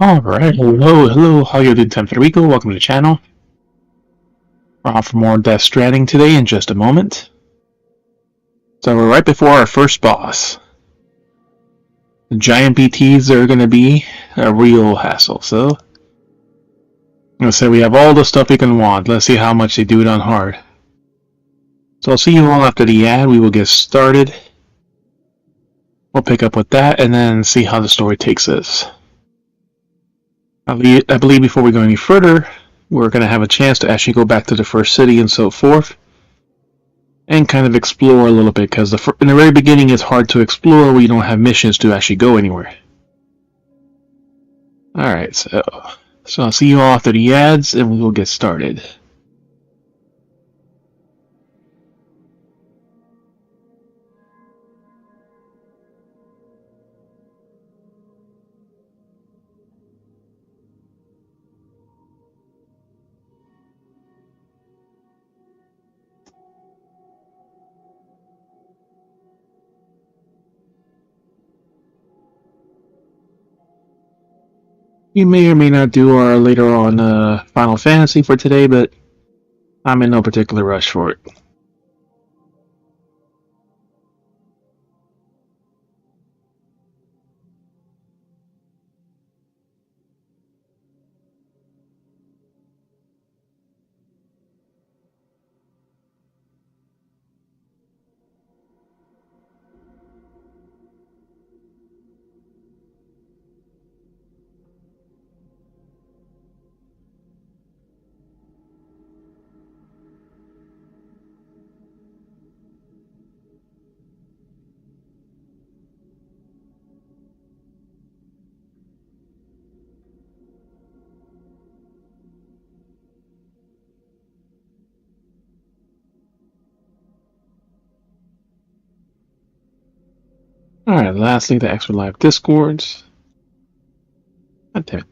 Alright, hello, how you doing, Tim Federico? Welcome to the channel. We're on for more Death Stranding today in just a moment. So we're right before our first boss. The giant BTs are going to be a real hassle, so... Let's say we have all the stuff we can want. Let's see how much they do it on hard. So I'll see you all after the ad. We will get started. We'll pick up with that and then see how the story takes us. I believe before we go any further, we're going to have a chance to actually go back to the first city and so forth. And kind of explore a little bit, because in the very beginning it's hard to explore where you don't have missions to actually go anywhere. Alright, so I'll see you all after the ads and we will get started. We may or may not do our later on Final Fantasy for today, but I'm in no particular rush for it. Alright, lastly, the extra live discords. God damn it.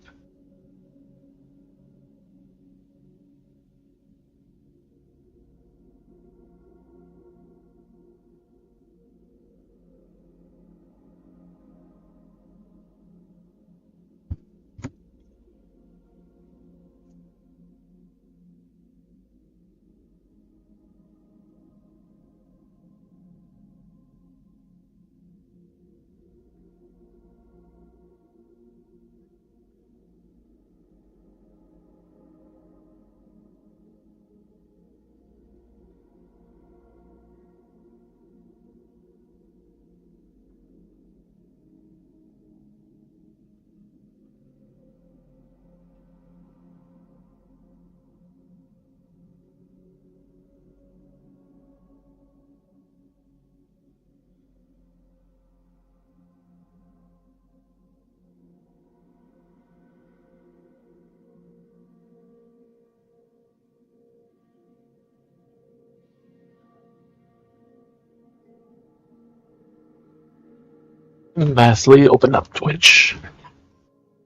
And lastly, open up Twitch.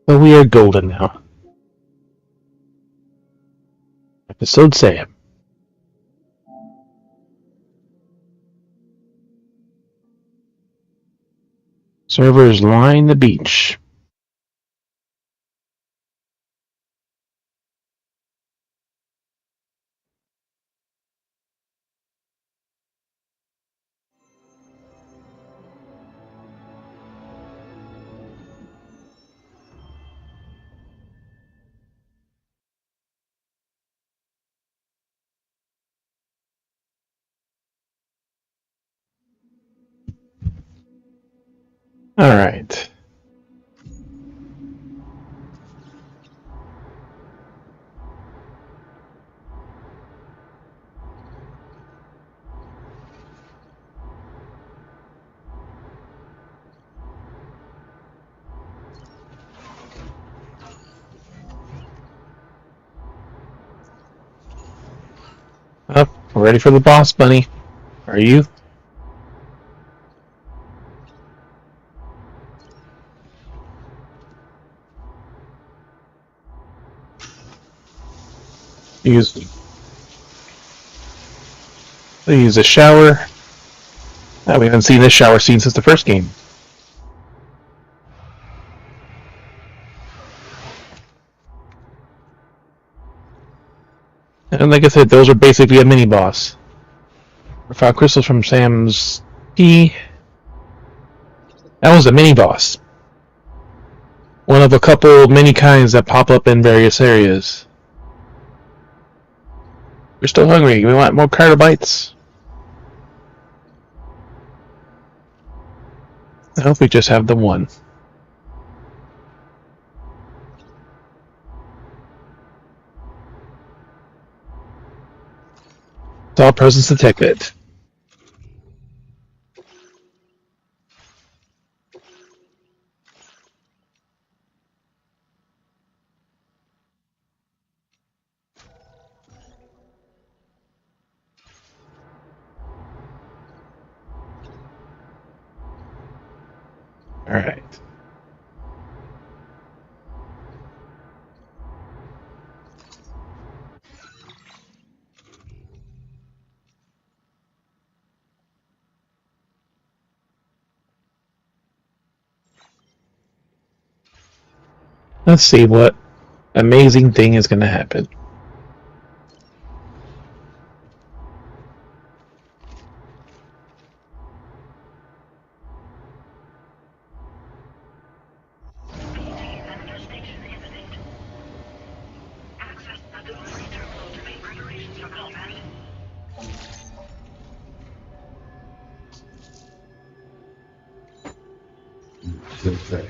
So we are golden now. Episode 7. Servers line the beach. Alright. Up, we're ready for the boss, bunny. Are you? Use a shower. Oh, we haven't seen this shower scene since the first game. And like I said, those are basically a mini boss. I found crystals from Sam's P. That was a mini boss. One of a couple mini kinds that pop up in various areas. We're still hungry. We want more carbobites. I hope we just have the one. It's all presence detected. Alright. Let's see what amazing thing is going to happen. Okay.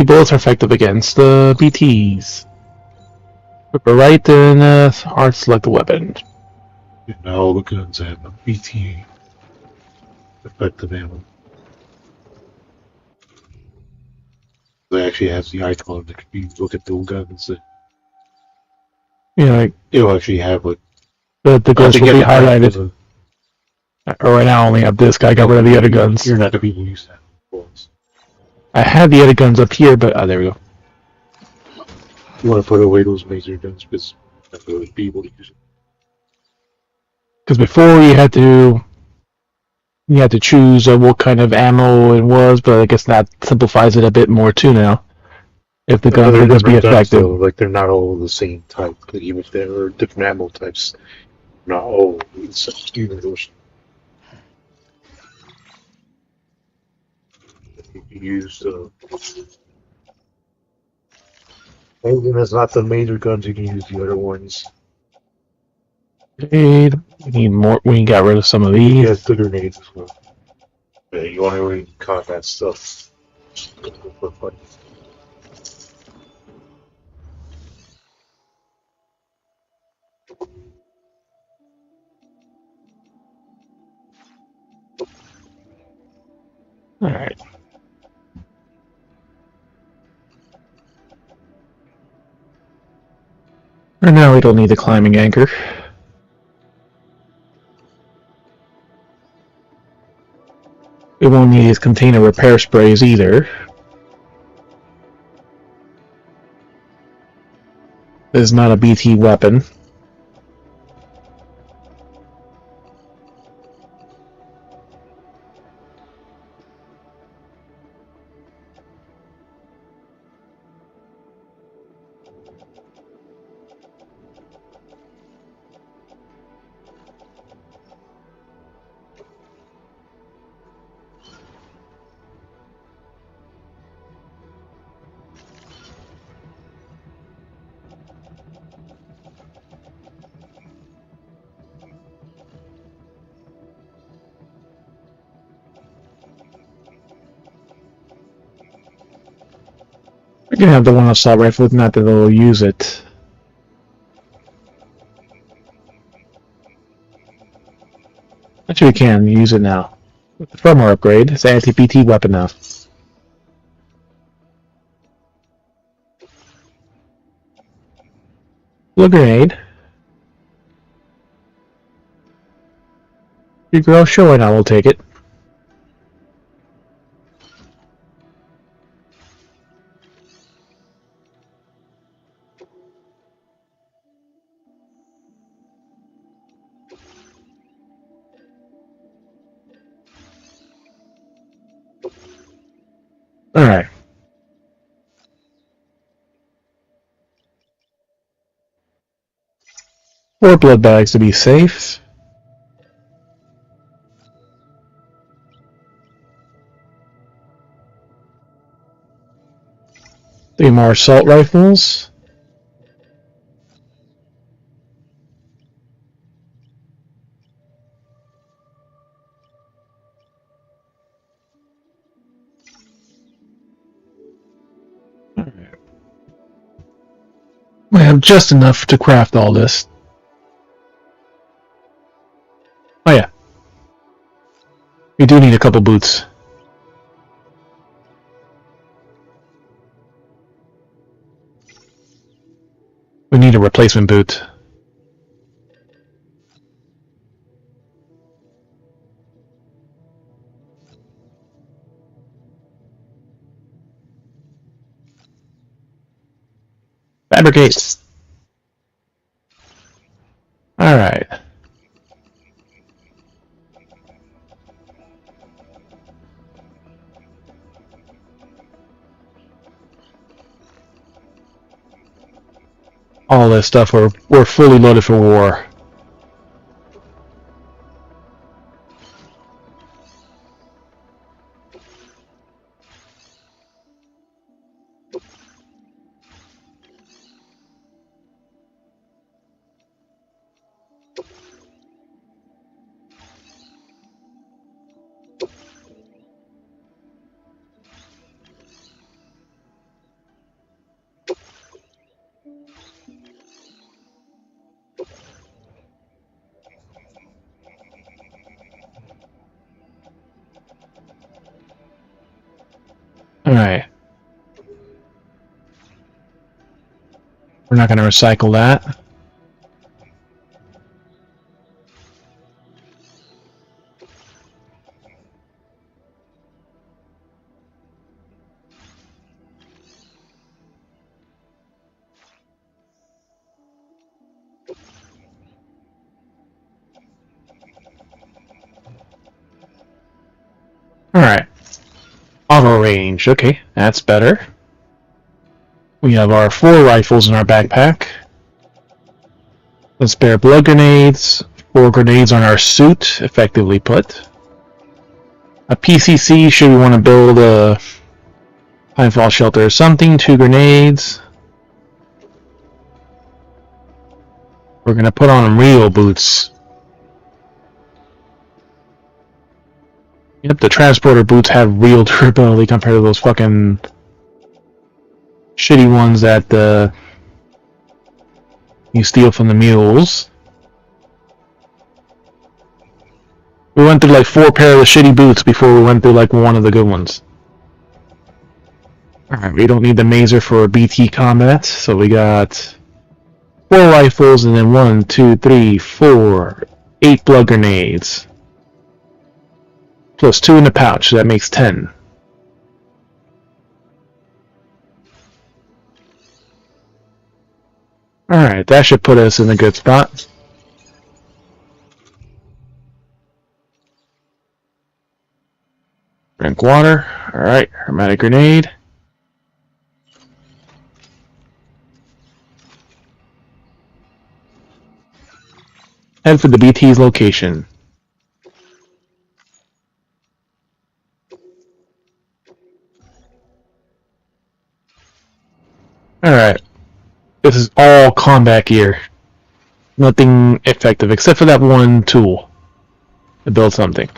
Both are effective against the BTs. Flip right, then R select the weapon. Now all the guns have a BT effective ammo. They actually have the icon that you look at the guns. Yeah, like It'll actually have like the ghost will be highlighted. The, Right now I only have this guy. I got rid of the other guns. You're not the people who use that. I had the other guns up here, but there we go. You want to put away those laser guns because you're not going to be able to use it. Because before you had to choose what kind of ammo it was, but I guess that simplifies it a bit more too now. If the guns are just be effective, though, like they're not all the same type. Like even if there are different ammo types, not all universal. You can use anything that's not the major guns. You can use the other ones. we need more. We got rid of some of these. Yes, the grenades as well. Yeah, you want to really combat stuff. All right. For now, we don't need the climbing anchor. We won't need his container repair sprays either. This is not a BT weapon. We can have the one assault rifle, not that they'll use it. Actually, we can use it now. With the firmware upgrade, it's an anti-BT weapon now. Little grenade. Your girl showing, I will take it. Alright. 4 blood bags to be safe. Three more assault rifles. We have just enough to craft all this. Oh yeah. We do need a couple boots. We need a replacement boot. Fabricate. Alright. All this stuff, we're fully loaded for war. Alright. We're not going to recycle that. Alright. Auto range. Okay, that's better. We have our 4 rifles in our backpack. Let's spare blood grenades. 4 grenades on our suit, effectively put. A PCC, should we want to build a Pinefall shelter or something. 2 grenades. We're going to put on real boots. Yep, the transporter boots have real durability compared to those fucking shitty ones that you steal from the mules. We went through like 4 pair of the shitty boots before we went through like one of the good ones. Alright, we don't need the mazer for BT combat, so we got 4 rifles and then 1, 2, 3, 4, 8 blood grenades. Plus 2 in the pouch, so that makes 10. Alright, that should put us in a good spot. Drink water. Alright, hermetic grenade. Head for the BT's location. Alright. This is all combat gear. Nothing effective except for that one tool to build something.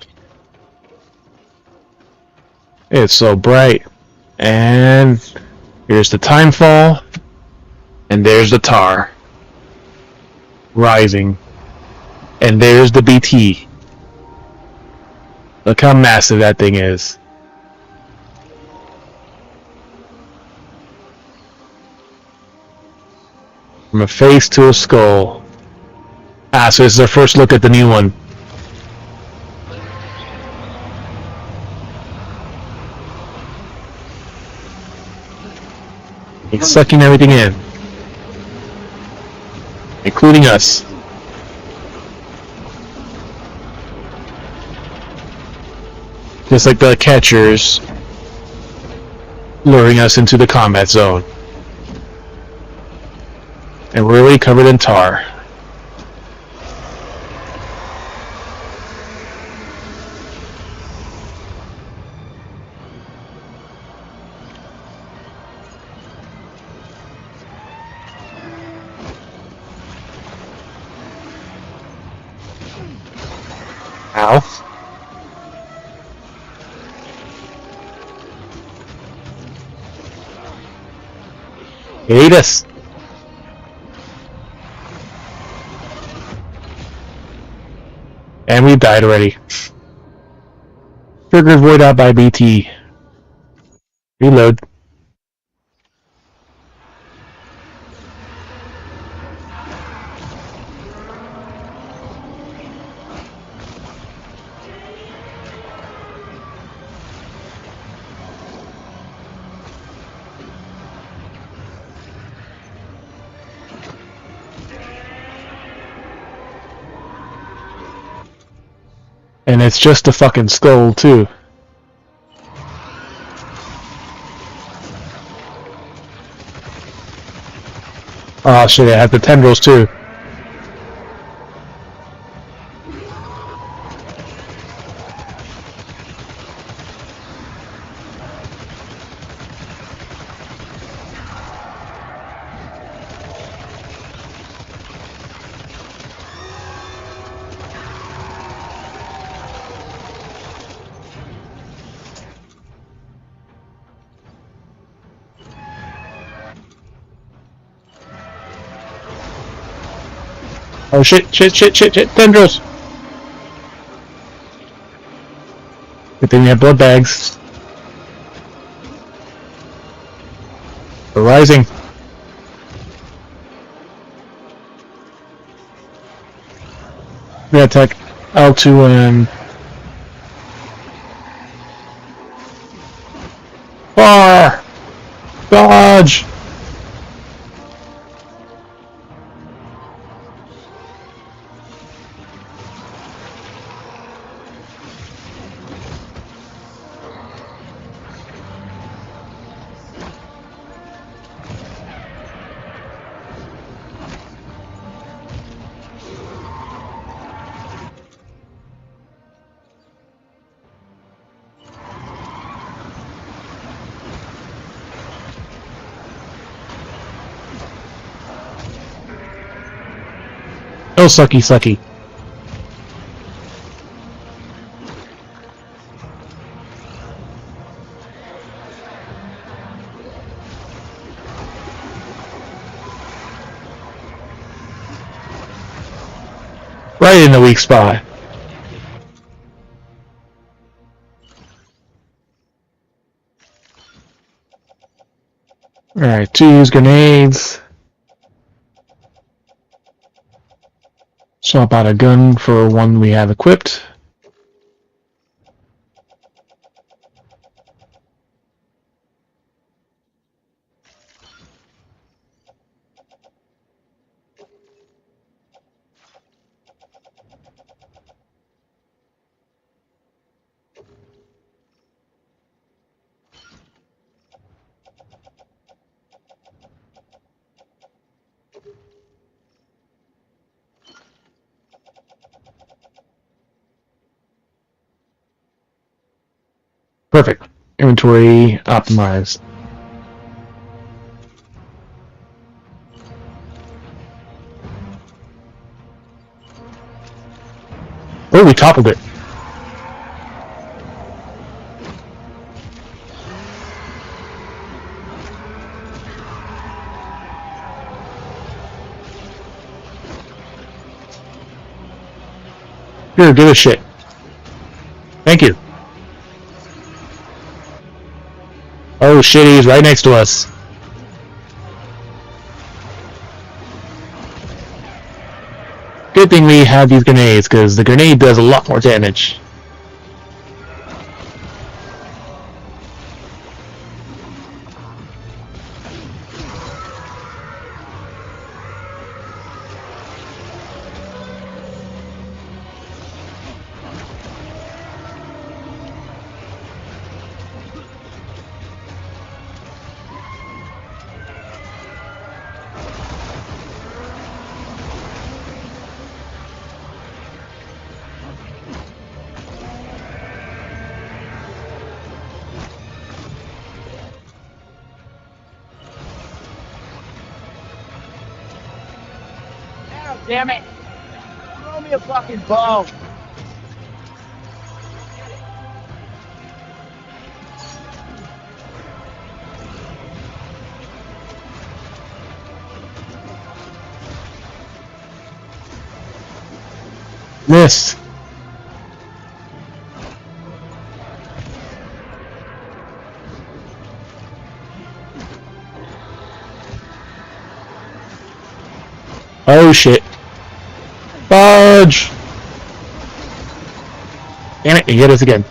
It's so bright. And here's the timefall. And there's the tar. Rising. And there's the BT. Look how massive that thing is. From a face to a skull. Ah, so this is our first look at the new one. It's sucking everything in. Including us. Just like the catchers luring us into the combat zone. And we're already covered in tar. Ow. It ate us. And we died already. Triggered void out by BT. Reload. And it's just a fucking skull, too. Oh shit, it had the tendrils, too. Oh shit, tendrils! Good thing we have blood bags. We're rising. We attack L2 and... Far! Dodge! Oh, sucky, sucky. Right in the weak spot. Alright, 2 use grenades. Swap out a gun for one we have equipped. Perfect. Inventory optimized. Oh, we toppled it. Here, give a shit. Thank you. Oh shit, he's right next to us. Good thing we have these grenades, because the grenade does a lot more damage. Damn it! Throw me a fucking bow! Missed. Oh shit. Fudge! Damn it, you hit us again.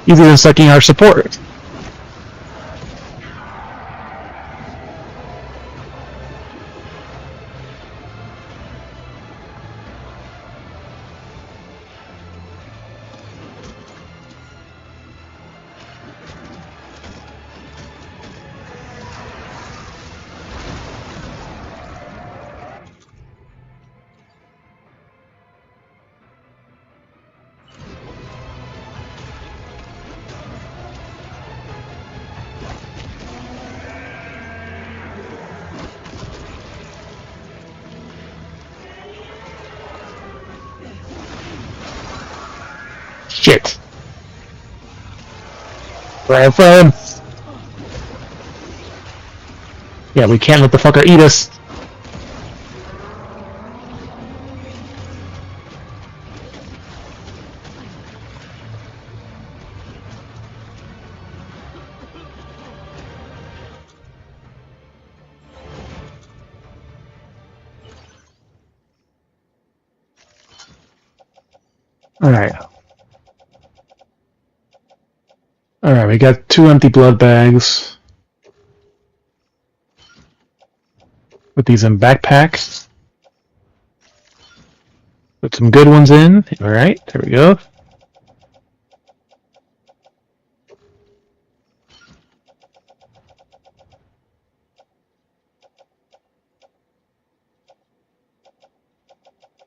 Easier than sucking our support. Shit. Ran from him. Yeah, we can't let the fucker eat us. Alright. Alright, we got 2 empty blood bags. Put these in backpacks. Put some good ones in. Alright, there we go.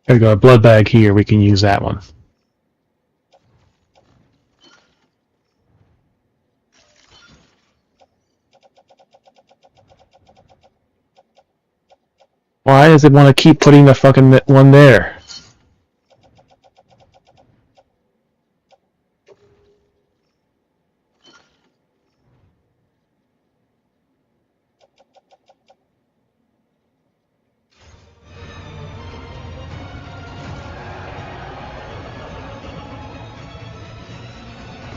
There we go, a blood bag here, we can use that one. Why does it want to keep putting the fucking one there?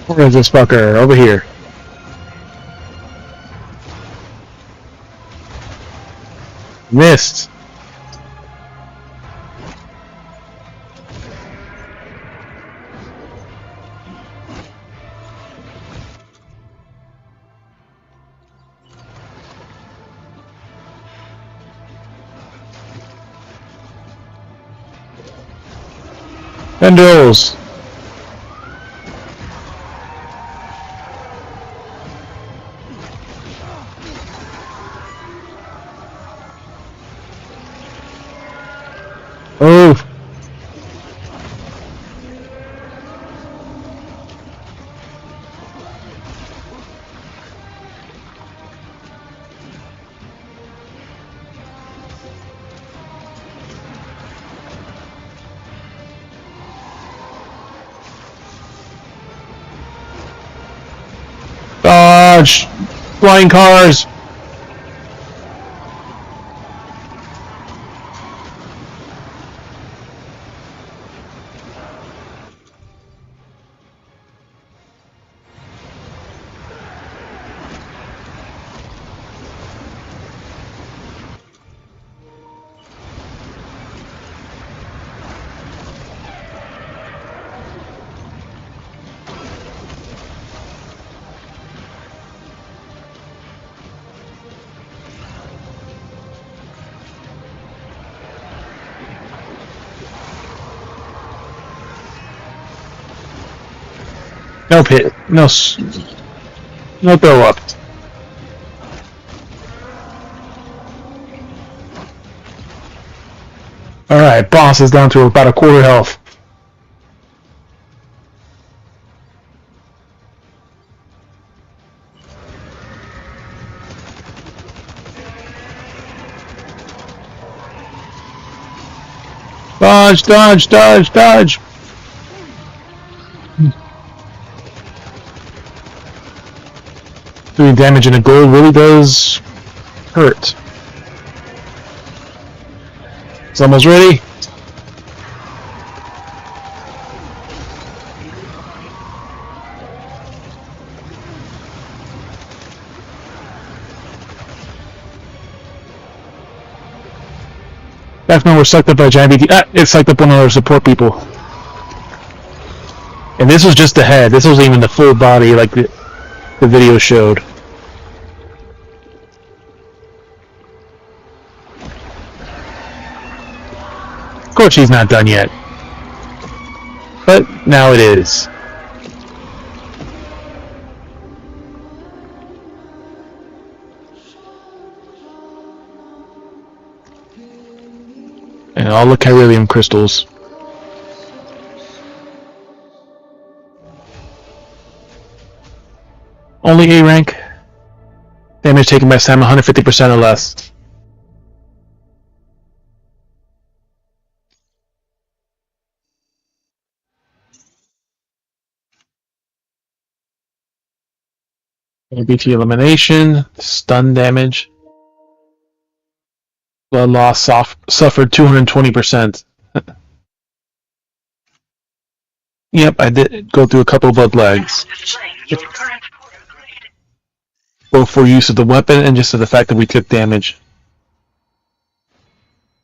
Where is this fucker? Over here. Missed. Tendrils. Oh. Dodge! Flying cars! No pit. No. No throw up. Alright, boss is down to about a quarter health. Dodge, dodge, dodge, dodge! Doing damage in a gold really does hurt. It's almost ready. Phasmo was sucked up by giant BT. Ah, it sucked up one of our support people. And this was just the head. This wasn't even the full body like the video showed. Of course she's not done yet. But now it is. And all the Chiralium crystals. Only A rank. Damage taken by Sam 150% or less. BT elimination, stun damage. Blood loss suffered 220%. Yep, I did go through a couple of blood legs. Both for use of the weapon and just for the fact that we took damage.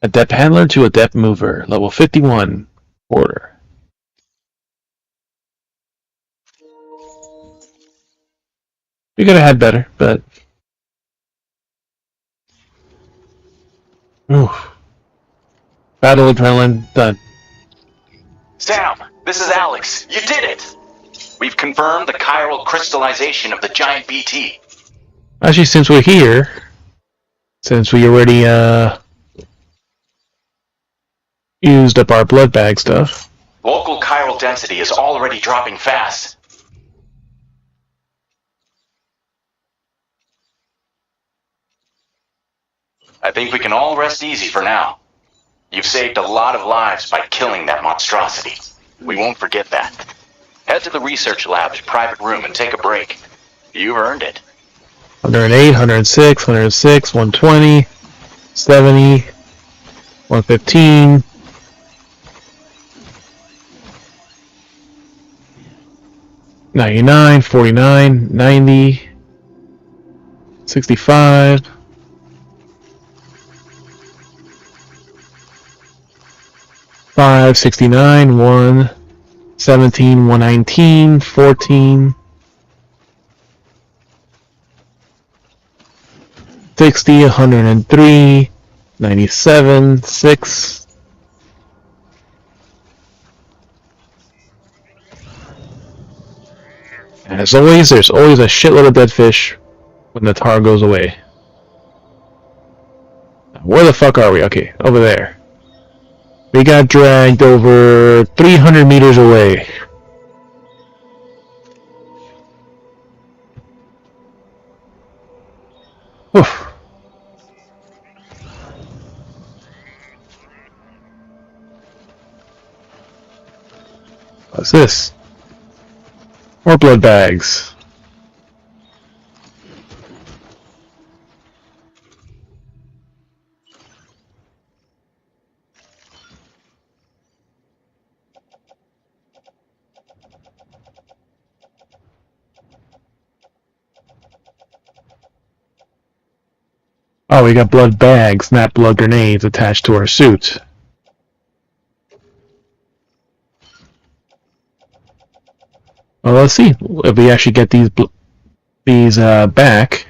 Adept Handler to Adept Mover, level 51 order. We could have had better, but... Oof. Battle adrenaline, done. Sam, this is Alex. You did it! We've confirmed the chiral crystallization of the giant BT. Actually, since we're here, since we already used up our blood bag stuff. Local chiral density is already dropping fast. I think we can all rest easy for now. You've saved a lot of lives by killing that monstrosity. We won't forget that. Head to the research lab's private room and take a break. You've earned it. 108, 106, 106, 120, 70, 115. $99, $49, $90, $65. $569, $117, $119, $14, $60, $103, $97, $6. And as always, there's always a shitload of dead fish when the tar goes away. Where the fuck are we? Okay, over there. We got dragged over 300 meters away. Oof. What's this? More blood bags. Oh, we got blood bags, not blood grenades attached to our suit. Well, let's see if we actually get these back.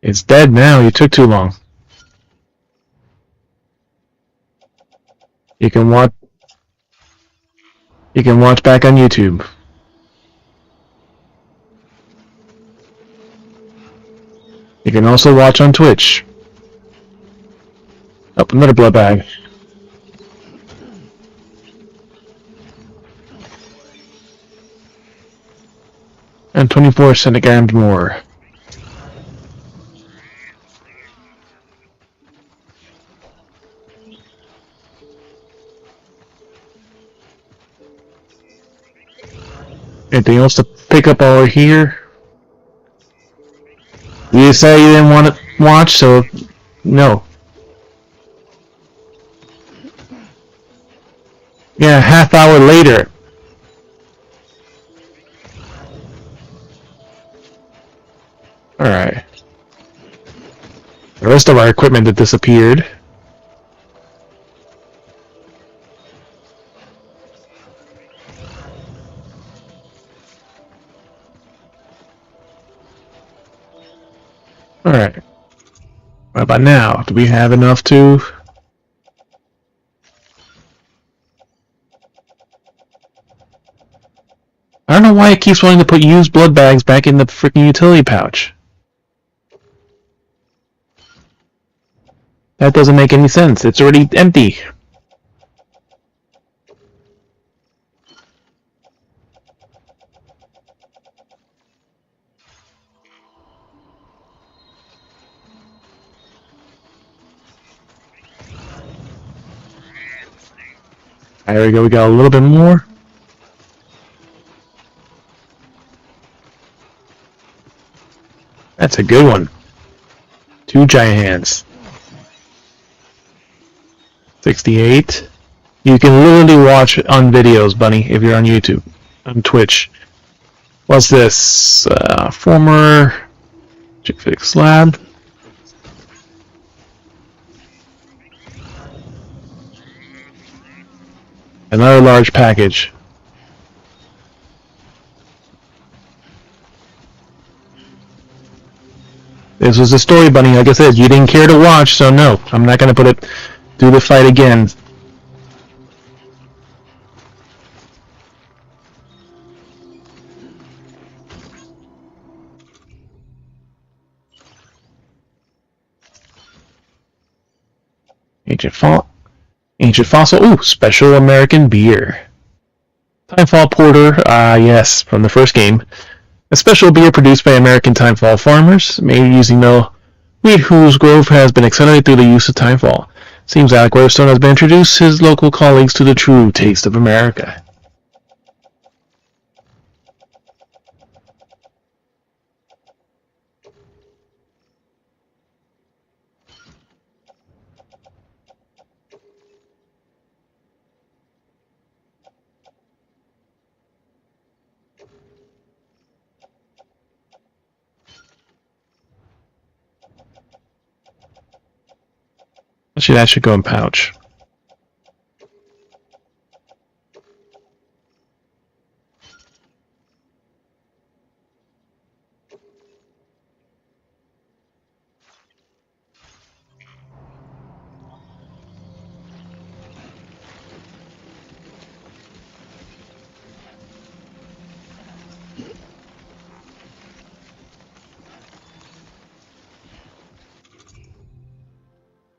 It's dead now. You took too long. You can watch back on YouTube. You can also watch on Twitch. Oh, another blood bag. And 24 centigrams more. Anything else to pick up over here? You said you didn't want to watch, so no. Yeah, half hour later. Alright. The rest of our equipment had disappeared. Alright. What about now? Do we have enough to... I don't know why it keeps wanting to put used blood bags back in the freaking utility pouch. That doesn't make any sense. It's already empty. There we go, we got a little bit more. That's a good one. 2 giant hands. 68. You can literally watch on videos, Bunny, if you're on YouTube, on Twitch. What's this? Former Chick Fix Lab. Another large package. This was the story, Bunny. Like I said, you didn't care to watch, so no, I'm not gonna put it. Do the fight again. Ancient fossil. Ooh, special American beer. Timefall Porter. Yes, from the first game. A special beer produced by American Timefall farmers, made using the wheat whose growth has been accelerated through the use of Timefall. Seems Alec Weatherstone has been introduced his local colleagues to the true taste of America. Actually, that should go in pouch.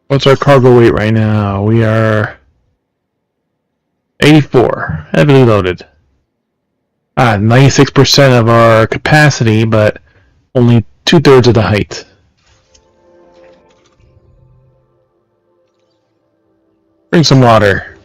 What's our cargo weight right now? We are 84, heavily loaded. 96% of our capacity, but only 2/3 of the height. Bring some water.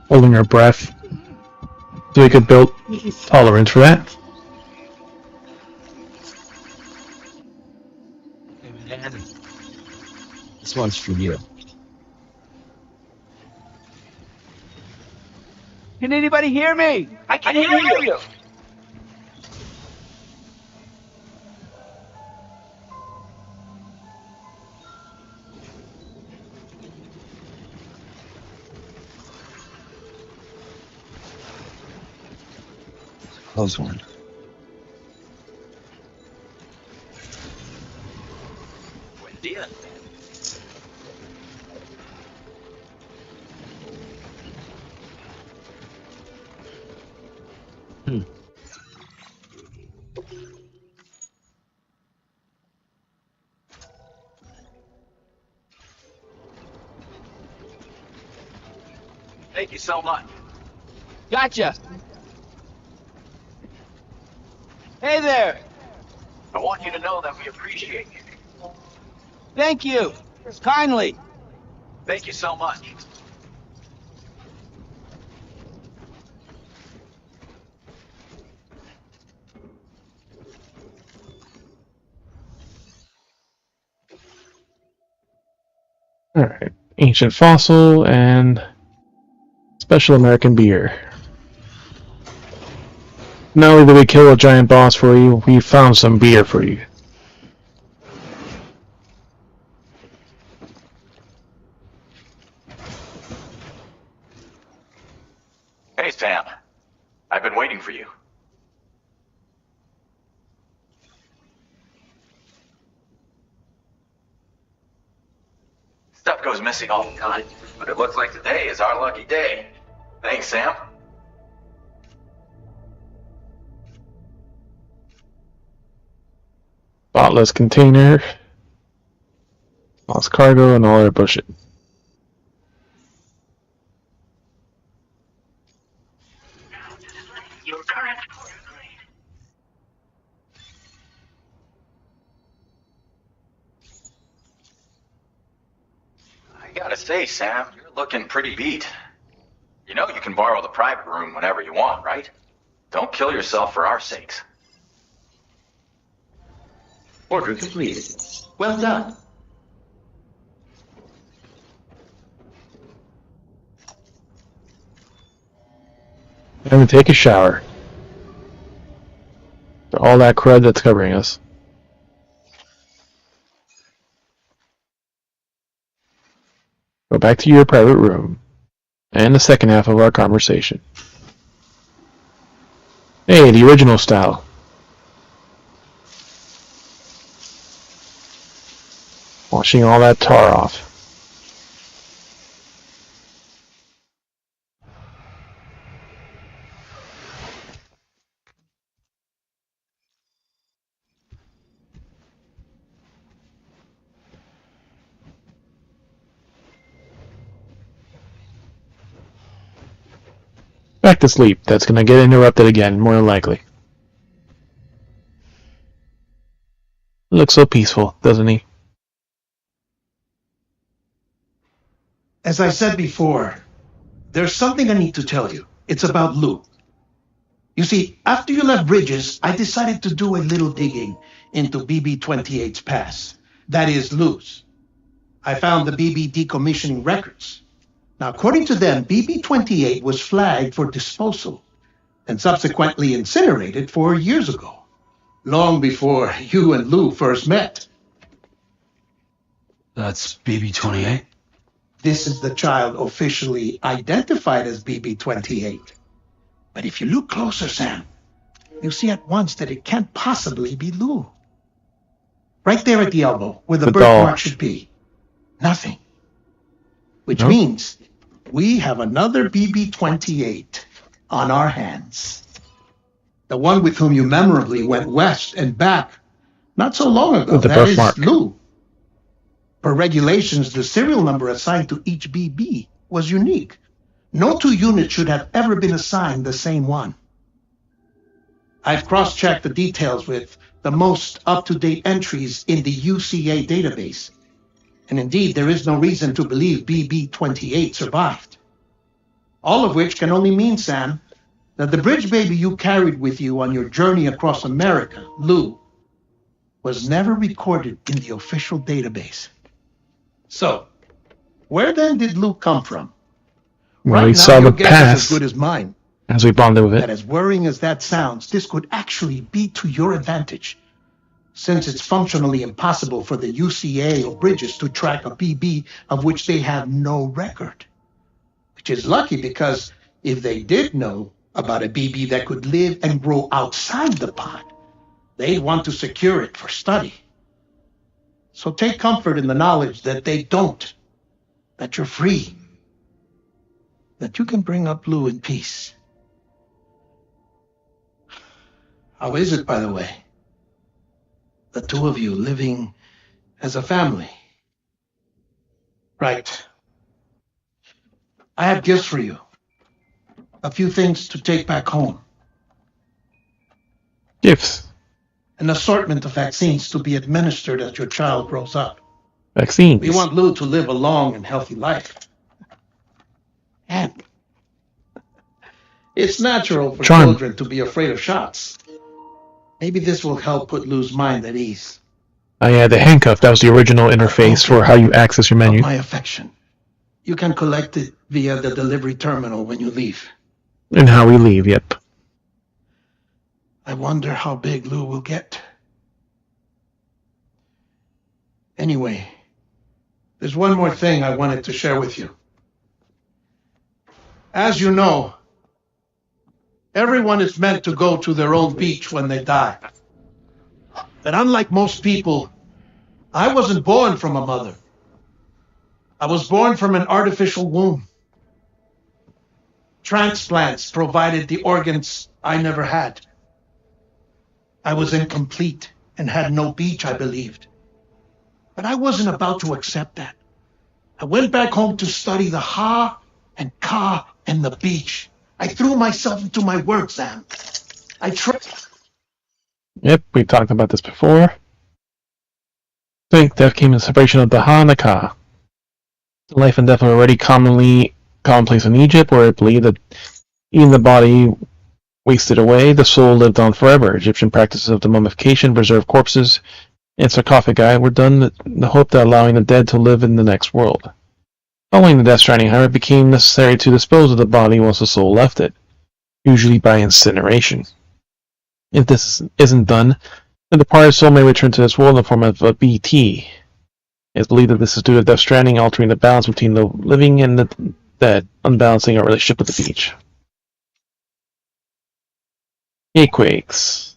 Holding our breath. So we could build tolerance for that. Hey, man. This one's for you. Can anybody hear me? I can hear you. Close one. Buen día. Thank you so much. Gotcha. Hey there. I want you to know that we appreciate you. Thank you. Kindly. Thank you so much. Alright. Ancient fossil and special American beer. Not only did we kill a giant boss for you, we found some beer for you. Hey, Sam. I've been waiting for you. Stuff goes missing all the time, but it looks like today is our lucky day. Thanks, Sam. Spotless container. Lost cargo and all that bullshit. I gotta say, Sam, you're looking pretty beat. You know you can borrow the private room whenever you want, right? Don't kill yourself for our sakes. Order completed. Well done. And to take a shower. For all that crud that's covering us. Go back to your private room. And the second half of our conversation. Hey, the original style. Washing all that tar off. Back to sleep. That's gonna get interrupted again, more than likely. Looks so peaceful, doesn't he? As I said before, there's something I need to tell you. It's about Lou. You see, after you left Bridges, I decided to do a little digging into BB-28's past. That is, Lou's. I found the BB decommissioning records. Now, according to them, BB-28 was flagged for disposal and subsequently incinerated 4 years ago, long before you and Lou first met. That's BB-28? This is the child officially identified as BB-28. But if you look closer, Sam, you'll see at once that it can't possibly be Lou. Right there at the elbow, where the The birthmark doll. should be. Nothing. Which No? means we have another BB-28 on our hands. The one with whom you memorably went west and back not so long ago. With the That is birthmark. Lou. Per regulations, the serial number assigned to each BB was unique. No two units should have ever been assigned the same one. I've cross-checked the details with the most up-to-date entries in the UCA database. And indeed, there is no reason to believe BB-28 survived. All of which can only mean, Sam, that the bridge baby you carried with you on your journey across America, Lou, was never recorded in the official database. So, where then did Lou come from? Well, we Right now, saw your the guess is as past good as mine. as we bonded with That it. as worrying as that sounds, this could actually be to your advantage, since it's functionally impossible for the UCA or Bridges to track a BB of which they have no record. Which is lucky, because if they did know about a BB that could live and grow outside the pod, they'd want to secure it for study. So take comfort in the knowledge that they don't, that you're free, that you can bring up Lou in peace. How is it, by the way? The two of you living as a family? Right. I have gifts for you. A few things to take back home. Gifts. An assortment of vaccines to be administered as your child grows up. Vaccines. We want Lou to live a long and healthy life. And it's natural for Charm. children to be afraid of shots. Maybe this will help put Lou's mind at ease. Oh yeah, the handcuff. That was the original interface for how you access your menu. Of my affection. You can collect it via the delivery terminal when you leave. And how we leave, yep. I wonder how big Lou will get. Anyway, there's one more thing I wanted to share with you. As you know, everyone is meant to go to their own beach when they die. But unlike most people, I wasn't born from a mother. I was born from an artificial womb. Transplants provided the organs I never had. I was incomplete and had no beach, I believed. But I wasn't about to accept that. I went back home to study the Ha and Ka and the beach. I threw myself into my work, Sam. Yep, we talked about this before. I think that came in the separation of the Ha and the Ka. Life and death were already commonplace in Egypt, where it believed that even the body wasted away, the soul lived on forever. Egyptian practices of the mummification, preserved corpses, and sarcophagi were done in the hope that allowing the dead to live in the next world. Following the Death Stranding, however, it became necessary to dispose of the body once the soul left it, usually by incineration. If this isn't done, the departed soul may return to this world in the form of a BT. It's believed that this is due to Death Stranding altering the balance between the living and the dead, unbalancing our relationship with the beach. Gatequakes.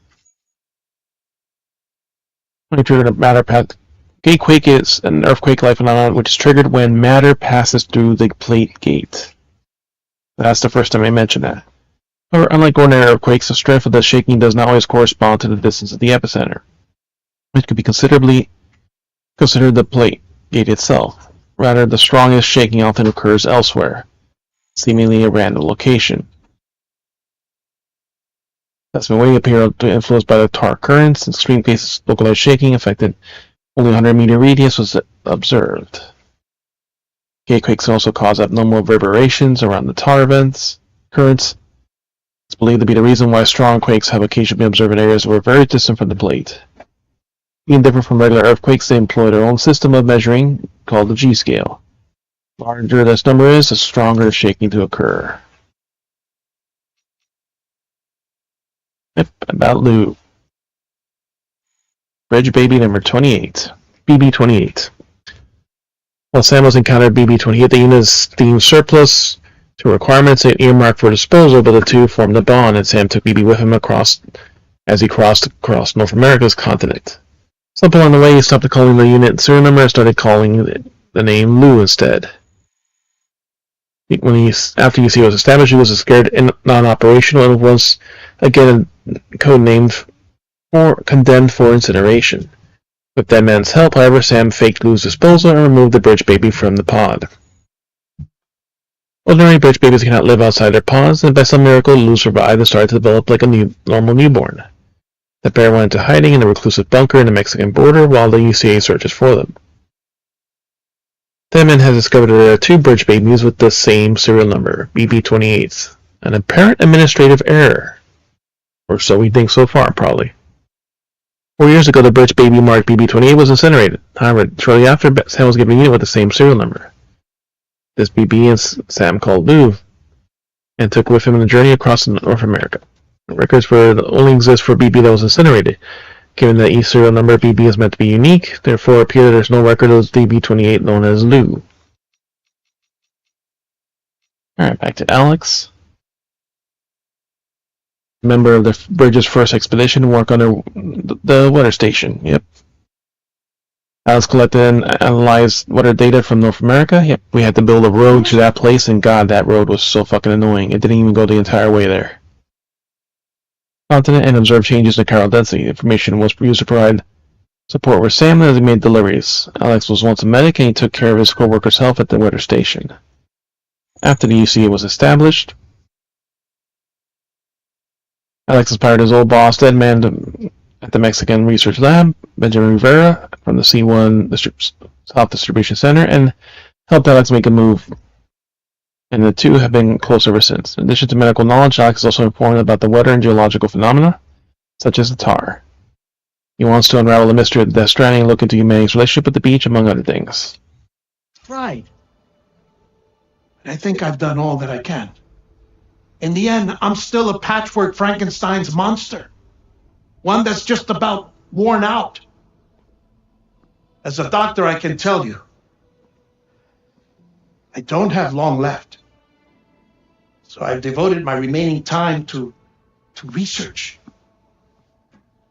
When triggered a matter path. Gatequake is an earthquake-like phenomenon which is triggered when matter passes through the plate gate. That's the first time I mentioned that. However, unlike ordinary earthquakes, the strength of the shaking does not always correspond to the distance of the epicenter. It could be considered the plate gate itself. Rather, the strongest shaking often occurs elsewhere, seemingly a random location. That's been way appear to be influenced by the tar currents. In extreme cases, localized shaking affected only 100-meter radius was observed. Gatequakes can also cause abnormal reverberations around the tar currents. It's believed to be the reason why strong quakes have occasionally been observed in areas that were very distant from the plate. Being different from regular earthquakes, they employ their own system of measuring called the G-scale. The larger this number is, the stronger the shaking to occur. Yep, about Lou. Bridge Baby number 28. BB-28. While Sam was encountered BB-28, the unit is deemed surplus to requirements and earmarked for disposal, but the two formed a bond, and Sam took BB with him as he crossed across North America's continent. Something along the way, he stopped calling the unit serial number and started calling the name Lou instead. After UC was established, he was scared and non-operational and was again codenamed condemned for incineration. With that man's help, however, Sam faked Lou's disposal and removed the bridge baby from the pod. Ordinary bridge babies cannot live outside their pods, and by some miracle, Lou survived and started to develop like a normal newborn. The pair went into hiding in a reclusive bunker in the Mexican border while the UCA searches for them. That man has discovered that there are two bridge babies with the same serial number, BB-28. An apparent administrative error. Or so we think so far, probably. 4 years ago, the British baby marked BB-28 was incinerated. However, shortly after, Sam was given a unit with the same serial number. This BB and Sam called Lou and took with him on a journey across North America. Records only exist for BB that was incinerated. Given that each serial number BB is meant to be unique, therefore it appears there's no record of BB-28 known as Lou. Alright, back to Alex. Member of the Bridge's first expedition, work on the weather station. Yep. Alex collected and analyzed weather data from North America. Yep. We had to build a road to that place, and God, that road was so fucking annoying. It didn't even go the entire way there. Continent and observe changes in chiral density. Information was used to provide support where Sam as he made deliveries. Alex was once a medic, and he took care of his co-worker's health at the weather station. After the UCA was established, Alex inspired his old boss, dead man, at the Mexican Research Lab, Benjamin Rivera, from the C1 South Distribution Center, and helped Alex make a move. And the two have been close ever since. In addition to medical knowledge, Alex is also informed about the weather and geological phenomena, such as the tar. He wants to unravel the mystery of the Death Stranding and look into humanity's relationship with the beach, among other things. Right. I think I've done all that I can. In the end, I'm still a patchwork Frankenstein's monster. One that's just about worn out. As a doctor, I can tell you, I don't have long left. So I've devoted my remaining time to research.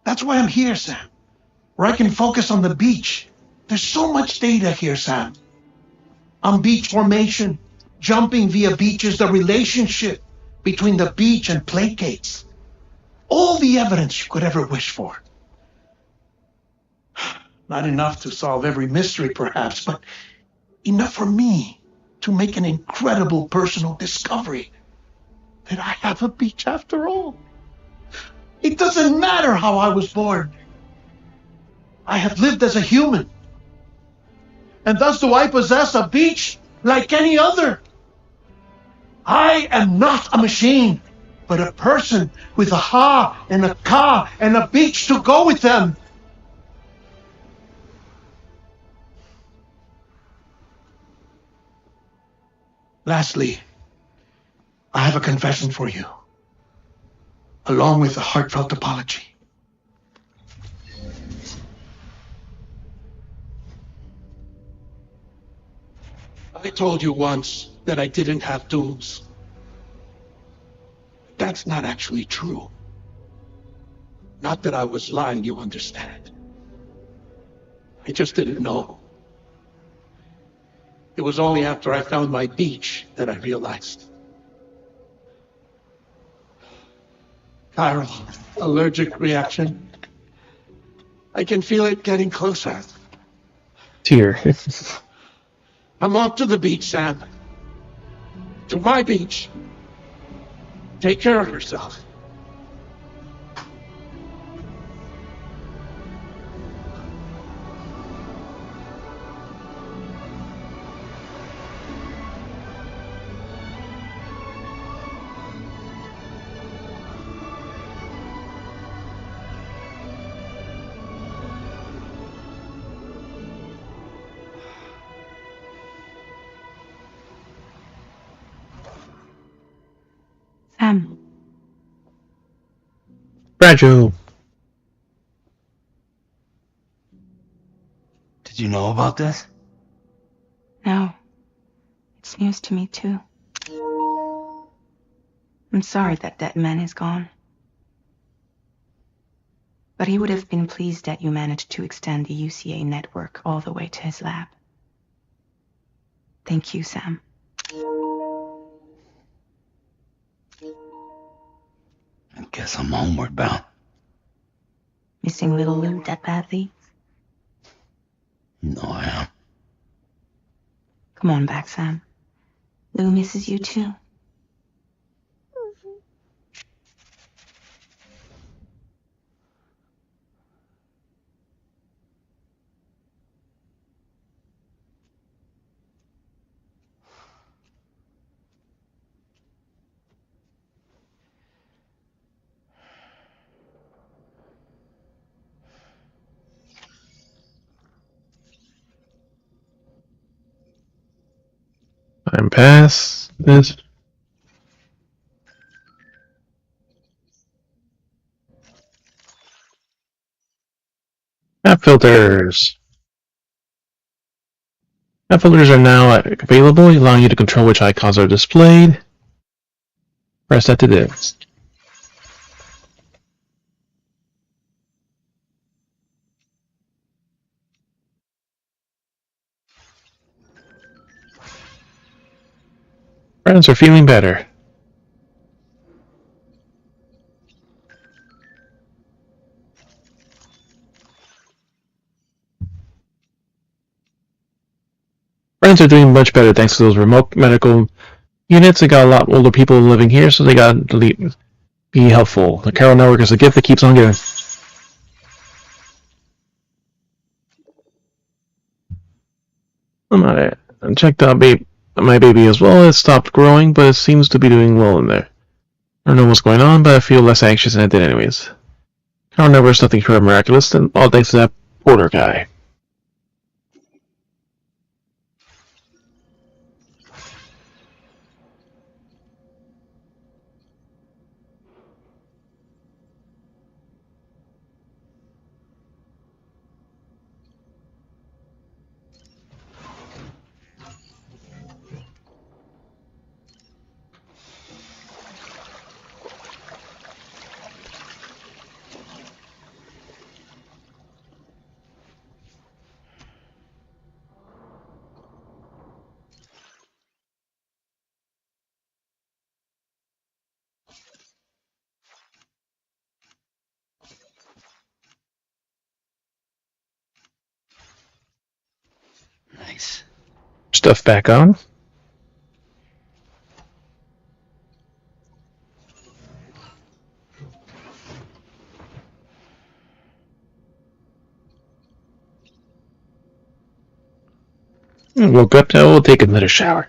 That's why I'm here, Sam. Where I can focus on the beach. There's so much data here, Sam. On beach formation, jumping via beaches, the relationship between the beach and placates. All the evidence you could ever wish for. Not enough to solve every mystery, perhaps, but enough for me to make an incredible personal discovery that I have a beach after all. It doesn't matter how I was born. I have lived as a human. And thus do I possess a beach like any other. I am not a machine, but a person with a ha and a ka and a beach to go with them. Lastly, I have a confession for you, along with a heartfelt apology. I told you once that I didn't have tools. That's not actually true. Not that I was lying, you understand. I just didn't know. It was only after I found my beach that I realized. Chiral, allergic reaction. I can feel it getting closer. Tear. I'm off to the beach, Sam. To my beach. Take care of yourself. Sam. Fragile. Did you know about this? No. It's news to me, too. I'm sorry that man is gone. But he would have been pleased that you managed to extend the UCA network all the way to his lab. Thank you, Sam. I guess I'm homeward bound. Missing little Lou that badly? No, I am. Come on back, Sam. Lou misses you, too. I'm past this. App filters. App filters are now available, allowing you to control which icons are displayed. Press that to do. Friends are feeling better. Friends are doing much better thanks to those remote medical units. They got a lot older people living here, so they got to be helpful. The Carol Network is a gift that keeps on giving. I checked out my baby as well. It stopped growing, but it seems to be doing well in there. I don't know what's going on, but I feel less anxious than I did anyways. Carol Network is nothing short of miraculous, and all thanks to that Porter guy. Nice. Stuff back on. Woke up now, we'll take another shower.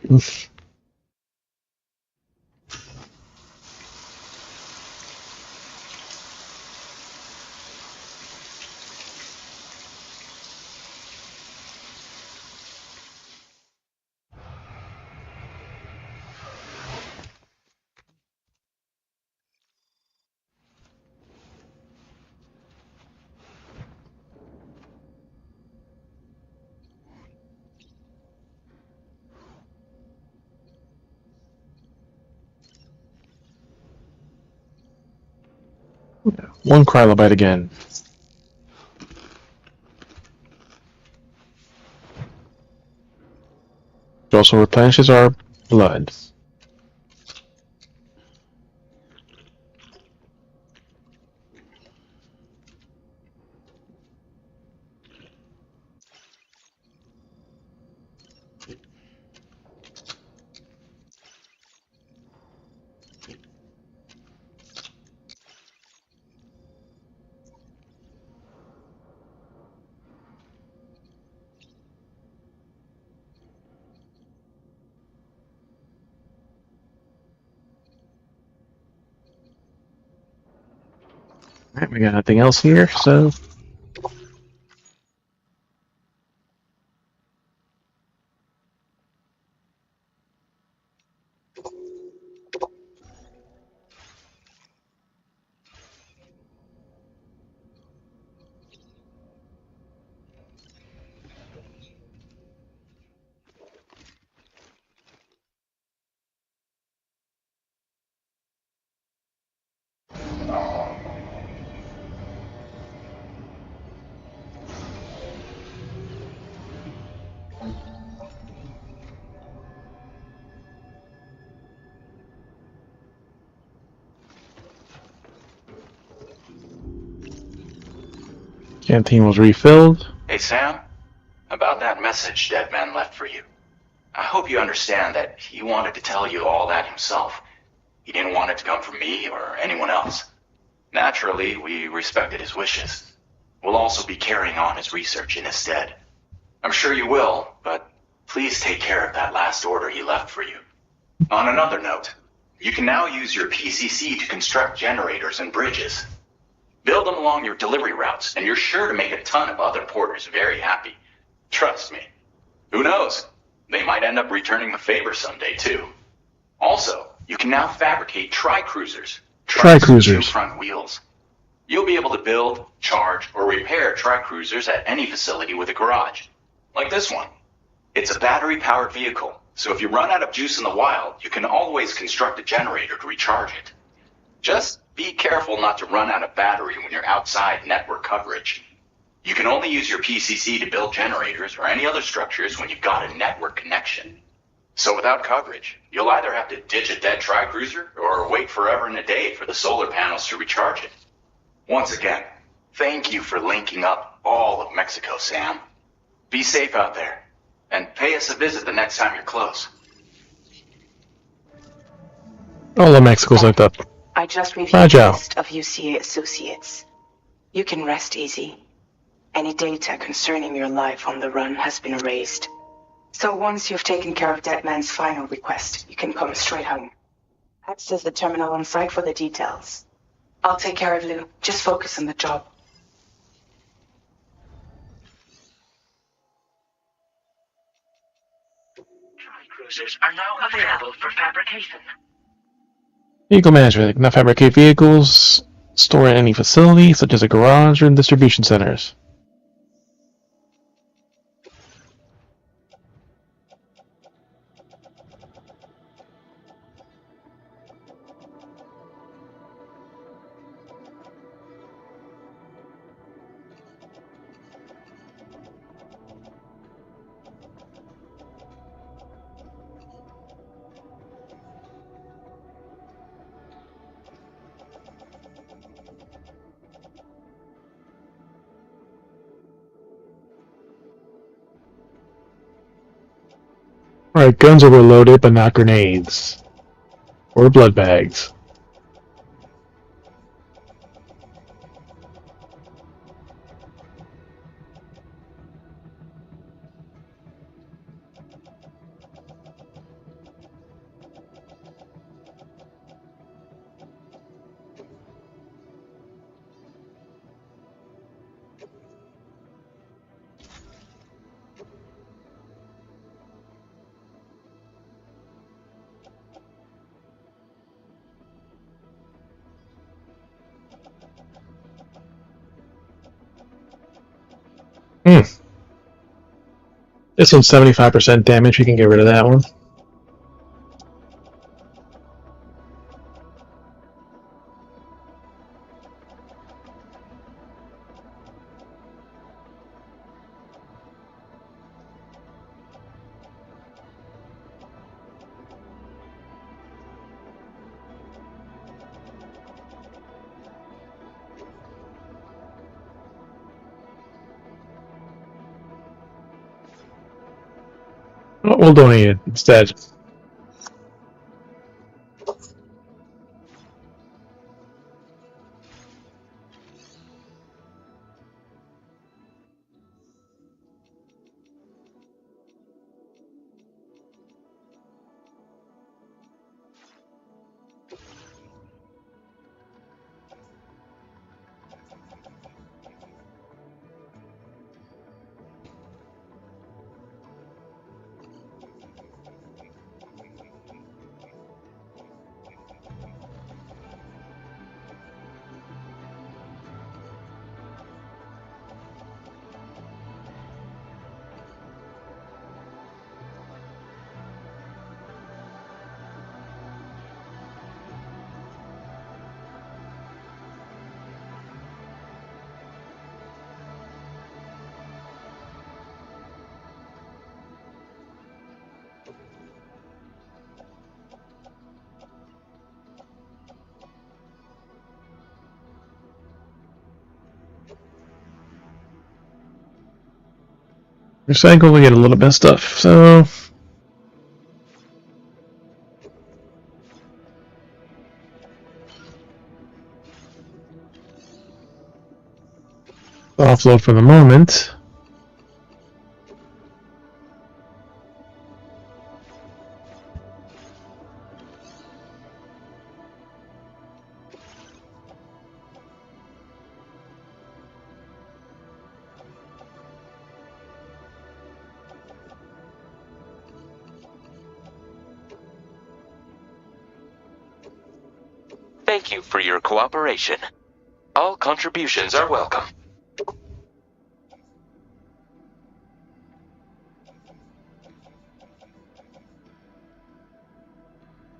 One Krylobite again. It also replenishes our blood. Alright, we got nothing else here, so canteen was refilled. Hey, Sam, about that message Deadman left for you. I hope you understand that he wanted to tell you all that himself. He didn't want it to come from me or anyone else. Naturally, we respected his wishes. We'll also be carrying on his research in his stead. I'm sure you will, but please take care of that last order he left for you. On another note, you can now use your PCC to construct generators and bridges. Build them along your delivery routes, and you're sure to make a ton of other porters very happy. Trust me. Who knows? They might end up returning the favor someday, too. Also, you can now fabricate tri-cruisers. Tri-cruisers. With two front wheels. You'll be able to build, charge, or repair tri-cruisers at any facility with a garage. Like this one. It's a battery-powered vehicle, so if you run out of juice in the wild, you can always construct a generator to recharge it. Just be careful not to run out of battery when you're outside network coverage. You can only use your PCC to build generators or any other structures when you've got a network connection. So without coverage, you'll either have to ditch a dead tri-cruiser or wait forever and a day for the solar panels to recharge it. Once again, thank you for linking up all of Mexico, Sam. Be safe out there. And pay us a visit the next time you're close. All of Mexico's linked up. I just reviewed Bye, the Joe. list of UCA associates. You can rest easy. Any data concerning your life on the run has been erased. So once you've taken care of Deadman's final request, you can come straight home. Access the terminal on site for the details. I'll take care of Lou. Just focus on the job. Cruisers are now available for fabrication. Vehicle management. Now fabricate vehicles, store in any facility, such as a garage or distribution centers. Alright, guns are reloaded, but not grenades. Or blood bags. This one's 75% damage, we can get rid of that one. We'll donate it instead. Recycle, we get a little bit of stuff, so... offload for the moment. Thank you for your cooperation. All contributions are welcome.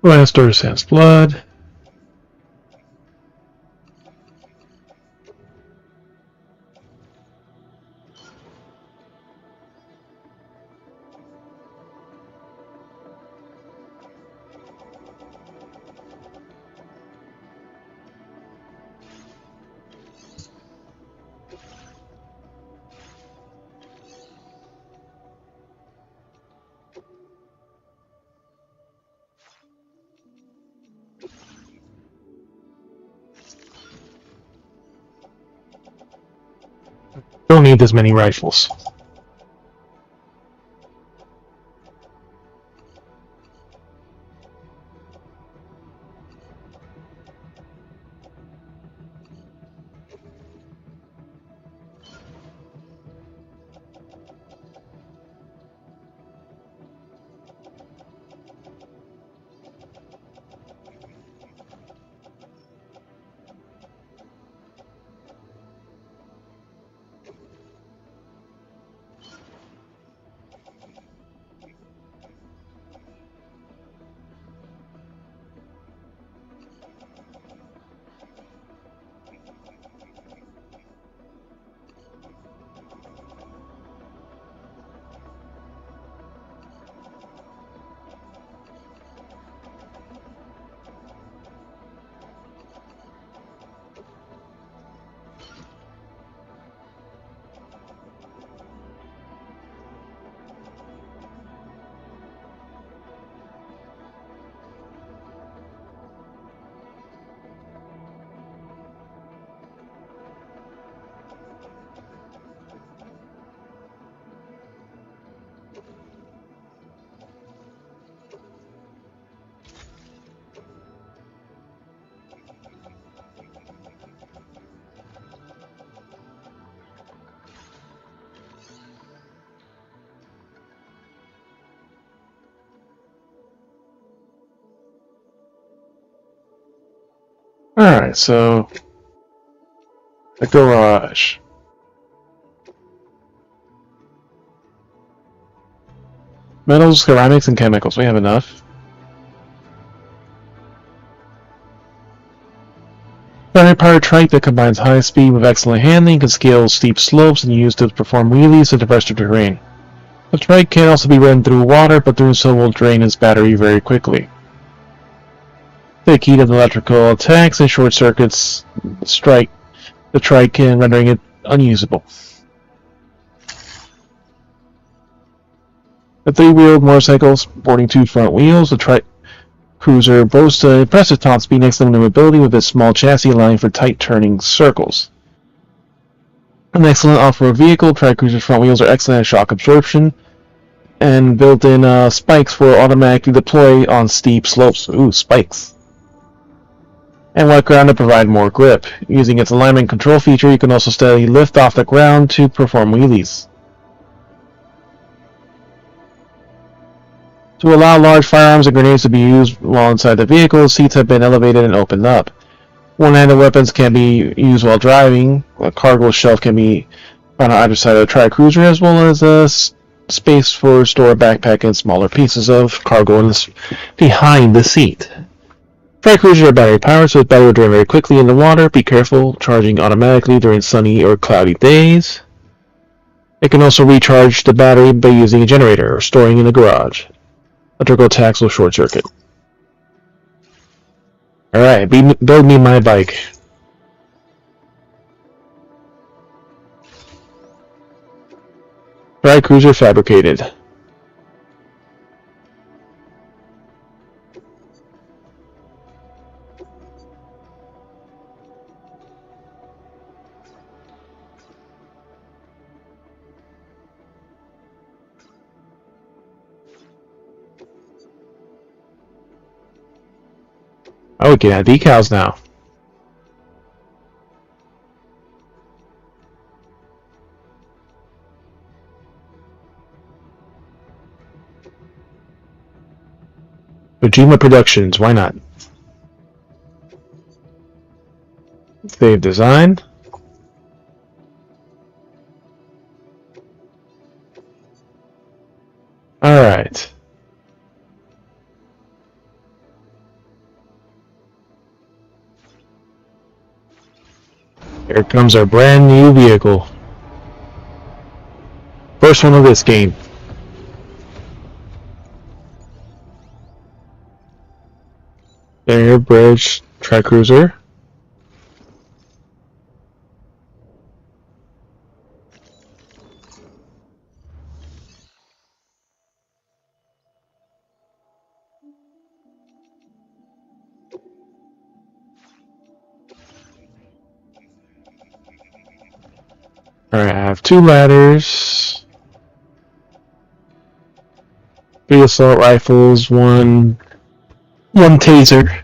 Lannister Sans blood. Don't need this many rifles. Alright, so the garage. Metals, ceramics, and chemicals. We have enough. Battery-powered trike that combines high speed with excellent handling, can scale steep slopes, and used to perform wheelies to traverse the terrain. The trike can also be ridden through water, but doing so will drain its battery very quickly. Take heat of electrical attacks and short circuits strike the trike, rendering it unusable. The three-wheeled motorcycle sporting two front wheels, the trike cruiser boasts an impressive top speed and excellent mobility with its small chassis allowing for tight turning circles. An excellent off-road vehicle, trike cruiser's front wheels are excellent at shock absorption and built-in spikes for automatically deploy on steep slopes. Ooh, spikes. And wet ground to provide more grip. Using its alignment control feature, you can also steadily lift off the ground to perform wheelies. To allow large firearms and grenades to be used while inside the vehicle, seats have been elevated and opened up. One-handed weapons can be used while driving. A cargo shelf can be found on either side of the tri-cruiser, as well as a space for store a backpack and smaller pieces of cargo behind the seat. Tri-cruisers are battery powered, so it's better to drain very quickly in the water. Be careful charging automatically during sunny or cloudy days. It can also recharge the battery by using a generator or storing in the garage. Electrical attacks will short circuit. Alright, build me my bike. Tri-cruiser fabricated. Oh, we can add decals now. Kojima Productions, why not? Save design. Alright. Here comes our brand new vehicle. First one of this game. Air Bridge Tri-Cruiser. Alright, I have 2 ladders, 3 assault rifles, one taser,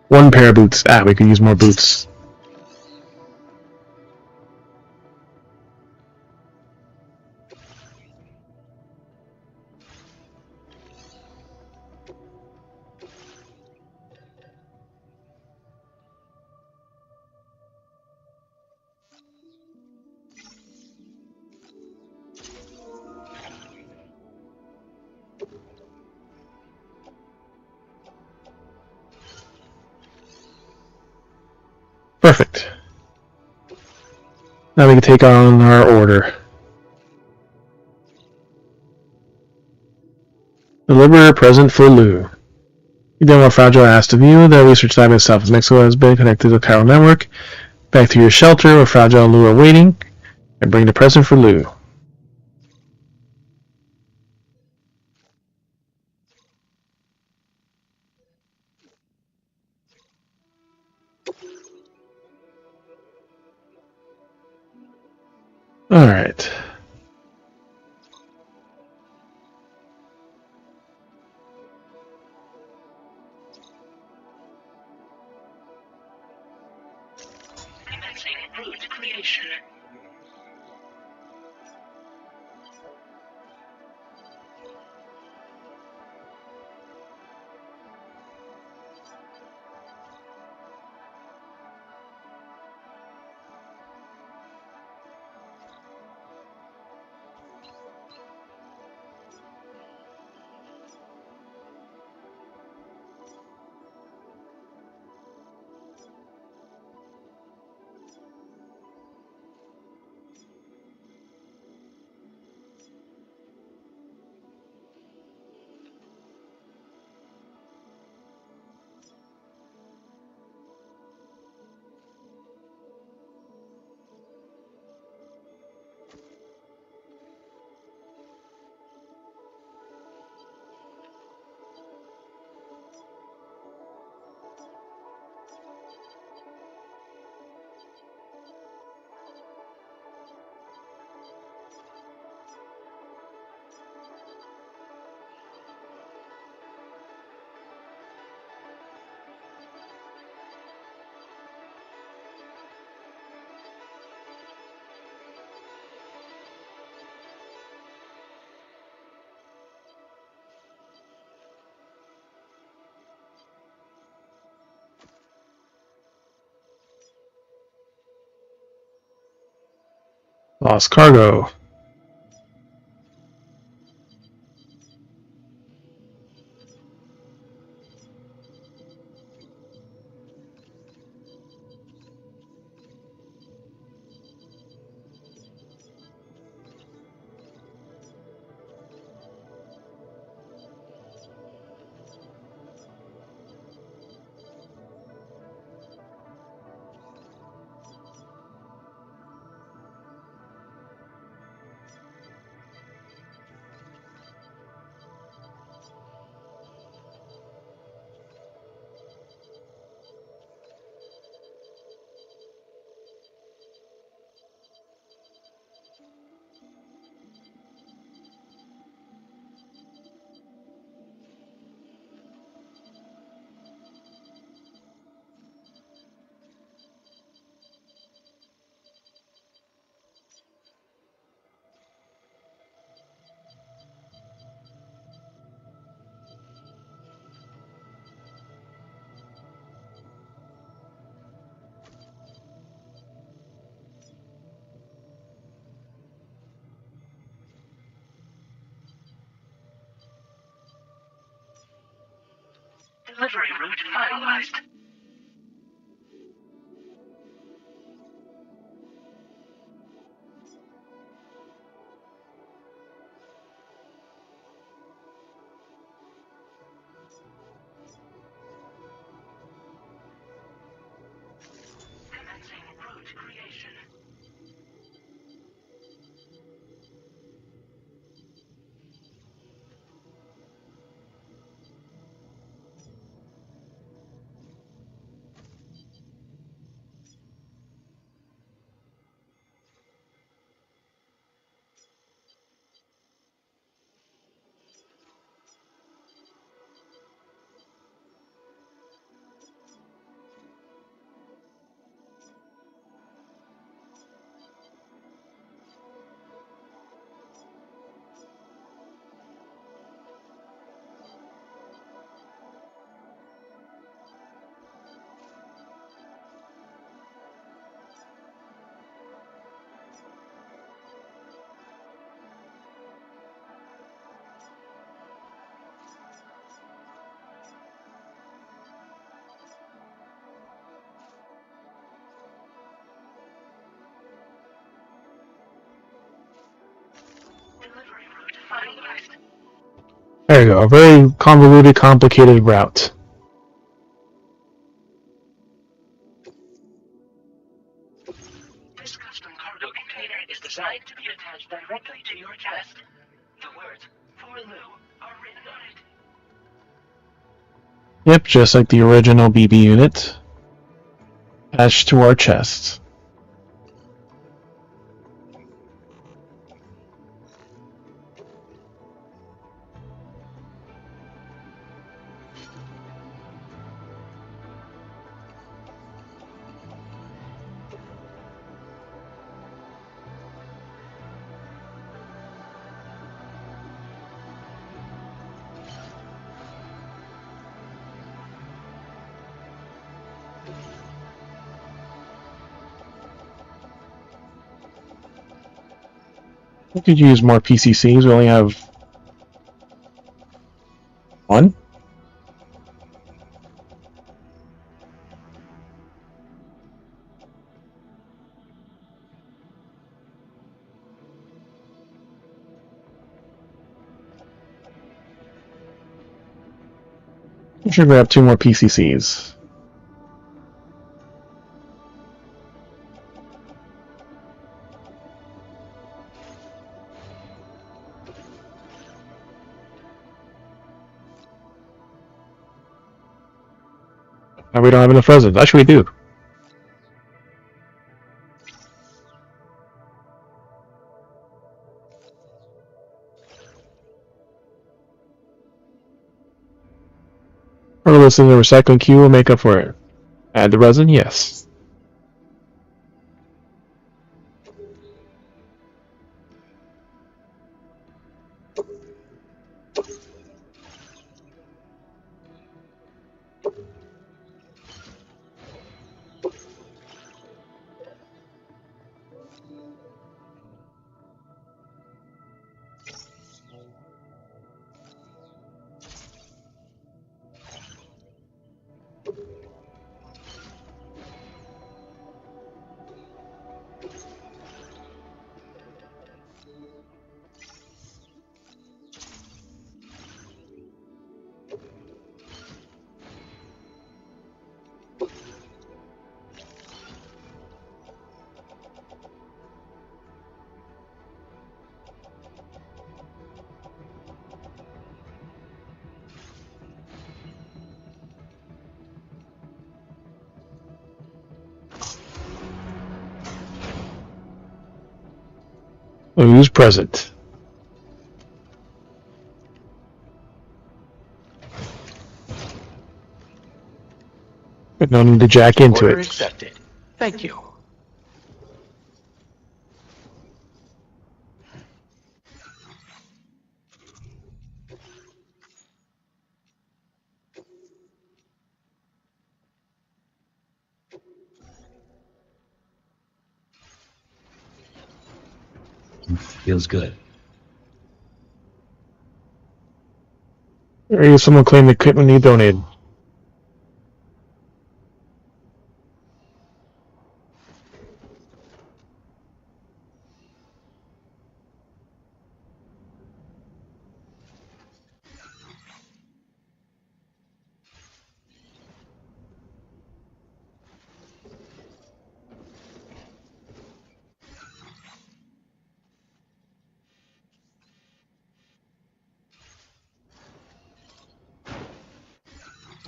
1 pair of boots. Ah, we could use more boots. Perfect. Now we can take on our order. Deliver a present for Lou. You don't want Fragile asked of you. The research lab in South Mexico has been connected to the chiral network. Back to your shelter where Fragile and Lou are waiting. And bring the present for Lou. Alright. Commencing route creation. Lost cargo. Delivery route finalized. Commencing route creation. Delivery route finalized. There you go. A very convoluted, complicated route. This custom cargo container is designed to be attached directly to your chest. The words "For Lou" are written on it. Yep, just like the original BB unit. Attached to our chests. We could use more PCCs. We only have one. We should grab 2 more PCCs. Now we don't have enough residents. Actually, we do. Or listen, the recycling queue will make up for it. Add the resin? Yes. Who's present? But no need to jack into Order it. accepted. Thank you. Feels good. Or someone claimed the equipment he donated.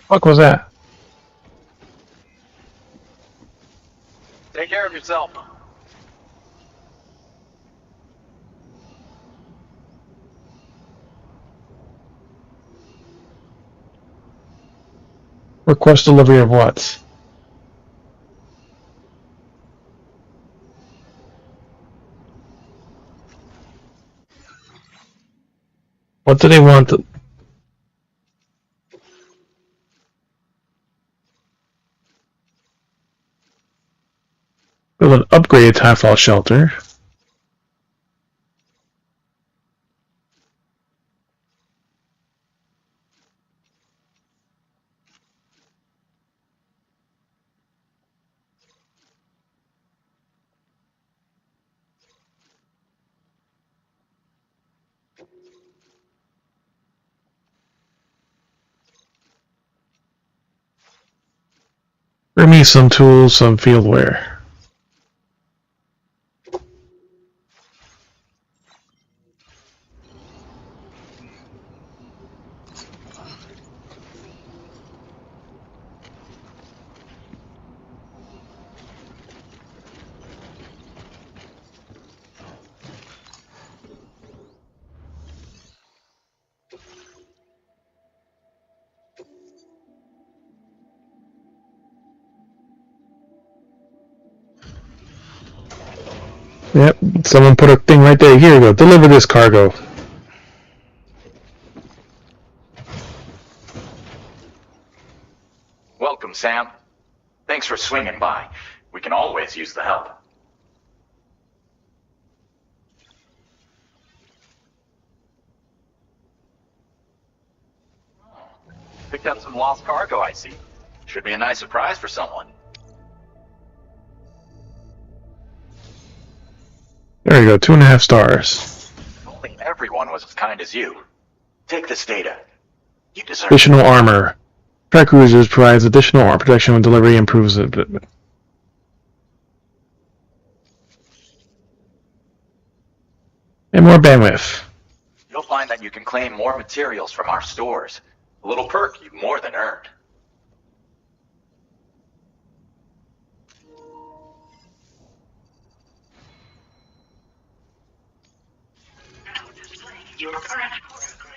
What was that? Take care of yourself. Request delivery of what? What do they want? Build an upgraded Timefall shelter. Bring me some tools, some field wear. Yep, someone put a thing right there. Here you go. Deliver this cargo. Welcome, Sam. Thanks for swinging by. We can always use the help. Picked up some lost cargo, I see. Should be a nice surprise for someone. There you go. 2.5 stars. If only everyone was as kind as you. Take this data. You deserve Additional it. armor. Track Cruisers provides additional armor protection when delivery improves it. And more bandwidth. You'll find that you can claim more materials from our stores. A little perk you've more than earned. Now displaying your current order grade.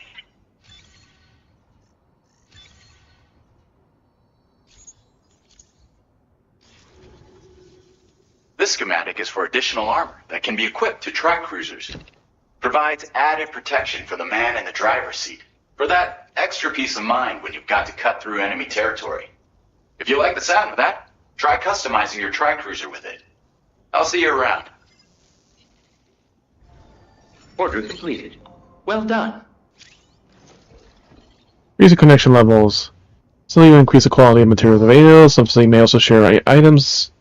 This schematic is for additional armor that can be equipped to track cruisers. Provides added protection for the man in the driver's seat. For that extra peace of mind when you've got to cut through enemy territory. If you like the sound of that, try customizing your tri-cruiser with it. I'll see you around. Order completed. Well done. Increase the connection levels. So you increase the quality of materials available. Some may also share items.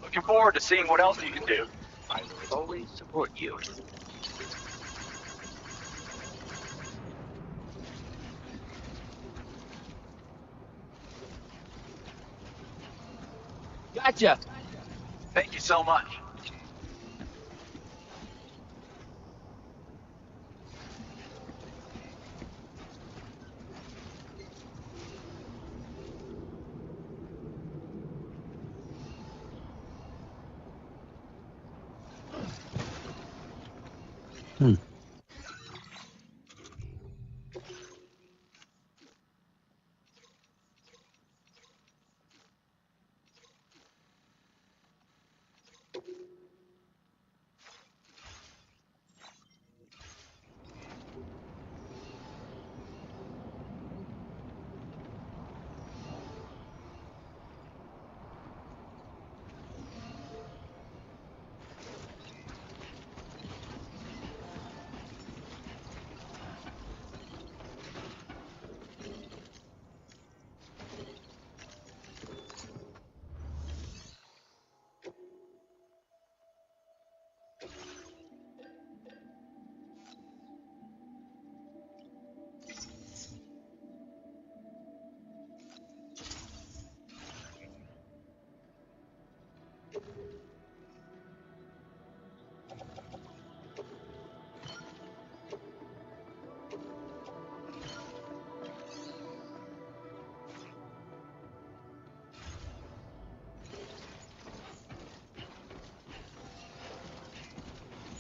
Looking forward to seeing what else you can do. I will always support you. Gotcha. Thank you so much.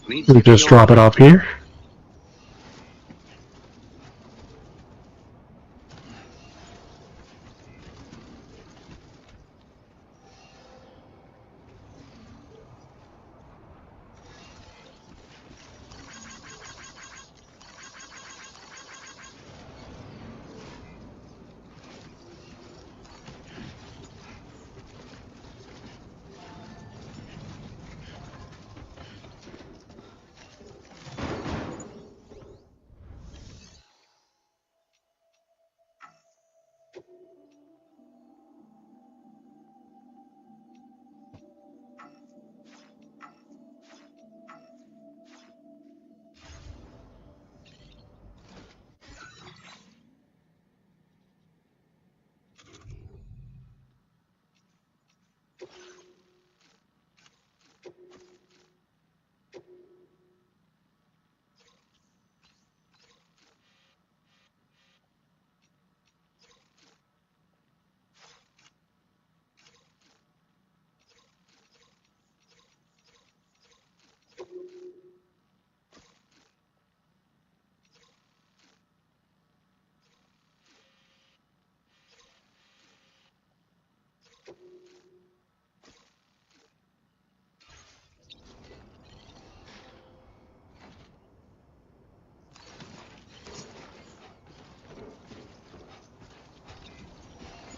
Needs We to be just drop it alone. off here.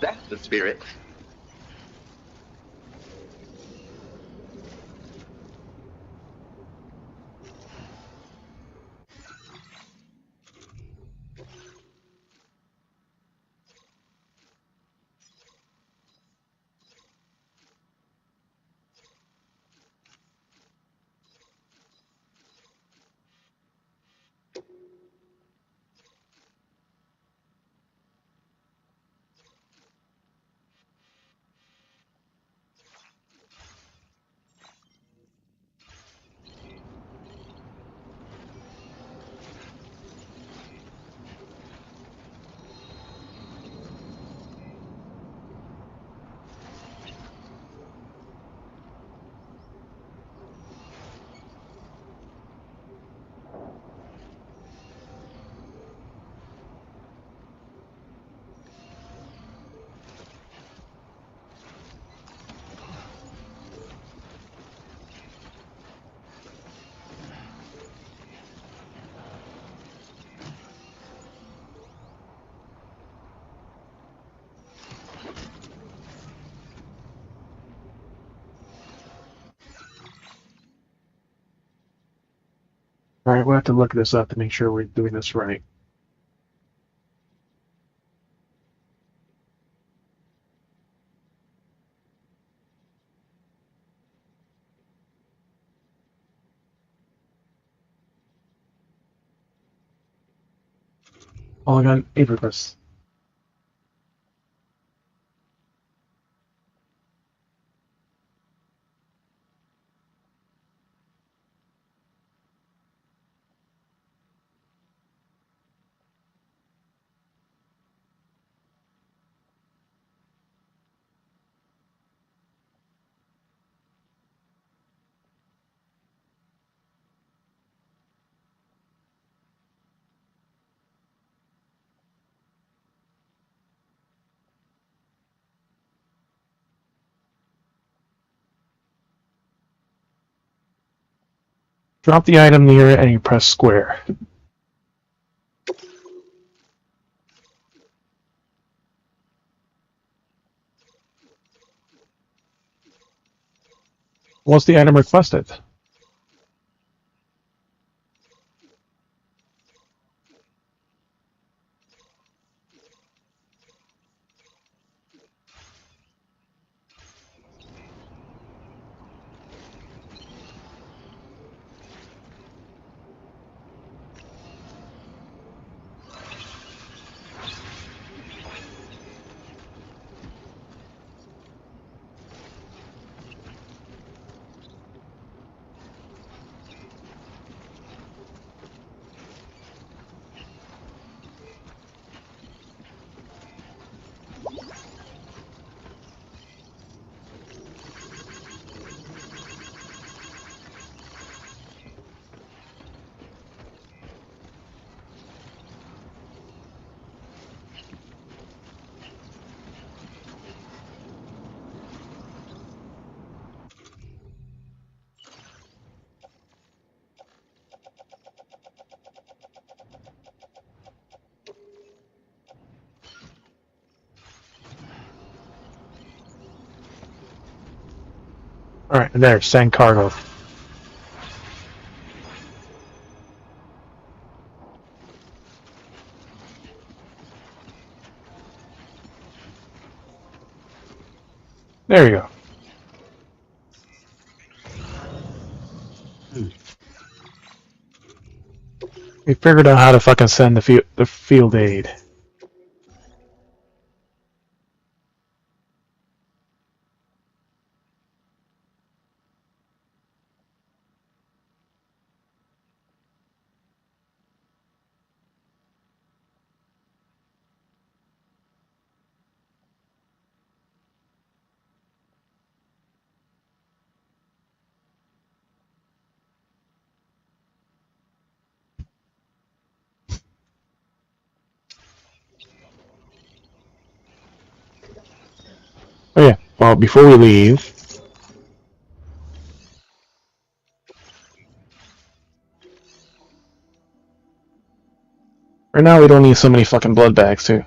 That's the spirit. Alright, we'll have to look this up to make sure we're doing this right. Polygon Averus. Drop the item near it and you press square. What's the item requested? Alright, there, send cargo. There you go. We figured out how to fucking send the field aid. Oh yeah, well, before we leave... Right now we don't need so many fucking blood bags, too.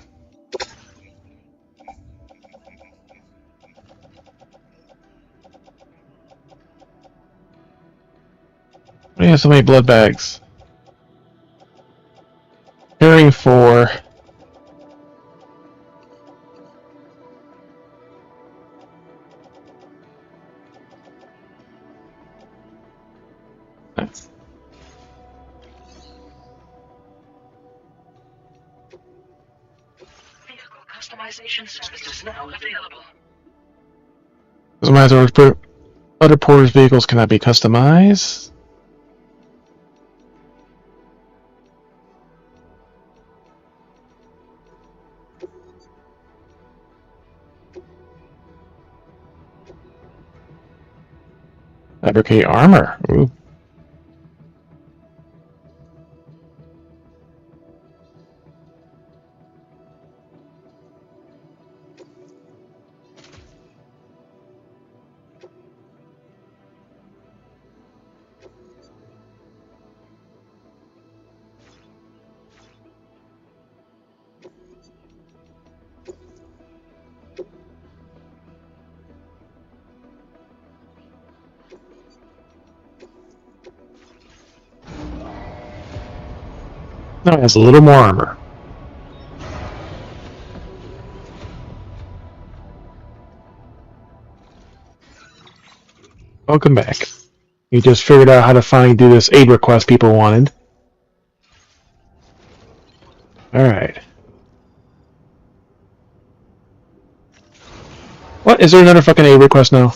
We have so many blood bags. Carrying 4. Nice. Vehicle customization services now available. Customize other porters' vehicles cannot be customized. Fabricate armor. Ooh. Now it has a little more armor. Welcome back. You just figured out how to finally do this aid request people wanted. Alright. What? Is there another fucking aid request now?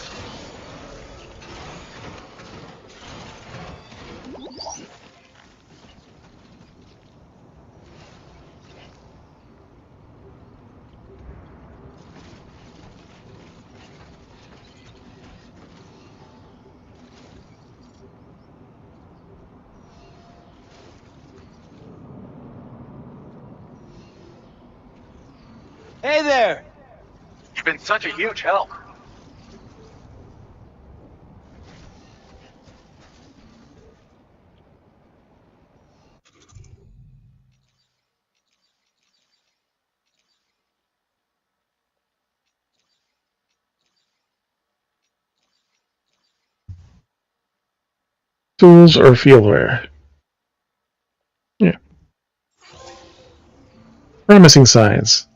Hey there! You've been such a huge help. Tools or fieldware? Yeah. Promising signs.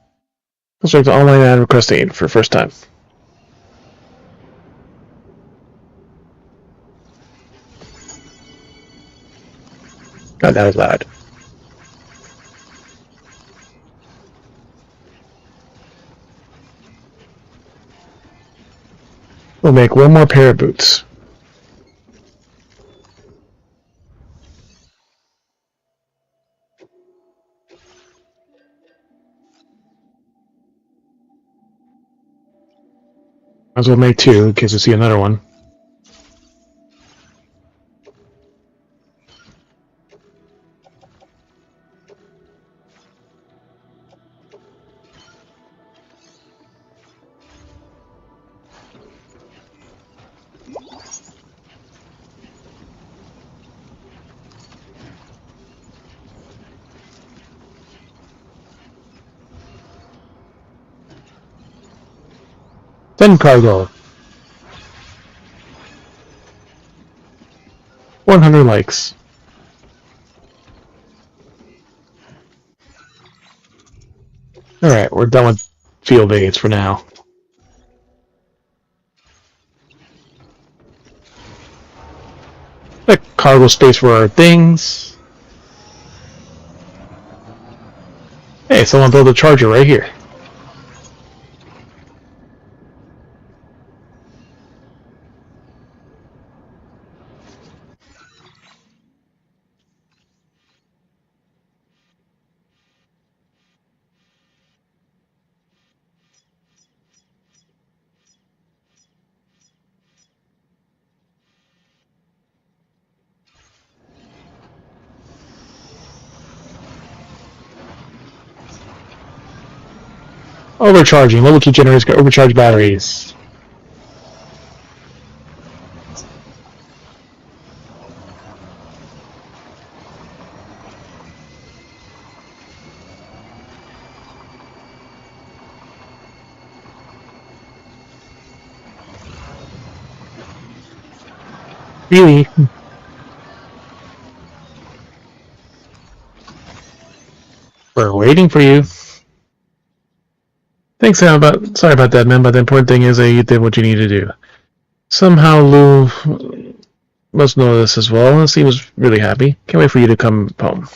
Construct the online ad request aid for first time. God, that was loud. We'll make one more pair of boots. Might as well make 2 in case we see another one. Then cargo. 100 likes. Alright, we're done with field aids for now. The cargo space for our things. Hey, someone built a charger right here. Overcharging. Level 2 generators got overcharged batteries. Really? We're waiting for you. Thanks, Sam. Sorry about that, man. But the important thing is that you did what you needed to do. Somehow Lou must know this as well, and he was really happy. Can't wait for you to come home.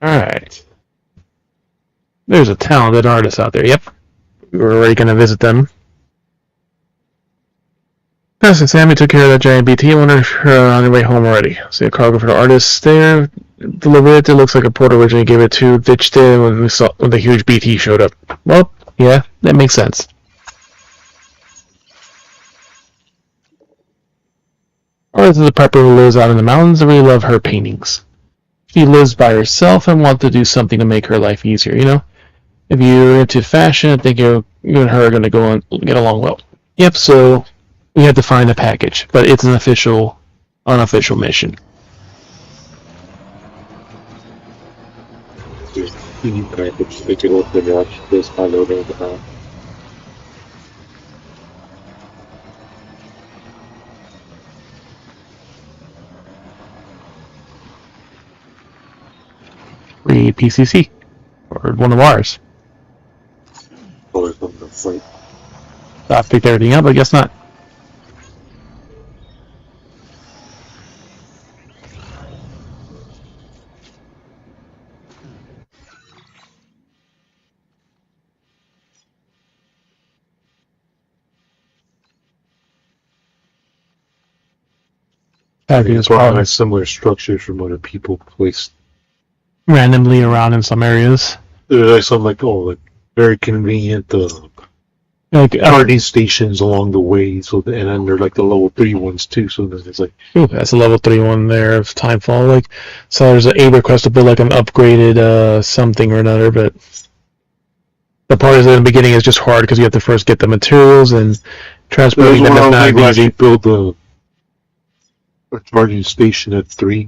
Alright. There's a talented artist out there. Yep. We're already going to visit them. Yes, and Sammy took care of that giant BT. I wonder if you're on your way home already. See a cargo for the artist there. Delivered it. It looks like a port originally gave it to. Ditched it when the huge BT showed up. Well, yeah, that makes sense. Artist is a prepper who lives out in the mountains. I really love her paintings. She lives by herself and wants to do something to make her life easier, you know? If you're into fashion, I think you and her are going to get along well. Yep, so we have to find a package, but it's an unofficial mission. Package, they can open it up, this by loading the map. Free PCC, or one of ours. Or from the flight. I picked everything up, I guess not. It's probably similar structures from other people placed randomly around in some areas. There's like some like very convenient like charging stations along the way. So and then they're like the level 3 ones too. So it's like that's a level 3 one there of Timefall. Like so, there's an A request to build like an upgraded something or another, but the part is in the beginning is just hard because you have to first get the materials and transporting them is not easy. Build a charging station at 3.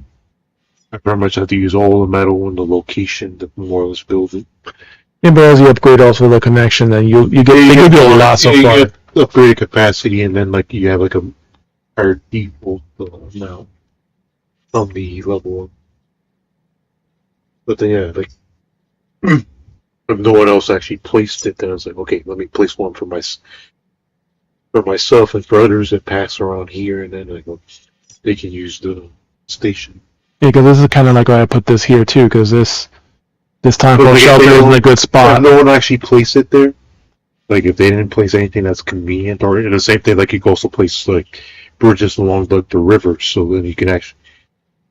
I pretty much have to use all the metal and the location to more or less build it. Yeah, but as you upgrade also the connection, then you get a lot so far. You get upgraded capacity, and then like you have like a higher default amount from the level 1. But then yeah, like if no one else actually placed it, then I was like, okay, let me place one for myself and for others that pass around here, and then they can use the station. Yeah, because this is kind of like why I put this here too, because this time for shelter is in a good spot. If no one actually placed it there, like if they didn't place anything that's convenient, or the same thing, like you can also place like bridges along the river, so then you can actually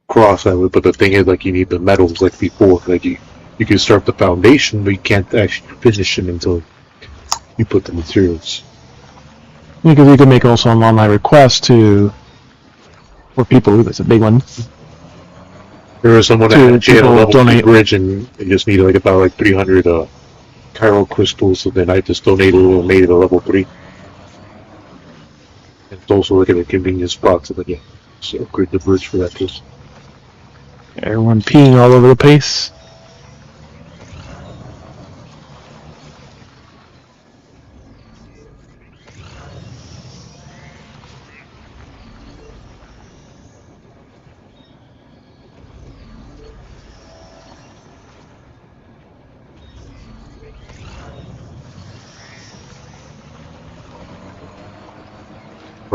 cross that way. But the thing is, like you need the metals, like before, like you can start the foundation, but you can't actually finish it until you put the materials. Because you can make also an online request for people. That's a big one. There was someone that had a level 3 bridge, and they just needed like about 300 chiral crystals, so then I just donated a little and made it a level 3. And it's also like a convenient spot, so yeah, so upgrade the bridge for that too. Everyone peeing all over the place.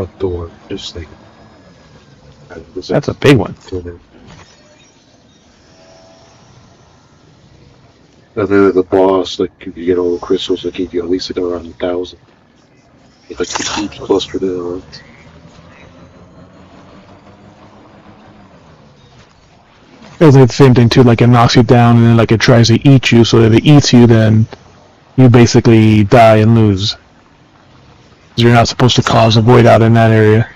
front door. Just like That's a big one. Other the boss, like if you get all the crystals, they give you at least like around 1,000. Like a huge cluster there. It's like the same thing too, like it knocks you down and then like it tries to eat you, so if it eats you then you basically die and lose. 'Cause you're not supposed to cause a void out in that area.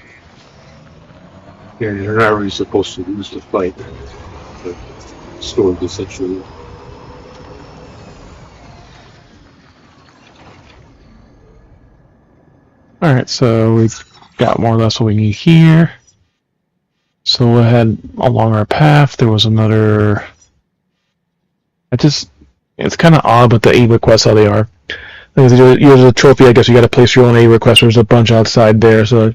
Yeah, you're not really supposed to lose the fight. The story essentially. Alright, so we've got more or less what we need here. So we'll head along our path. There was another... It's kind of odd with the aid requests, how they are. Here's a trophy, I guess you gotta place your own aid request. There's a bunch outside there, so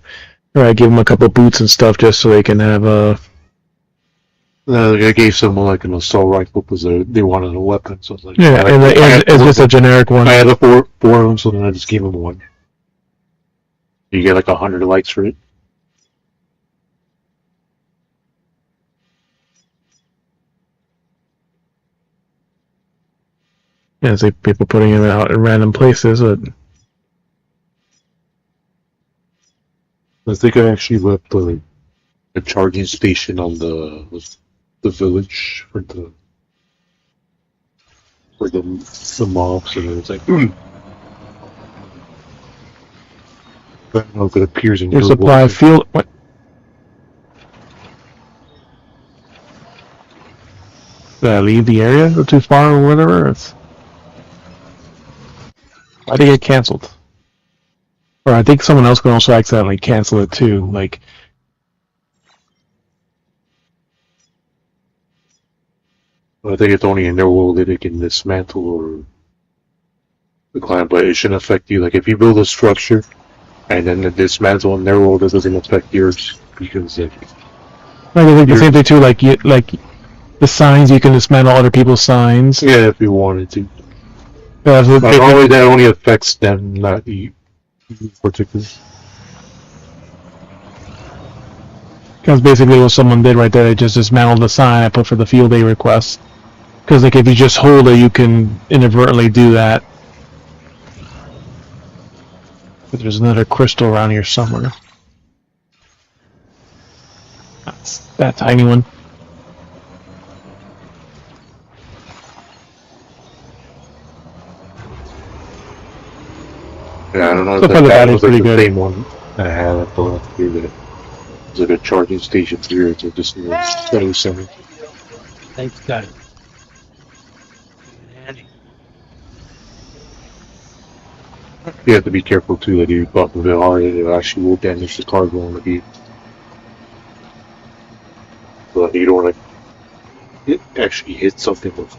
I give them a couple boots and stuff just so they can have a... I gave someone like an assault rifle because they wanted a weapon, so I was like, Yeah, and it's just a generic one. I had four of them, so then I just gave them one. You get like 100 likes for it. Yeah, it's like people putting them out in random places. I think I actually left a charging station on the village for the mobs, and it was like, I don't know if it appears in your your supply world. field... What? Did I leave the area or too far or whatever? Why'd it get cancelled? Or I think someone else can also accidentally cancel it too. Like, I think it's only in their world that it can dismantle or decline, but it shouldn't affect you. Like if you build a structure and then it dismantle in their world, it doesn't affect yours because I think the same thing too. Like the signs, you can dismantle other people's signs. Yeah, if you wanted to. But normally that only affects them, not you particularly. Because basically what someone did right there, they just dismantled the sign I put for the field day request. Because like if you just hold it, you can inadvertently do that. But there's another crystal around here somewhere. That's that tiny one. Yeah, I don't know So if far the that battery's was like pretty the good. same one I had at the last year. That it's like a charging station here. It's just in the study center. Thanks, guys. Handy. You have to be careful too. Like if you bump a bit hard, it actually will damage the cargo on the beat. So you don't want to actually hit something with.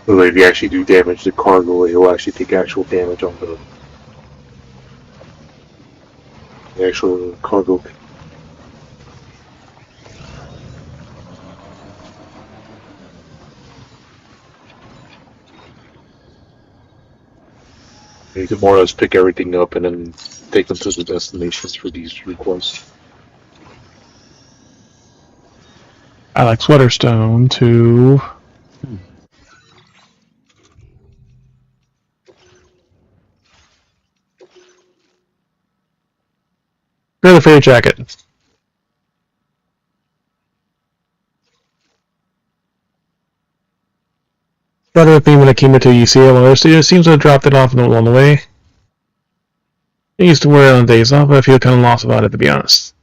So like if you actually do damage the cargo, it will actually take actual damage on the actual cargo. You can more or less pick everything up and then take them to the destinations for these requests. Alex Weatherstone to... Grab the freight jacket. Started with me when I came into UCL, it seems to have dropped it off along the way. I used to wear it on days off, but I feel kind of lost about it, to be honest.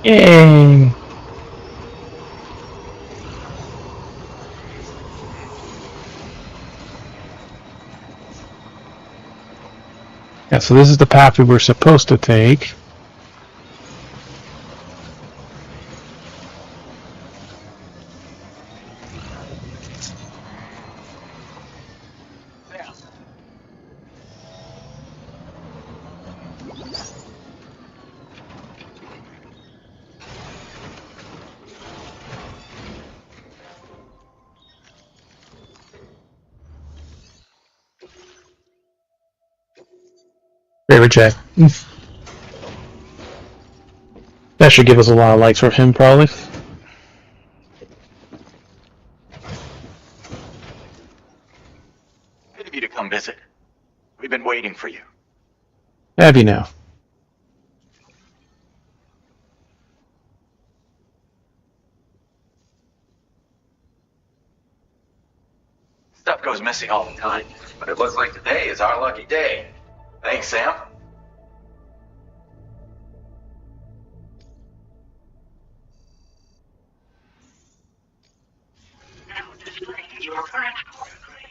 Yay! Yeah, so this is the path we were supposed to take. Sam, Favorite Jack. That should give us a lot of likes for him, probably. Good of you to come visit. We've been waiting for you. Have you now? Stuff goes missing all the time, but it looks like today is our lucky day. Thanks, Sam. Now displaying your current power grade.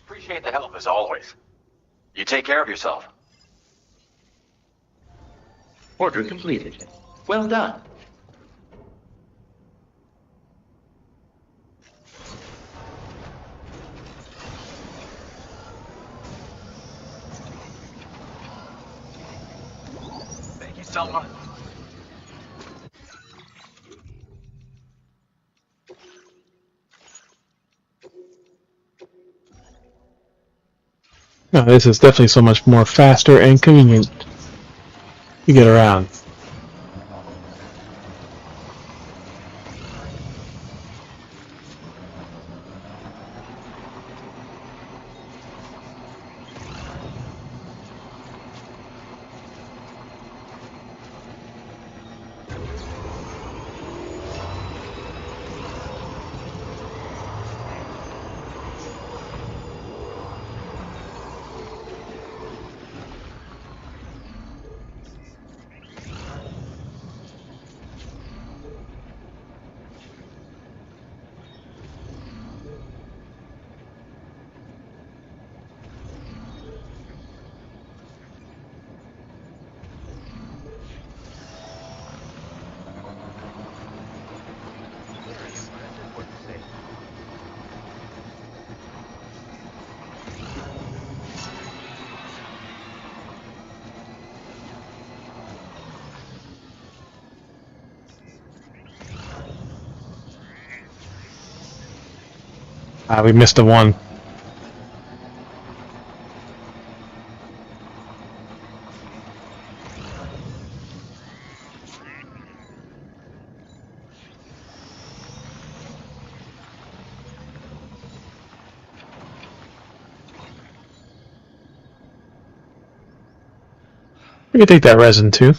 Appreciate the help as always. You take care of yourself. order completed. Well done. Thank you so much. No, this is definitely so much more faster and convenient to get around. We missed the one. We can take that resin too.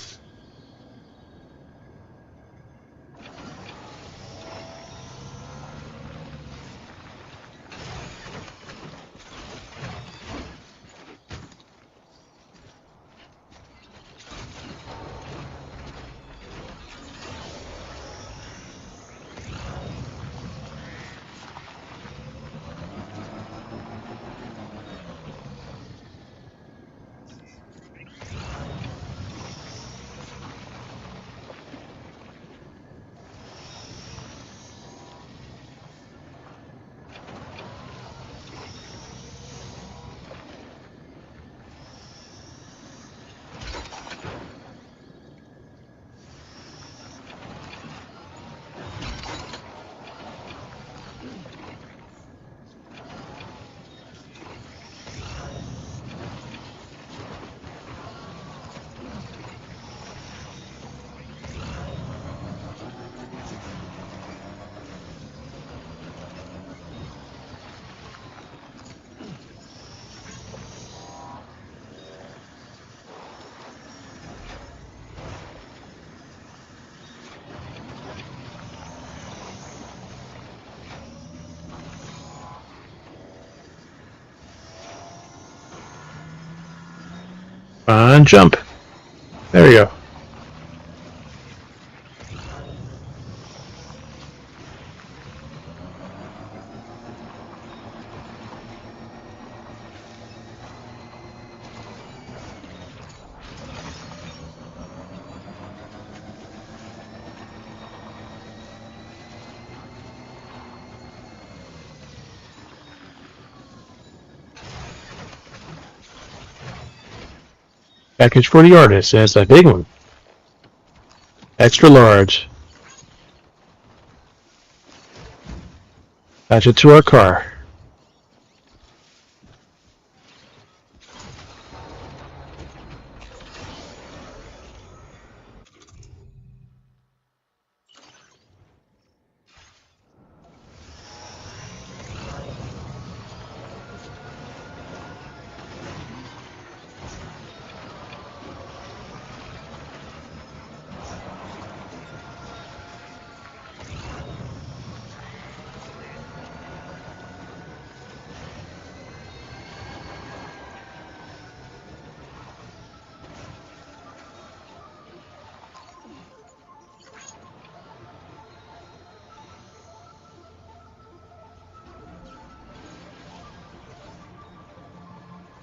And jump. There we go. Package for the artist. That's a big one. Extra large. Attach it to our car.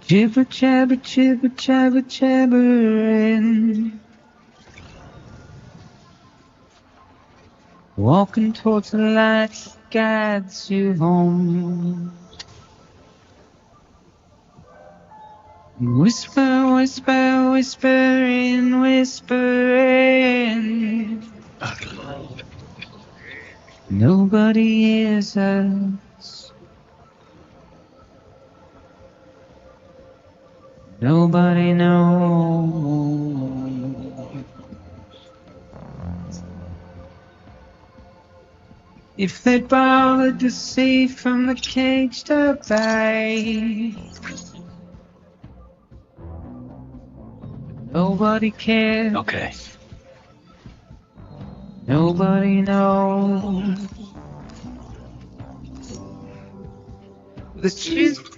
Jibber jabber, jibber jabber, jabbering. Walking towards the light that guides you home. Whisper, whisper, whispering, whispering. Nobody hears us. Nobody knows. If they bothered to see from the caged up eye, nobody cares. Okay. Nobody knows. The truth.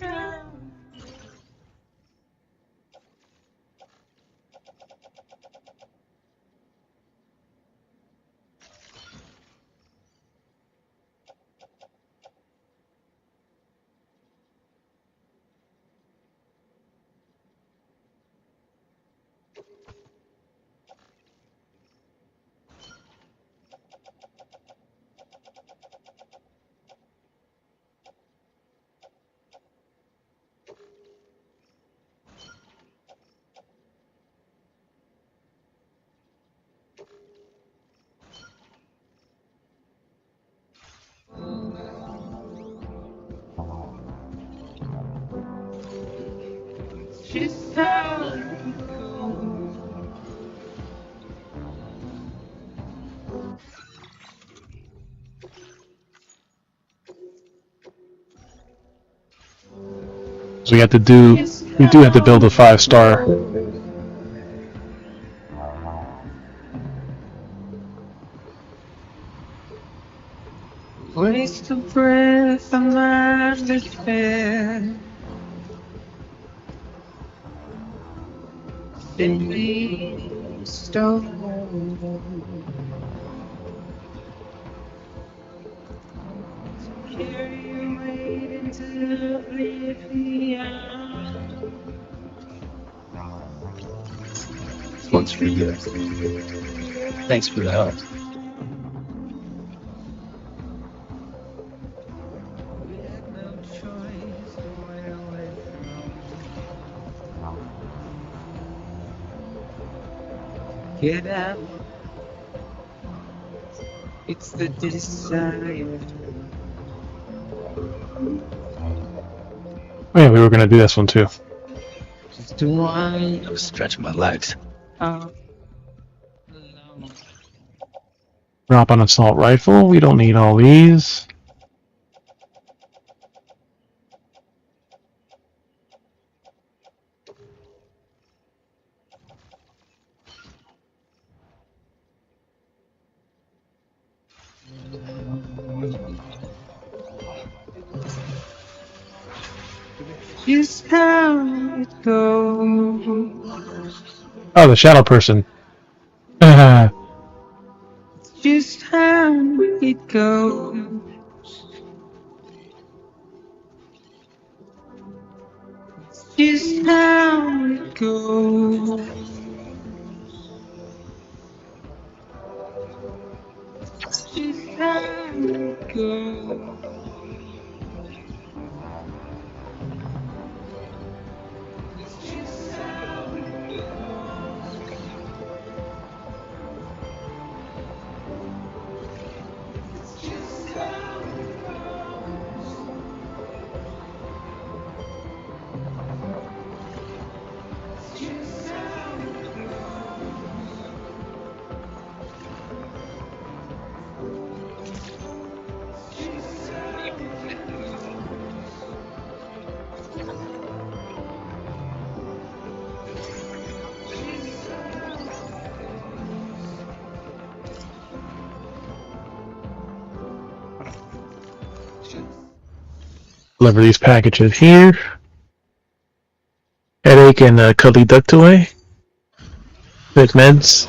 She's so cool. So we do have to build a 5-star. Waste of breath, a mind despair. Simply stone. Carry you weight into oblivion. This one's for you. Thanks for the help. We had no choice to run away from. Get out. It's the desire. Oh yeah, we were gonna do this one too. Just to wind I was stretching my legs. up alone. Drop on assault rifle. We don't need all these. Just how it goes. Oh, the shadow person. Just how it goes. Just how it goes. Just how it goes. Deliver these packages here. Headache and cuddly ducked away. With meds.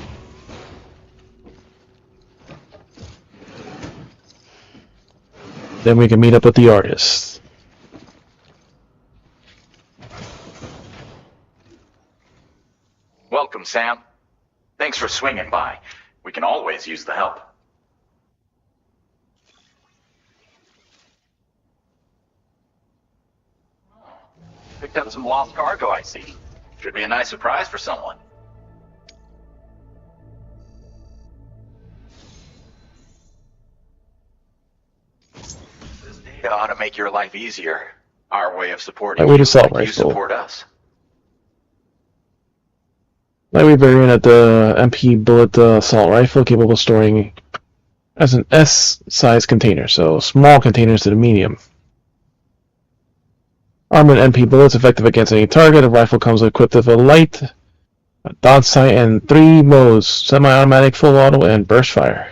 Then we can meet up with the artist. Welcome, Sam. Thanks for swinging by. We can always use the help. Picked up some lost cargo, I see. Should be a nice surprise for someone. This data ought to make your life easier. Our way of supporting Lightweight you, assault like you rifle. support us. Lightweight variant of the MP bullet assault rifle, capable of storing as an S-size container, so small containers to the medium. Armored MP bullets effective against any target. The rifle comes equipped with a light, a dot sight, and 3 modes: semi-automatic, full auto, and burst fire.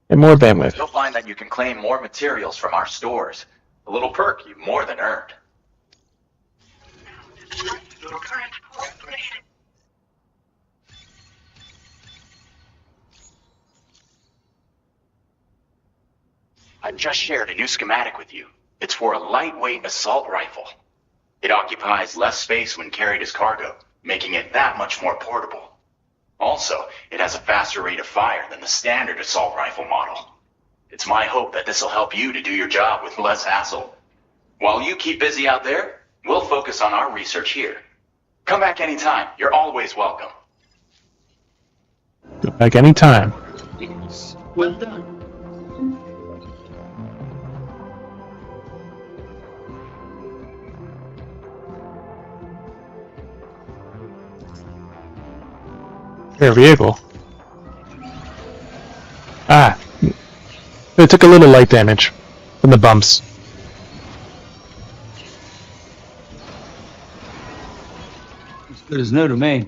And more bandwidth. You'll find that you can claim more materials from our stores. A little perk you've more than earned. Your current operation. I just shared a new schematic with you. It's for a lightweight assault rifle. It occupies less space when carried as cargo, making it that much more portable. Also, it has a faster rate of fire than the standard assault rifle model. It's my hope that this will help you to do your job with less hassle. While you keep busy out there, we'll focus on our research here. Come back anytime. You're always welcome. Go back anytime. Yes. Well done. Your vehicle. Ah. It took a little light damage from the bumps. As good as new to me.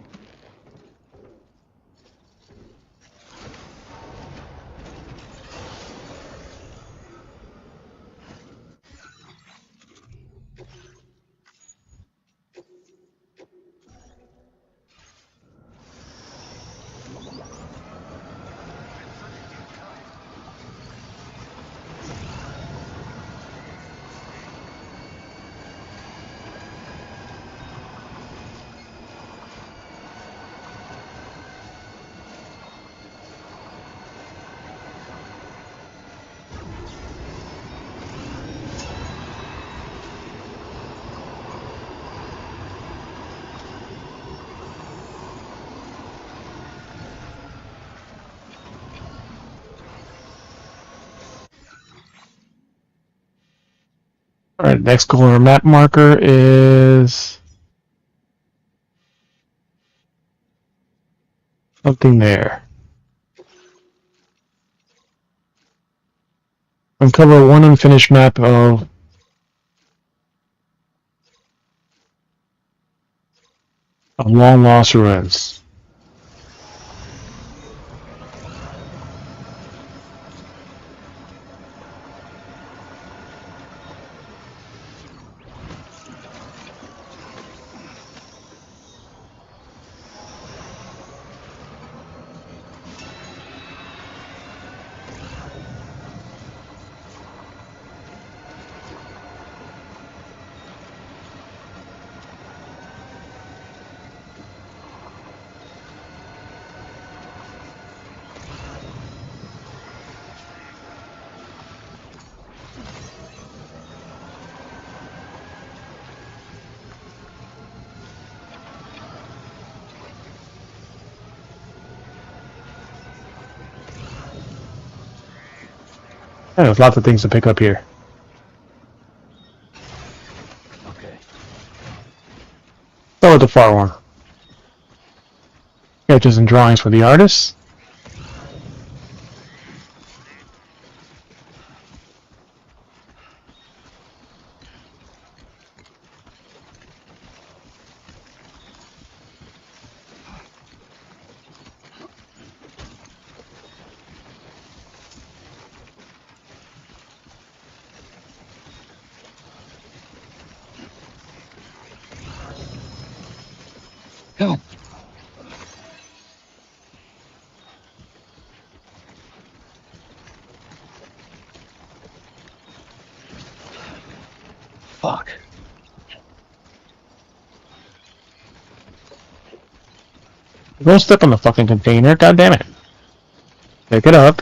Alright, next goal on our map marker is something there. Uncover one unfinished map of long lost ruins. Yeah, there's lots of things to pick up here. Okay. Start with the far one. Sketches and drawings for the artists. Come on. Fuck. Don't step on the fucking container, god damn it. Pick it up.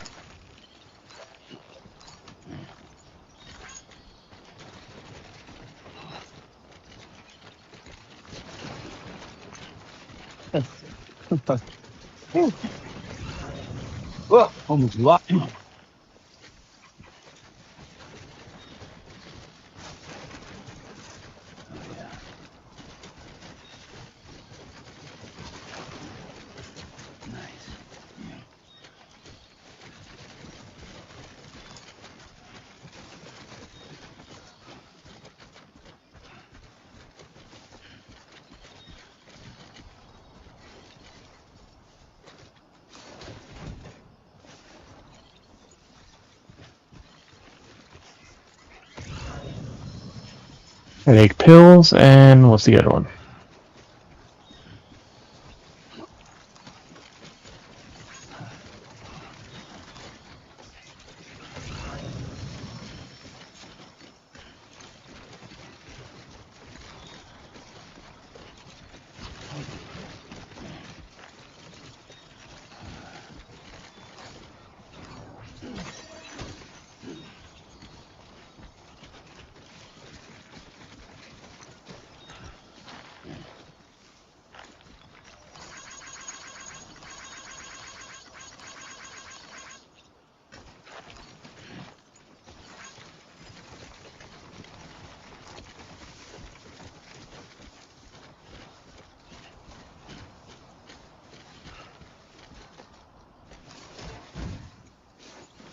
Whoa, almost lost him. Headache pills, and what's the other one?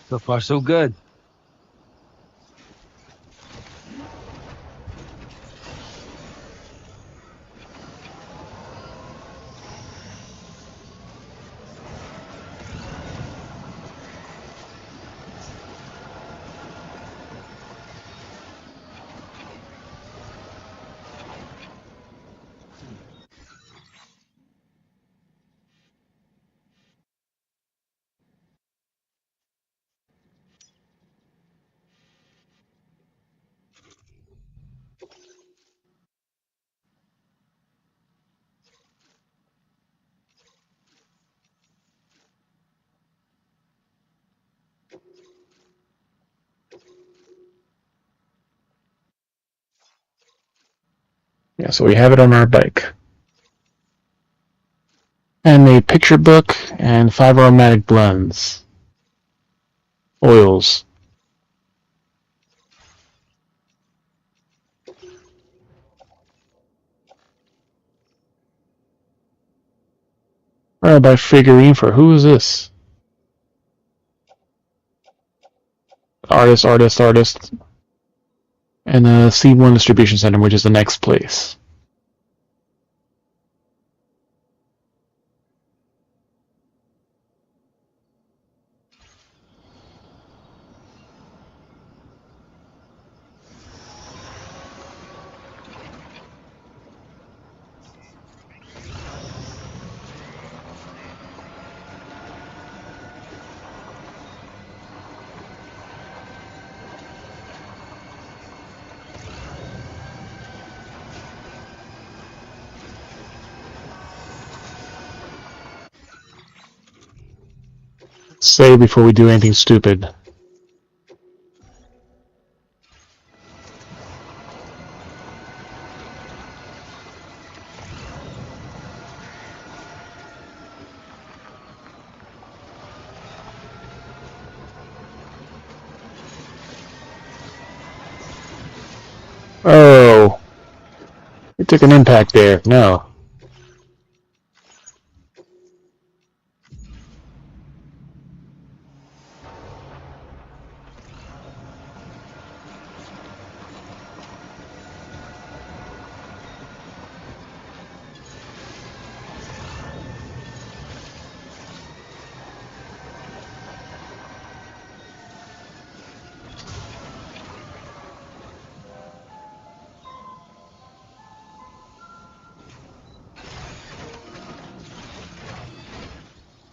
So far, so good. Yeah, so we have it on our bike. And a picture book and 5 aromatic blends. Oils. I'll buy figurine for who is this? Artist. And the C1 distribution center, which is the next place. Save before we do anything stupid. Oh, it took an impact there. No.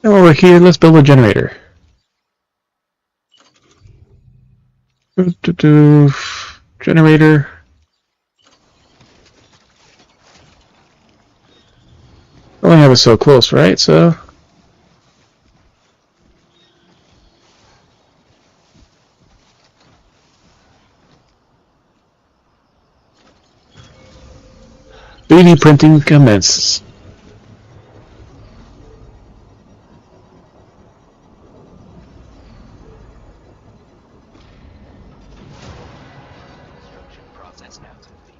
Now over here, let's build a generator. Generator. I only have it so close, right? So. BD printing commences. Construction process now complete.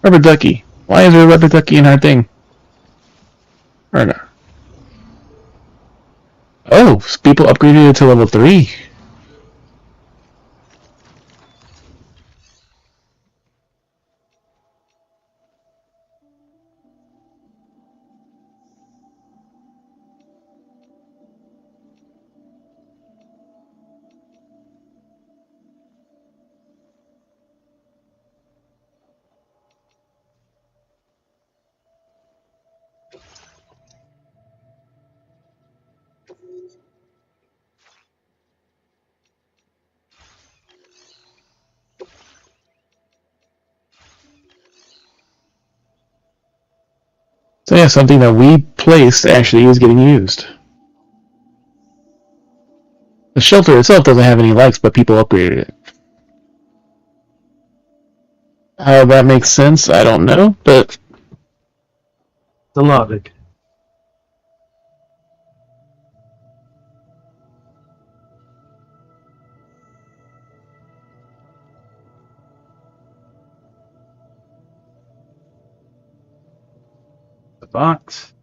Rubber ducky. Why is there a rubber ducky in our thing? Or no? Oh, people upgraded it to level 3. So yeah, something that we placed actually is getting used. The shelter itself doesn't have any lights, but people upgraded it. How that makes sense, I don't know, but The logic. the box.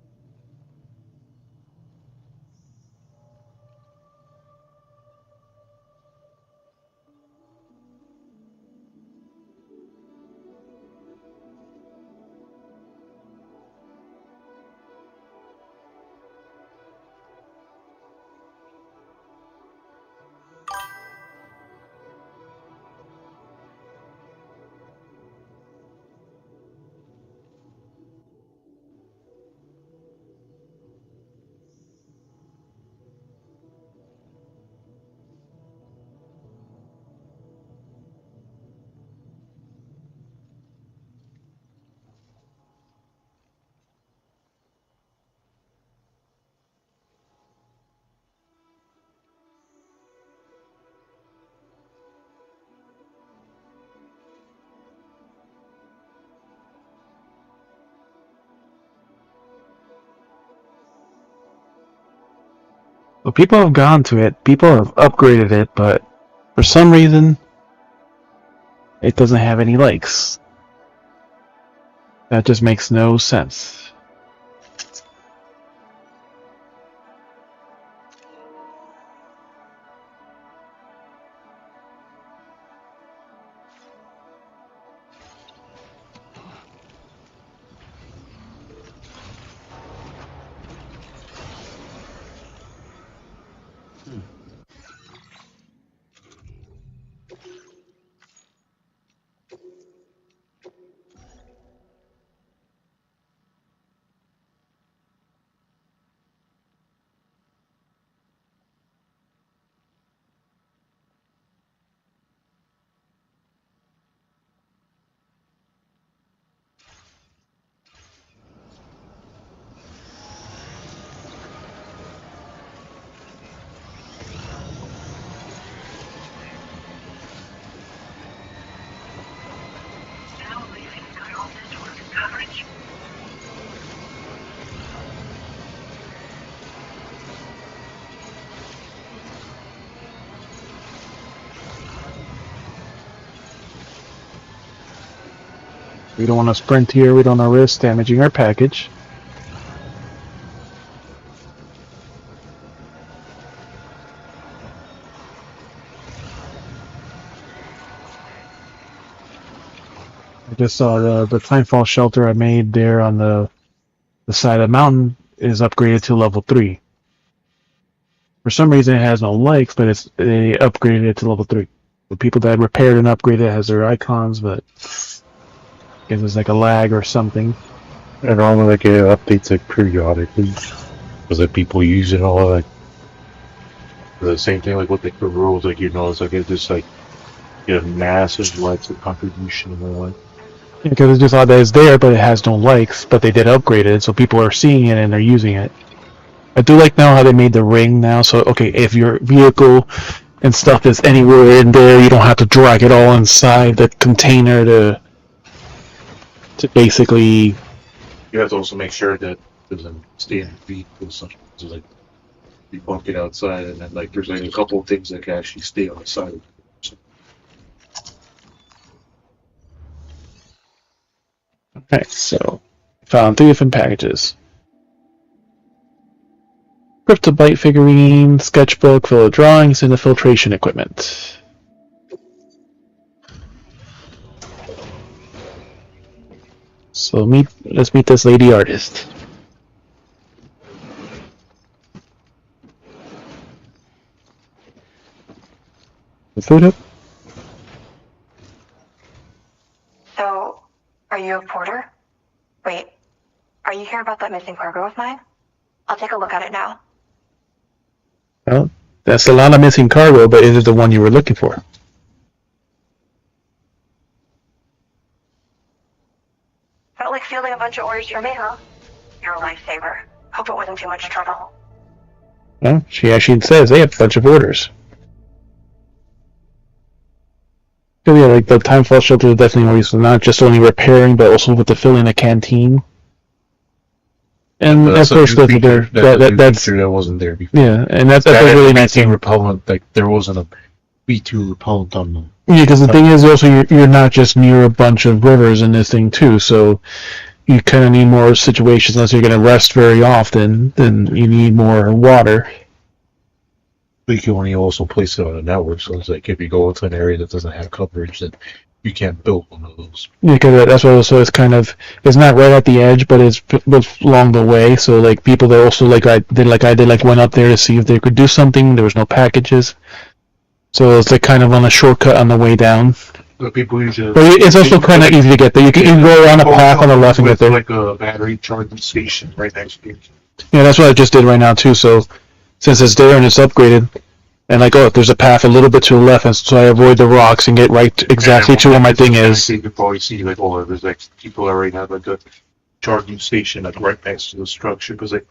Well, people have gone to it, people have upgraded it, but for some reason, it doesn't have any likes. That just makes no sense. We don't want to sprint here. We don't want to risk damaging our package. I just saw the timefall shelter I made there on the side of the mountain is upgraded to level 3. For some reason it has no likes, but they upgraded it to level 3. The people that repaired and upgraded it has their icons, but I guess it's like a lag or something. And normally like it updates like periodically. Because like people use it all like the same thing like with like the rules, like you know, it's like it just like get a massive likes of contribution and all that. Because it's just odd that it's there, but it has no likes, but they did upgrade it, so people are seeing it and they're using it. I do like now how they made the ring now, so okay, if your vehicle and stuff is anywhere in there, you don't have to drag it all inside the container to basically... You have to also make sure that it doesn't stay in the vehicle, so like you bunk it outside, and then like there's like a couple of things that can actually stay on the side. Okay, so found 3 different packages. Cryptobite figurine, sketchbook, full of drawings, and the filtration equipment. So let's meet this lady artist. The food up? So, are you a porter? Wait, are you here about that missing cargo of mine? I'll take a look at it now. Well, that's a lot of missing cargo, but is it the one you were looking for? Felt like fielding a bunch of orders for me, huh? You're a lifesaver. Hope it wasn't too much trouble. Well, she actually says they have a bunch of orders. So yeah, like the timefall shelter is definitely more useful, not just only repairing, but also with the filling a canteen. And of course, that's that wasn't there before. Yeah, and that's a really nice thing. Repellent, like there wasn't a B2 repellent on them. Yeah, because the thing is also you're not just near a bunch of rivers in this thing too, so you kind of need more situations. Unless you're going to rest very often, then you need more water. But you can only also place it on a network, so it's like if you go into an area that doesn't have coverage, then you can't build one of those. Yeah, because that's why also it's not right at the edge, but it's along the way. So like people that also like I did went up there to see if they could do something. There was no packages, so it's like kind of on a shortcut on the way down. But people usually. But it's also kind of easy to get there. You can go around a path on the left and get there. Like a battery charging station right next to you. Yeah, that's what I just did right now too. So since it's there and it's upgraded. And like, oh, there's a path a little bit to the left, and so I avoid the rocks and get right exactly to where my thing is. You can probably see like, oh, there's like people that already have like a charging station like right next to the structure because like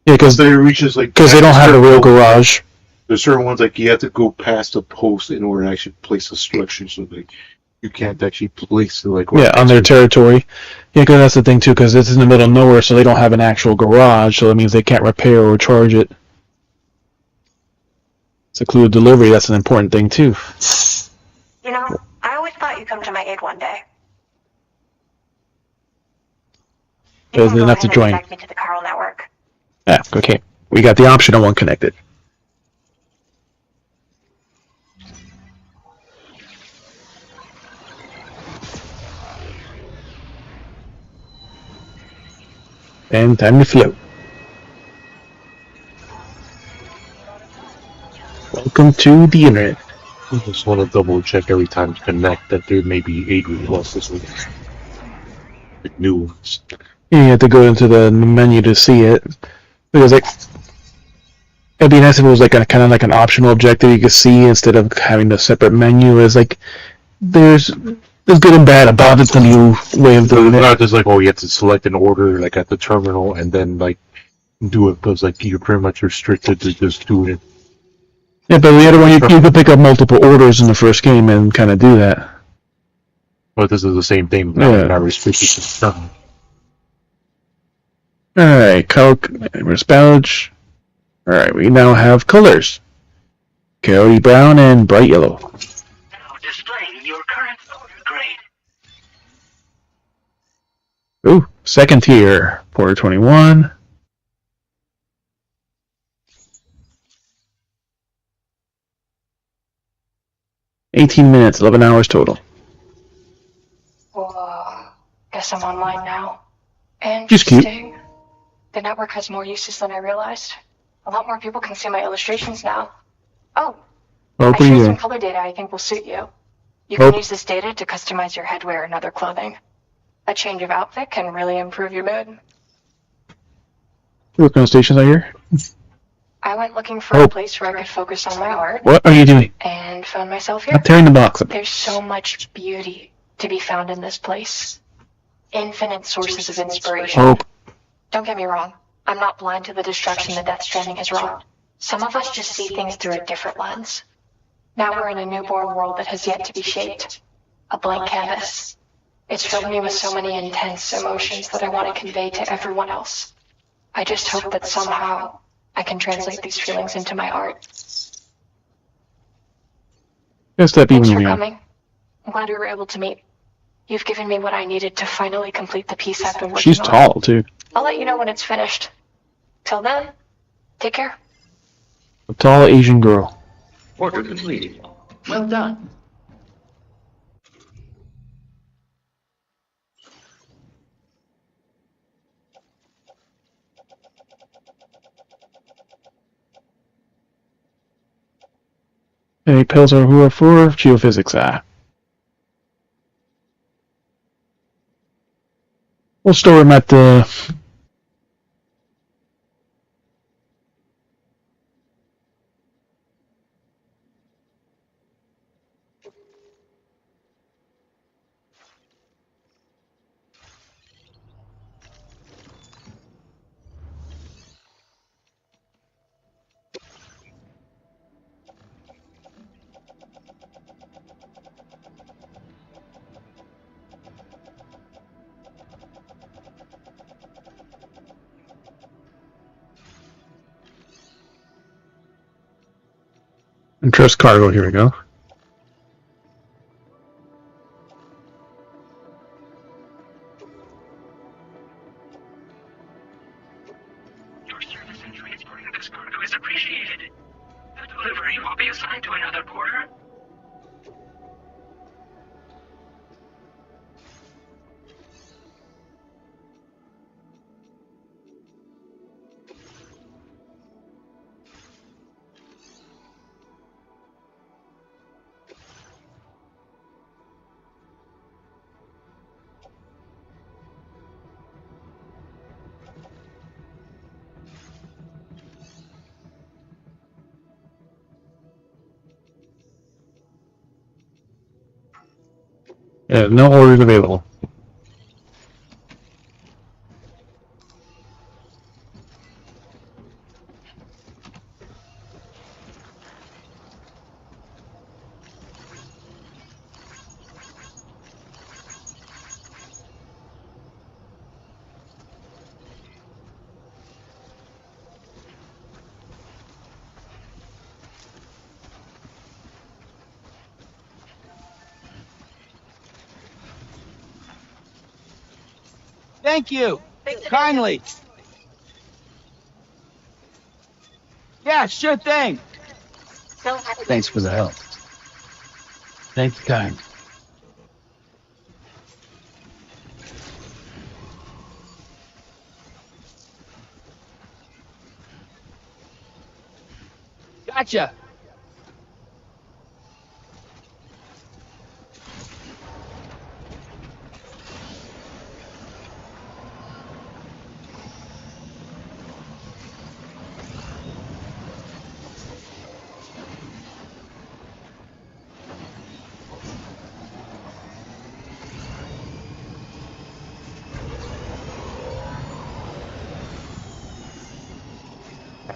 they reaches like because they don't have a real garage. There's certain ones like you have to go past a post in order to actually place a structure, so like you can't actually place it like right on their territory. Yeah, because that's the thing too, because it's in the middle of nowhere, so they don't have an actual garage, so that means they can't repair or charge it. Secluded delivery, that's an important thing too. You know, I always thought you'd come to my aid one day. There's enough to join. Connect me to the Carl network. Yeah, okay. We got the option of one connected. And time to float. Welcome to the internet. I just want to double check every time to connect that there may be 8 requests this week. Like new ones. Yeah, you have to go into the menu to see it. Because like, it'd be nice if it was like kind of like an optional objective you could see instead of having the separate menu. It's like there's good and bad about it. The new way of doing it. Not just like, oh, you have to select an order like at the terminal and then like do it because like you're pretty much restricted to just doing it. Yeah, but the other one, you could pick up multiple orders in the first game and kind of do that. But this is the same thing. Yeah. Not restricted to Alright, Coke, Amber's badge. Alright, we now have colors. Coyote brown and bright yellow. Now displaying your current order grade. Ooh, second tier. Porter 21. $18, 11 hours total. Whoa. Guess I'm online now. She's cute. Interesting. The network has more uses than I realized. A lot more people can see my illustrations now. Oh, Oh, I pretty shared good. some color data I think will suit you. You can Oh. use this data to customize your headwear and other clothing. A change of outfit can really improve your mood. What kind of stations are here? I went looking for Oh. a place where I could focus on my art What are you doing? and found myself here. Not tearing the box up. There's so much beauty to be found in this place. Infinite sources of inspiration. Hope. Don't get me wrong. I'm not blind to the destruction that Death Stranding has wrought. Some of us just see things through a different lens. Now we're in a newborn world that has yet to be shaped. A blank canvas. It's filled me with so many intense emotions that I want to convey to everyone else. I just hope that somehow I can translate these feelings into my art. Just step Thanks even for me on. coming. I'm glad we were able to meet. You've given me what I needed to finally complete the piece I've been working She's on. tall, too. I'll let you know when it's finished. Till then, take care. A tall Asian girl. Order complete. Well done. Hey, pills are who are for geophysics, We'll store them at the... Interest cargo, here we go. Your service in transporting this cargo is appreciated. The delivery will be assigned to another porter. Yeah, no orders available. Thank you. Kindly. Yeah, sure thing. Thanks for the help. Thanks, kind. Gotcha.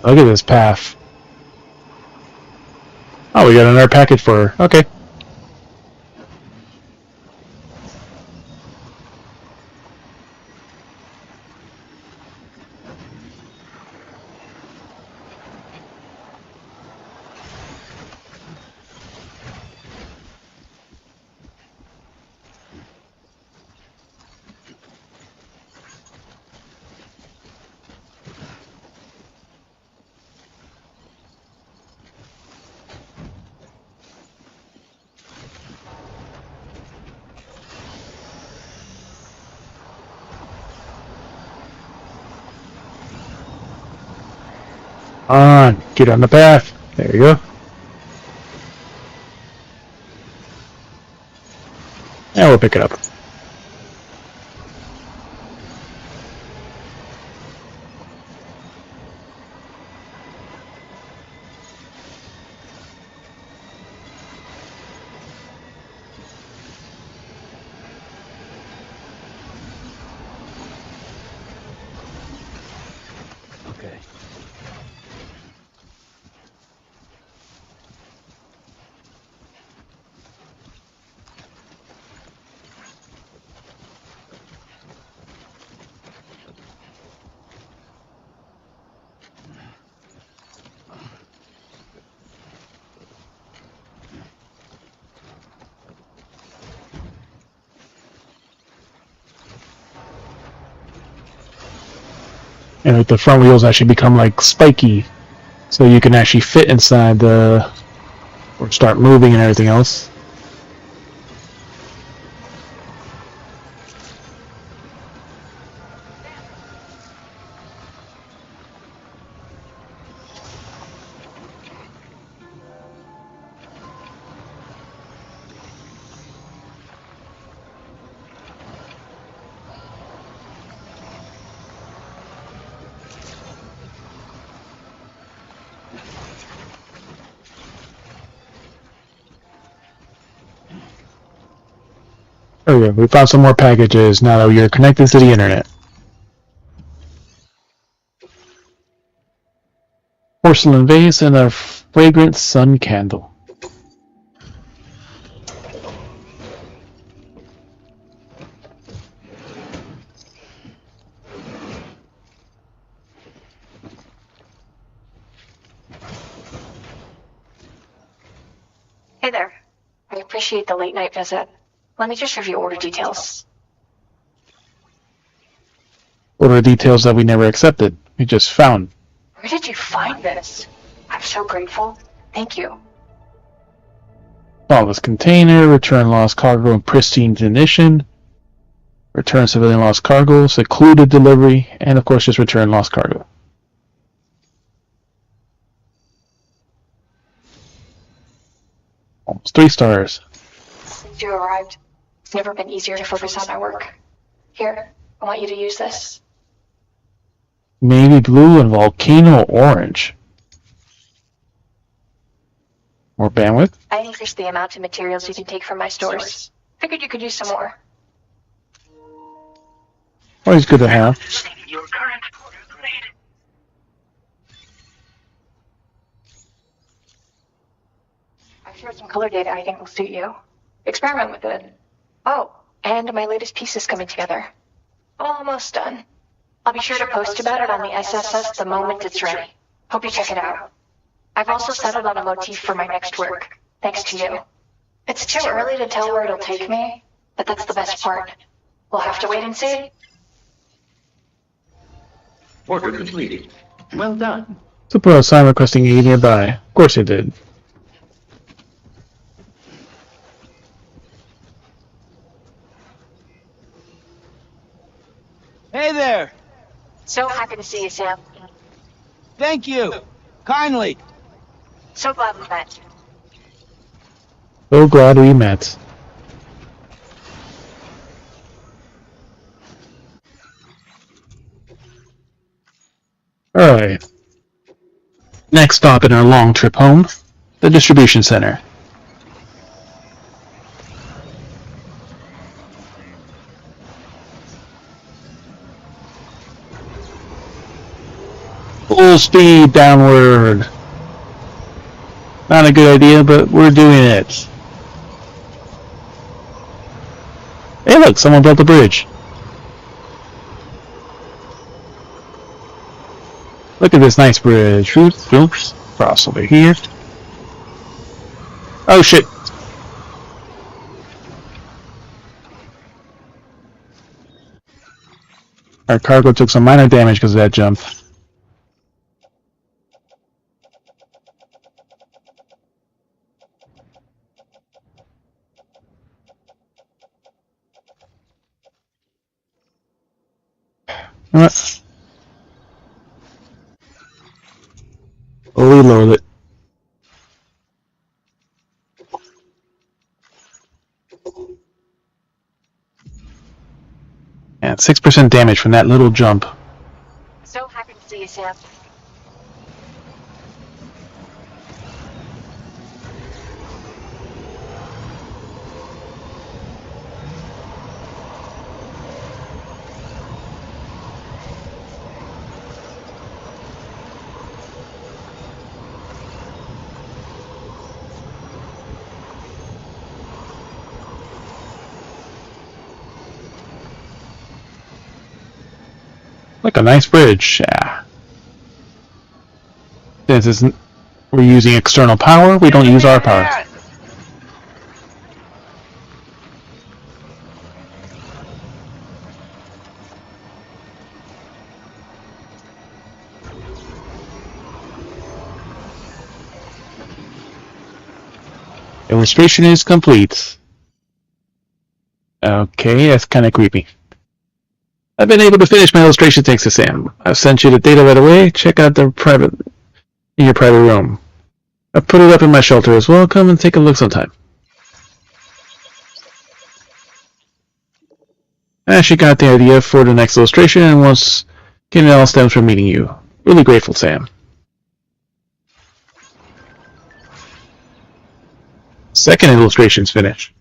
Look at this path. Oh, we got another package for her. Okay. On, get on the path. There you go. And we'll pick it up. Okay. And like the front wheels actually become like spiky, so you can actually fit inside the or start moving and everything else. Oh yeah, we found some more packages now that you're connected to the internet. Porcelain vase and a fragrant sun candle. Hey there. I appreciate the late night visit. Let me just review order details. Order details that we never accepted. We just found. Where did you find this? I'm so grateful. Thank you. Flawless container, return lost cargo in pristine condition, return civilian lost cargo, secluded delivery, and of course just return lost cargo. Almost 3 stars. Since you arrived, it's never been easier to focus on my work. Here, I want you to use this. Navy blue and volcano orange. More bandwidth? I increased the amount of materials you can take from my stores. Figured you could use some more. Always good to have. Your current order grade. I've shared some color data I think will suit you. Experiment with it. Oh, and my latest piece is coming together. Almost done. I'll be sure to post about it on the SSS the moment it's ready. Hope you check it out. I've also settled on a motif for my next work, thanks to you. It's too early to tell where it'll take me, but that's the best part. We'll have to wait and see. Order completed. Well done. Suppose sign requesting aid nearby. Of course it did. Hey there! So happy to see you, Sam. Thank you! Kindly! So glad we met. So glad we met. Alright. Next stop in our long trip home, the distribution center. Full speed downward. Not a good idea, but we're doing it. Hey look, someone built a bridge. Look at this nice bridge. Oops. Cross over here. Oh shit. Our cargo took some minor damage because of that jump. What? reload it. And 6% damage from that little jump. So happy to see you, Sam. Like a nice bridge, yeah. Since we're using external power, we don't use our power. Illustration is complete. Okay, that's kind of creepy. I've been able to finish my illustration thanks to Sam. I've sent you the data right away. Check out in your private room. I've put it up in my shelter as well. Come and take a look sometime. I actually got the idea for the next illustration and once getting it all stems from meeting you. Really grateful, Sam. Second illustration's finished.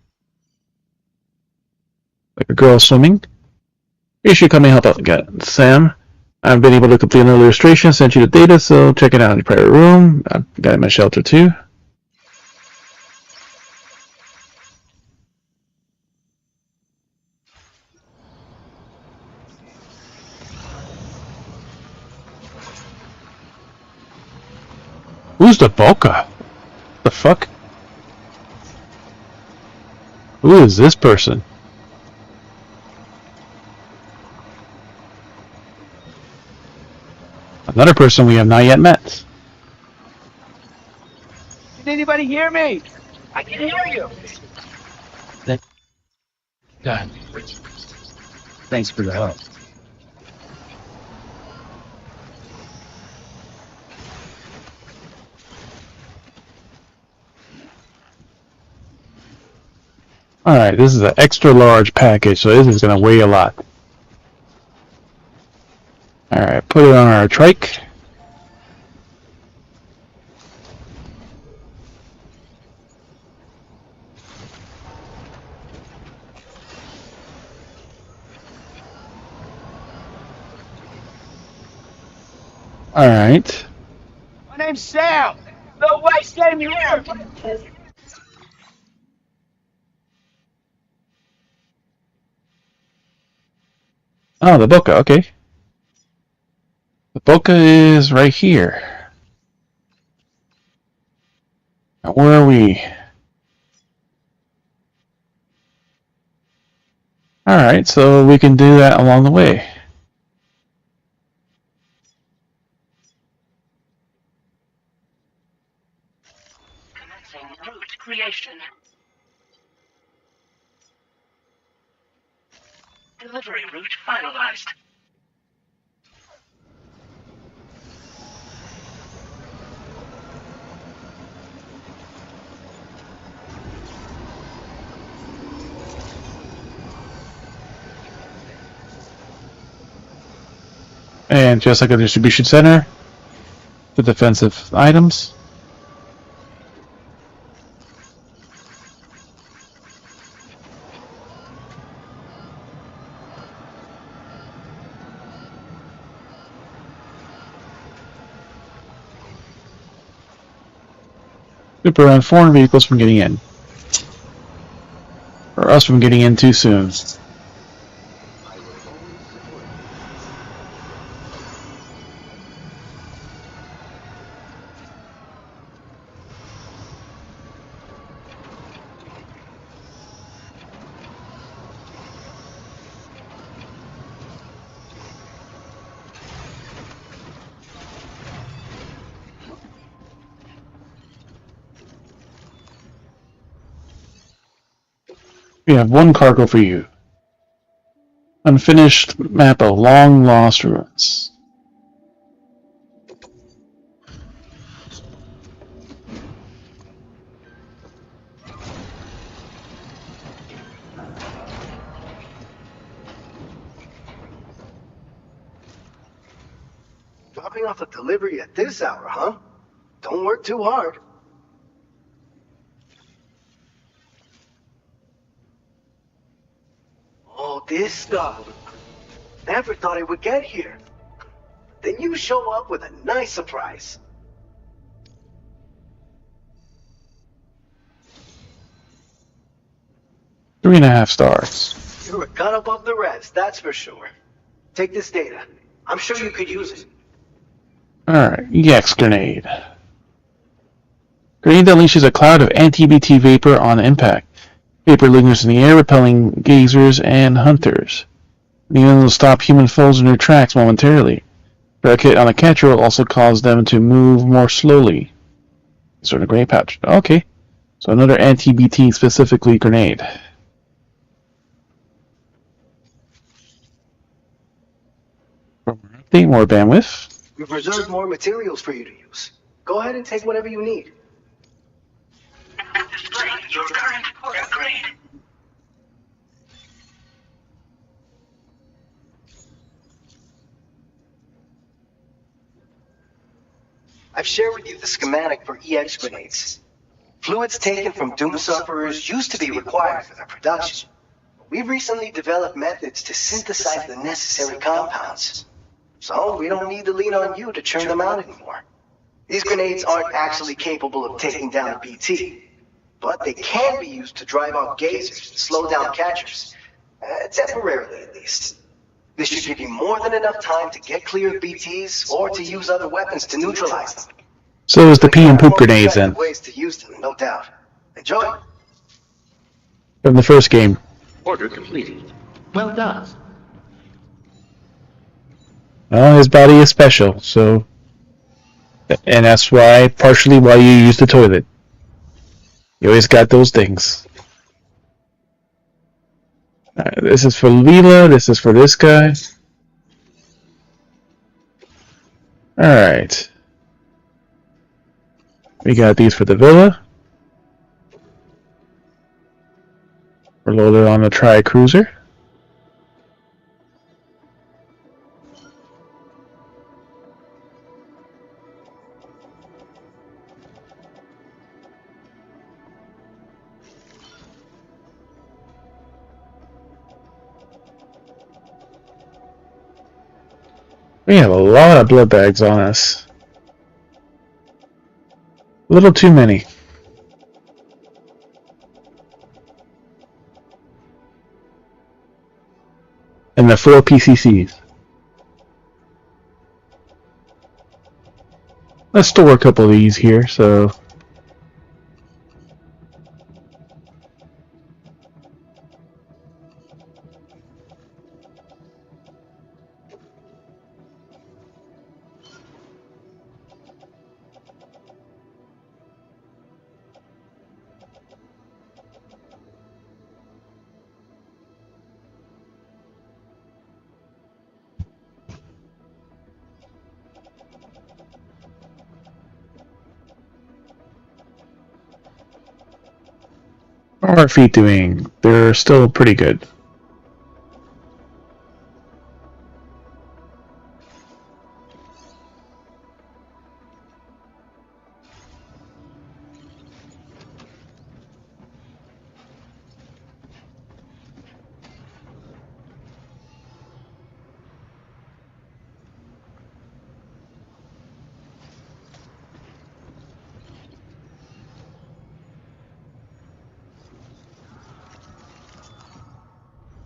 Like a girl swimming. You should come and help out, Sam. I've been able to complete an illustration, sent you the data, so check it out in your private room. I've got it in my shelter too. Who's the Boca? The fuck? Who is this person? Another person we have not yet met. Did anybody hear me? I can hear you. God. Thanks for the help. Alright, this is an extra large package, so this is going to weigh a lot. Alright, put it on our trike. Alright. My name's Sam. No way, stay here. Oh, the Boca, okay. The Boca is right here. Now, where are we? Alright, so we can do that along the way. Commencing route creation. Delivery route finalized. And just like a distribution center, the defensive items. To prevent foreign vehicles from getting in. Or us from getting in too soon. We have one cargo for you. Unfinished map of long lost ruins. Dropping off a delivery at this hour, huh? Don't work too hard. Oh, this stuff. Never thought it would get here. Then you show up with a nice surprise. Three and a half stars. You're a cut above the rest, that's for sure. Take this data. I'm sure you could use it. Alright, EX grenade. Grenade that unleashes a cloud of anti-BT vapor on impact. Vapor lingers in the air, repelling gazers and hunters. The unit will stop human foes in their tracks momentarily. Rocket on a catcher will also cause them to move more slowly. Sort of grenade pouch. Okay. So another anti-BT specifically grenade. Update, more bandwidth. We've reserved more materials for you to use. Go ahead and take whatever you need. Display your current upgrade. I've shared with you the schematic for EX grenades. Fluids taken from Doom sufferers used to be required for their production. We've recently developed methods to synthesize the necessary compounds. So we don't need to lean on you to churn them out anymore. These grenades aren't actually capable of taking down a BT, but they can be used to drive out gazers and slow down catchers. Temporarily, at least. This should give you more than enough time to get clear of BTs or to use other weapons to neutralize them. So is the pee and poop grenades then. Ways to use them, no doubt. Enjoy. From the first game. Order completed. Well done. Well, his body is special, so... And that's partially why you use the toilet. You always got those things. This is for Leela, this is for this guy. Alright. We got these for the villa. We're loaded on the tri-cruiser. We have a lot of blood bags on us. A little too many. And the 4 PCCs. Let's store a couple of these here, so... How are our feet doing? They're still pretty good.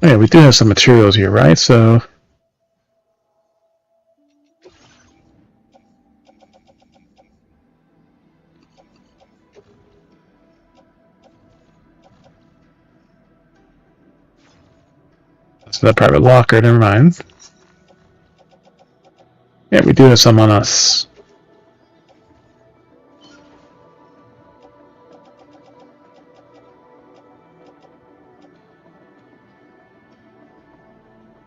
Yeah, we do have some materials here, right? So... That's the private locker, never mind. Yeah, we do have some on us.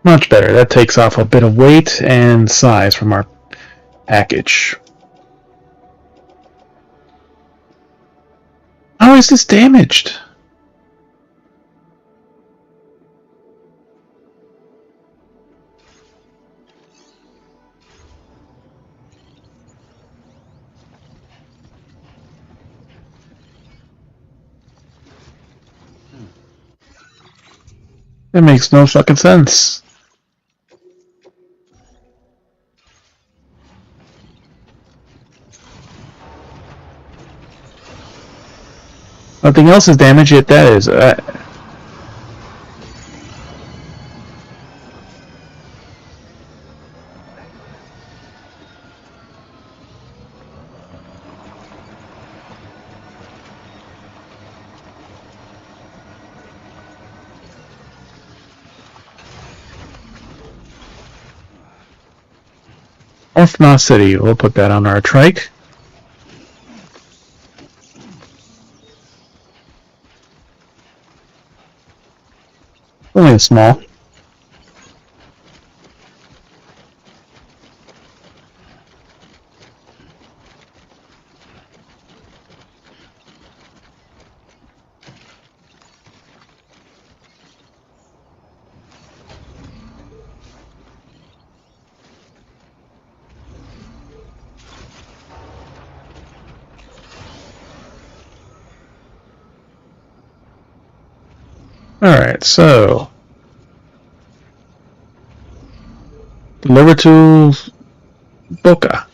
Much better. That takes off a bit of weight and size from our package. How is this damaged? It makes no fucking sense. Nothing else is damaged, yet that is. Orphanosity, we'll put that on our trike. Only a small. Alright, so deliver to Boca.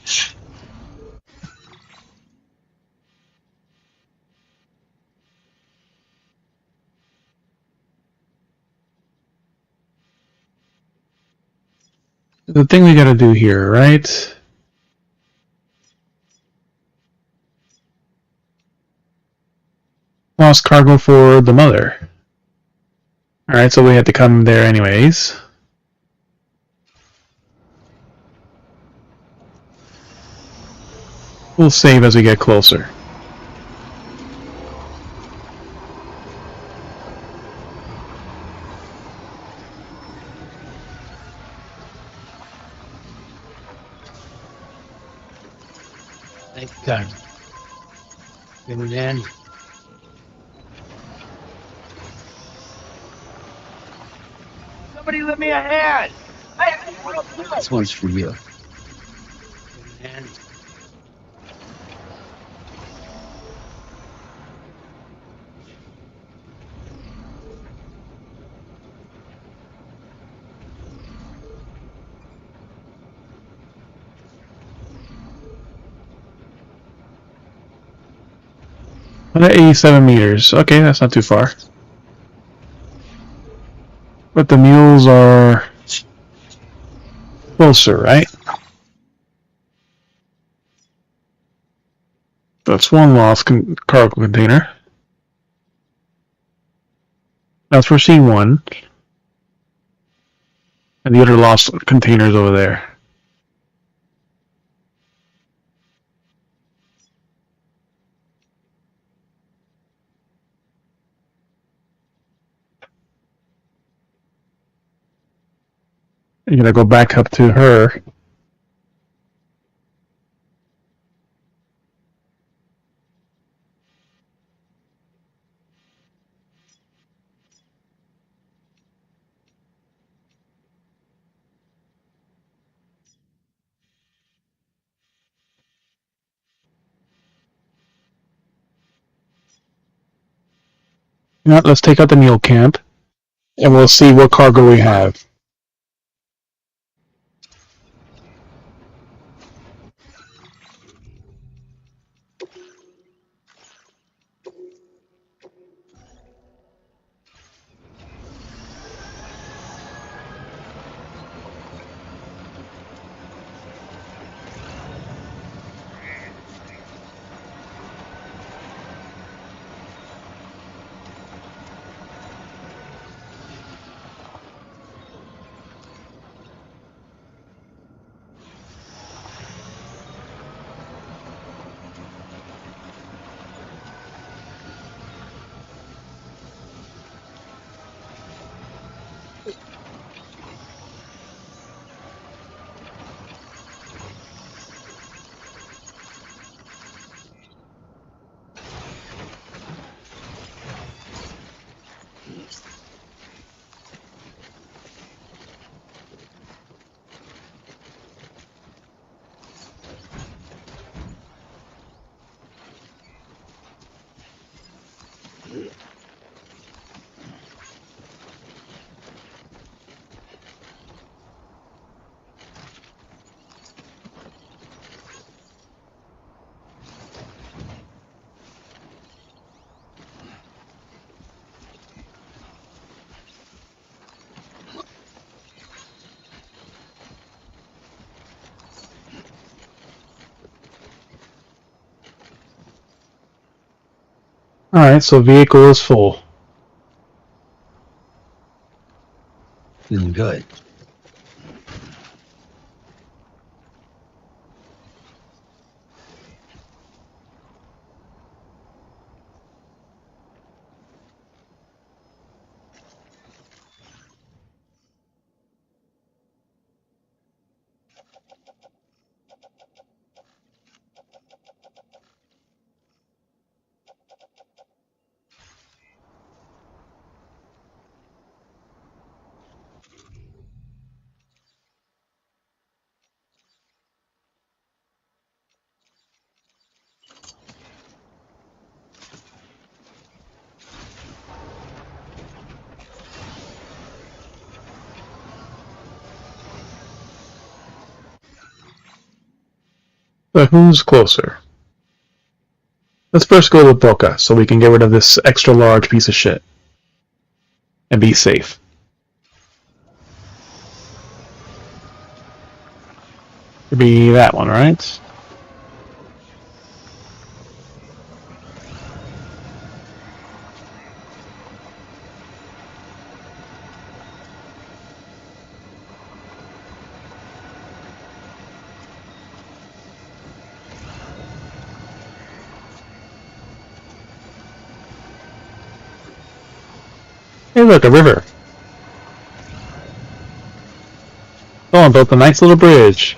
The thing we gotta do here, right? Lost cargo for the mother. Alright, so we had to come there anyways. We'll save as we get closer. Thank God. Get it in. Somebody lend me a hand! This one's for you. And At 87 meters. Okay, that's not too far. But the mules are closer, right? That's one lost cargo container. That's for C1. And the other lost containers over there. You're gonna go back up to her. Now, let's take out the mule camp, and we'll see what cargo we have. Alright, so vehicle is full. Feeling good. So who's closer? Let's first go to Boca so we can get rid of this extra large piece of shit. And be safe. Could be that one, right? Hey look, a river. Someone built a nice little bridge.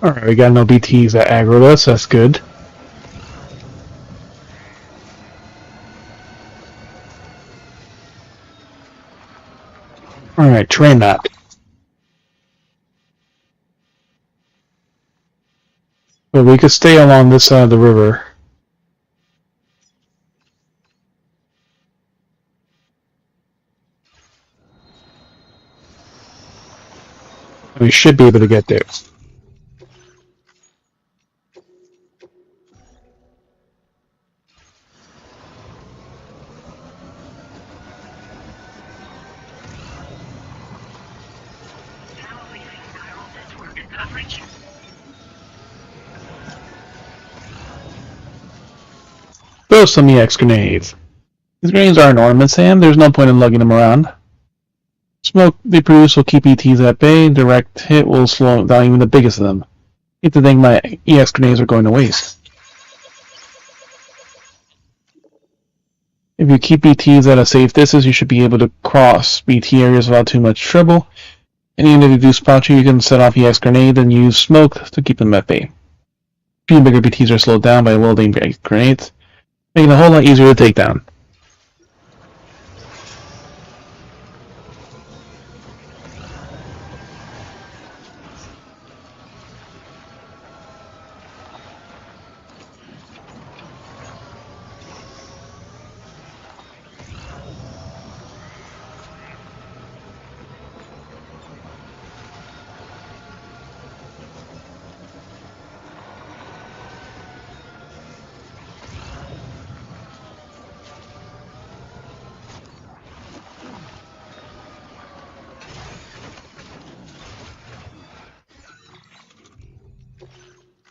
Alright, we got no BTs that aggro us, that's good. Alright, terrain map. But we could stay along this side of the river. We should be able to get there. Now leaving viral network coverage. Throw some EX grenades. These grenades are enormous, and there's no point in lugging them around. Smoke they produce will keep ETs at bay, direct hit will slow down even the biggest of them. I hate to think my EX grenades are going to waste. If you keep BTs at a safe distance, you should be able to cross BT areas without too much trouble. And even if you do spot you can set off EX grenade and use smoke to keep them at bay. A few bigger BTs are slowed down by well-aimed grenades, making it a whole lot easier to take down.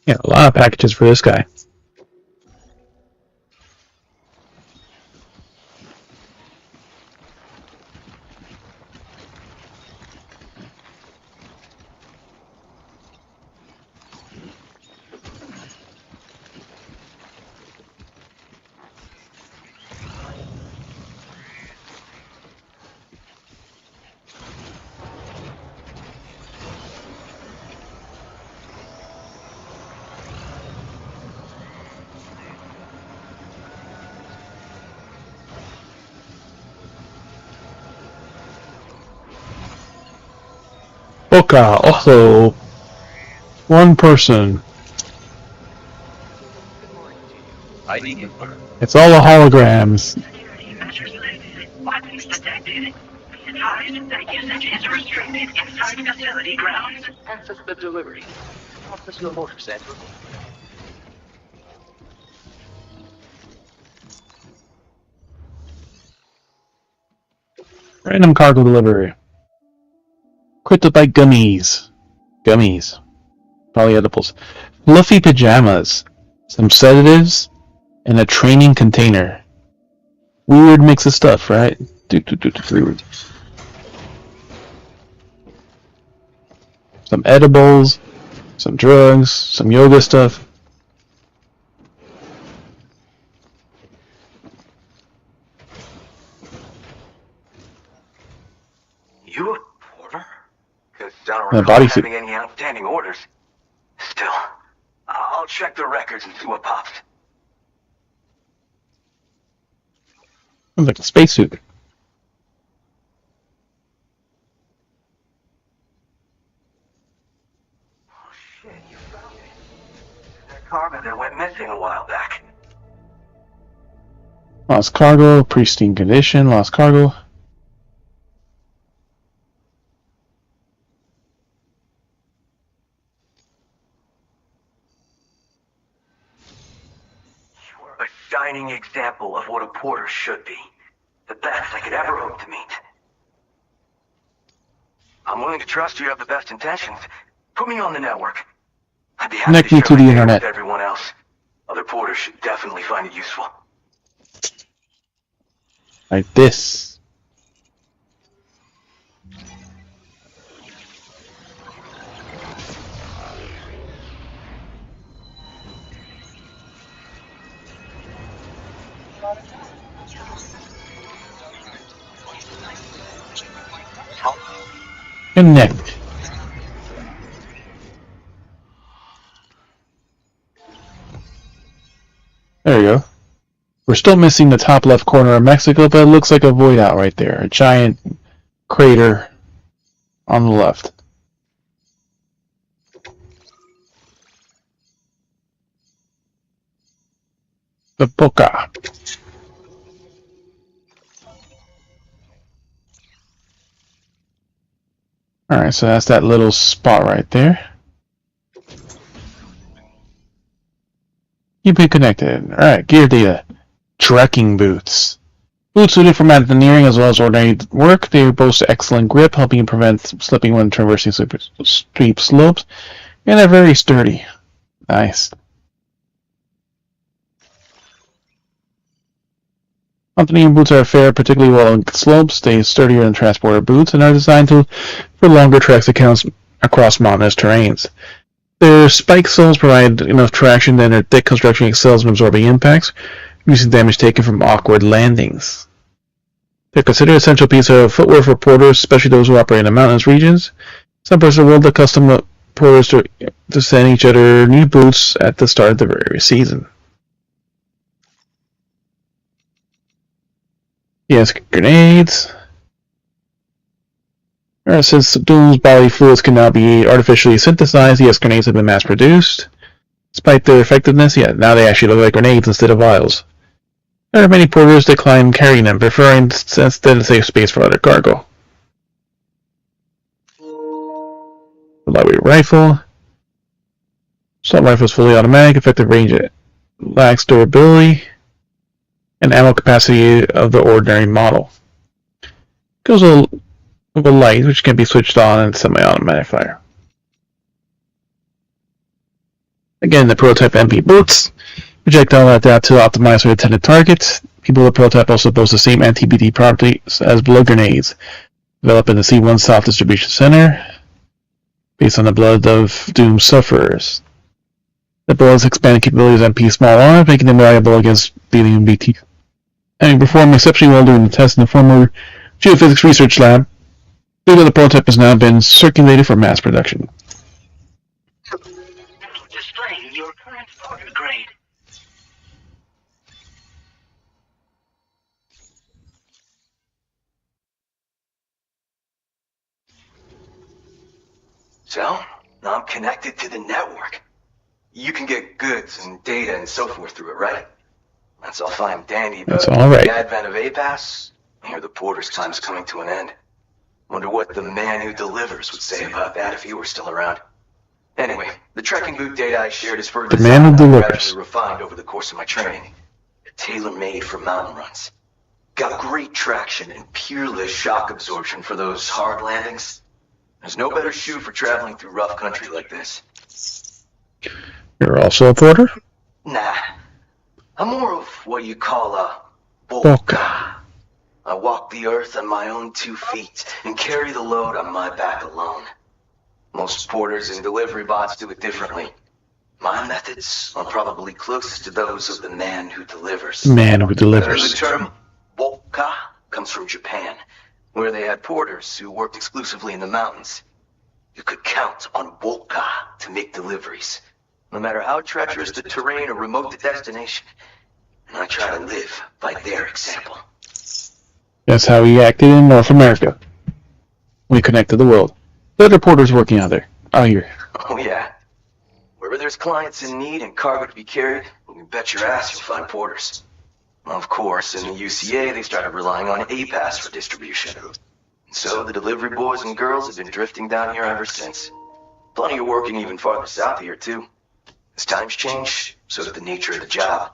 Yeah, a lot of packages for this guy. Oka, also one person. It's all the holograms. Measure selected. Weapons detected. Be advised that usage is restricted inside facility grounds. Access the delivery. Office your motor sample. Random cargo delivery. Kryptonite gummies. Gummies. Probably edibles. Fluffy pajamas. Some sedatives. And a training container. Weird mix of stuff, right? Weird. Some edibles. Some drugs. Some yoga stuff. You a porter? Because I don't And a recall bodysuit. having any outstanding orders. Still, I'll check the records and see what pops. Looks like a spacesuit. Oh shit, you found it. That cargo that went missing a while back. Lost cargo. Pristine condition. Lost cargo. You are a shining example of what a porter should be. The best I could ever hope to meet. I'm willing to trust you have the best intentions. Put me on the network. I'd be happy Connect to me share to my the data internet. with everyone else. Other porters should definitely find it useful. Like this. Connect. There we go. We're still missing the top left corner of Mexico, but it looks like a void out right there. A giant crater on the left. The Boca. Alright, so that's that little spot right there. Keep it connected. Alright, gear data. Trekking boots. Boots suited for mountaineering as well as ordinary work. They boast excellent grip, helping you prevent slipping when traversing steep slopes. And they're very sturdy. Nice. Mountaineering boots are fair, particularly well on slopes. They are sturdier than transporter boots and are designed for longer treks across mountainous terrains. Their spike soles provide enough traction that their thick construction excels in absorbing impacts, reducing damage taken from awkward landings. They're considered an essential piece of footwear for porters, especially those who operate in mountainous regions. Some parts of the world accustomed porters to send each other new boots at the start of the very season. Yes, grenades. Since Doom's bodily fluids can now be artificially synthesized, yes, grenades have been mass-produced. Despite their effectiveness, now they actually look like grenades instead of vials. There are many porters decline carrying them, preferring instead to save space for other cargo. The lightweight rifle. Assault rifle is fully automatic, effective range lacks durability, and ammo capacity of the ordinary model. Goes with a light, which can be switched on and semi-automatic fire. Again, the prototype MP boots. Projectile adapt to optimize for intended targets. People with the prototype also boast the same anti-BD properties as blood grenades, developed in the C1 South Distribution Center, based on the blood of doomed sufferers. The bullets expand capabilities of MP small arms, making them valuable against dealing in BT. Having performed exceptionally well during the test in the former geophysics research lab, data of the prototype has now been circulated for mass production. Displaying your current porter grade. So, I'm connected to the network. You can get goods and data and so forth through it, right? That's all fine and dandy, but That's all right. the advent of A-Pass, I hear the porter's time's coming to an end. Wonder what the man who delivers would say about that if he were still around. Anyway, the trekking boot data I shared is for a The design man who I've delivers. gradually refined over the course of my training. Tailor-made for mountain runs. Got great traction and peerless shock absorption for those hard landings. There's no better shoe for traveling through rough country like this. You're also a porter? Nah, I'm more of what you call a Boca. I walk the earth on my own 2 feet and carry the load on my back alone. Most porters and delivery bots do it differently. My methods are probably closest to those of the man who delivers. Man who The delivers. term Boca comes from Japan, where they had porters who worked exclusively in the mountains. You could count on Boca to make deliveries, no matter how treacherous the terrain or remote the destination. And I try to live by their example. That's how he acted in North America. We connected the world. Better porters working out there. Out here. Oh yeah. Wherever there's clients in need and cargo to be carried, you can bet your ass you'll find porters. Of course, in the UCA, they started relying on A-Pass for distribution. So the delivery boys and girls have been drifting down here ever since. Plenty of working even farther south here, too. As times change, so does the nature of the job.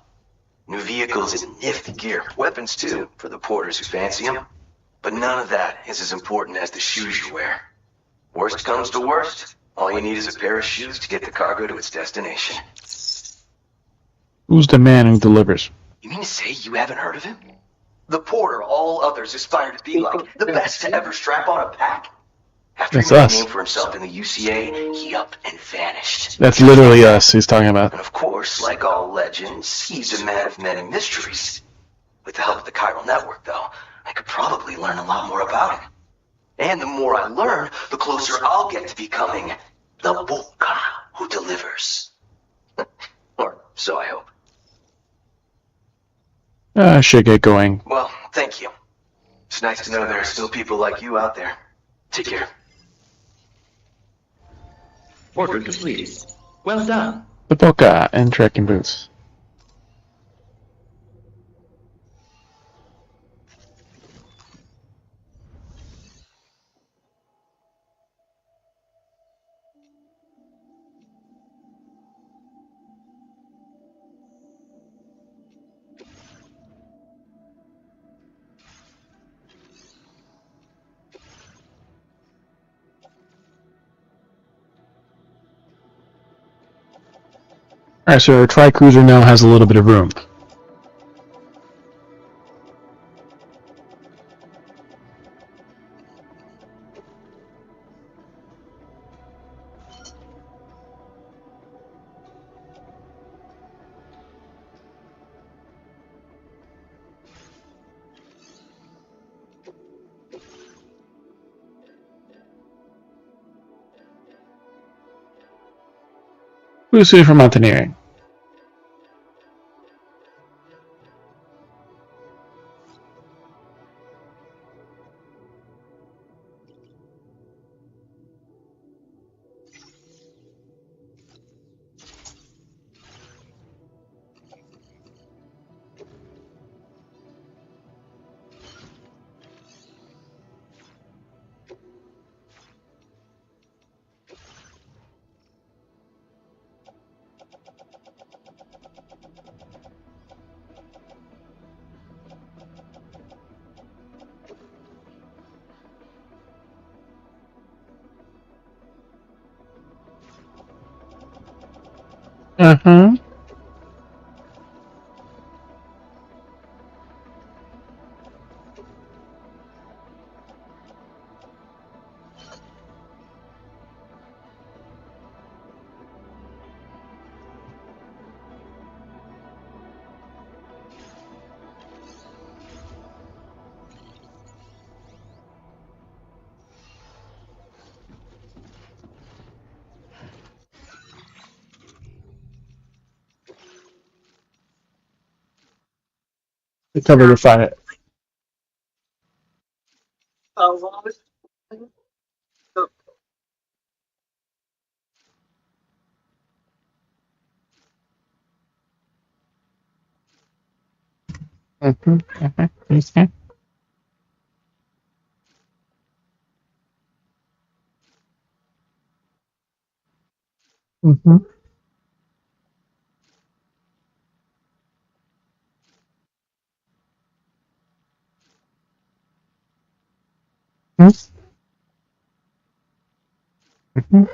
New vehicles and nifty gear. Weapons, too, for the porters who fancy them. But none of that is as important as the shoes you wear. Worst comes to worst, all you need is a pair of shoes to get the cargo to its destination. Who's the man who delivers? You mean to say you haven't heard of him? The porter all others aspire to be like, the best to ever strap on a pack? After That's he made us. a name for himself in the UCA, he up and vanished. That's literally us he's talking about. And of course, like all legends, he's a man of many mysteries. With the help of the chiral network, though, I could probably learn a lot more about him. And the more I learn, the closer I'll get to becoming the Boca who delivers. Or so I hope. I should get going. Well, thank you. It's nice to know there are still people like you out there. Take care. Order completed. Well done. The Boca and trekking boots. Alright, so our tri-cruiser now has a little bit of room. Who's suited for mountaineering? Uh-huh. The cover to find it. Okay. Mm-hmm. Mm-hmm.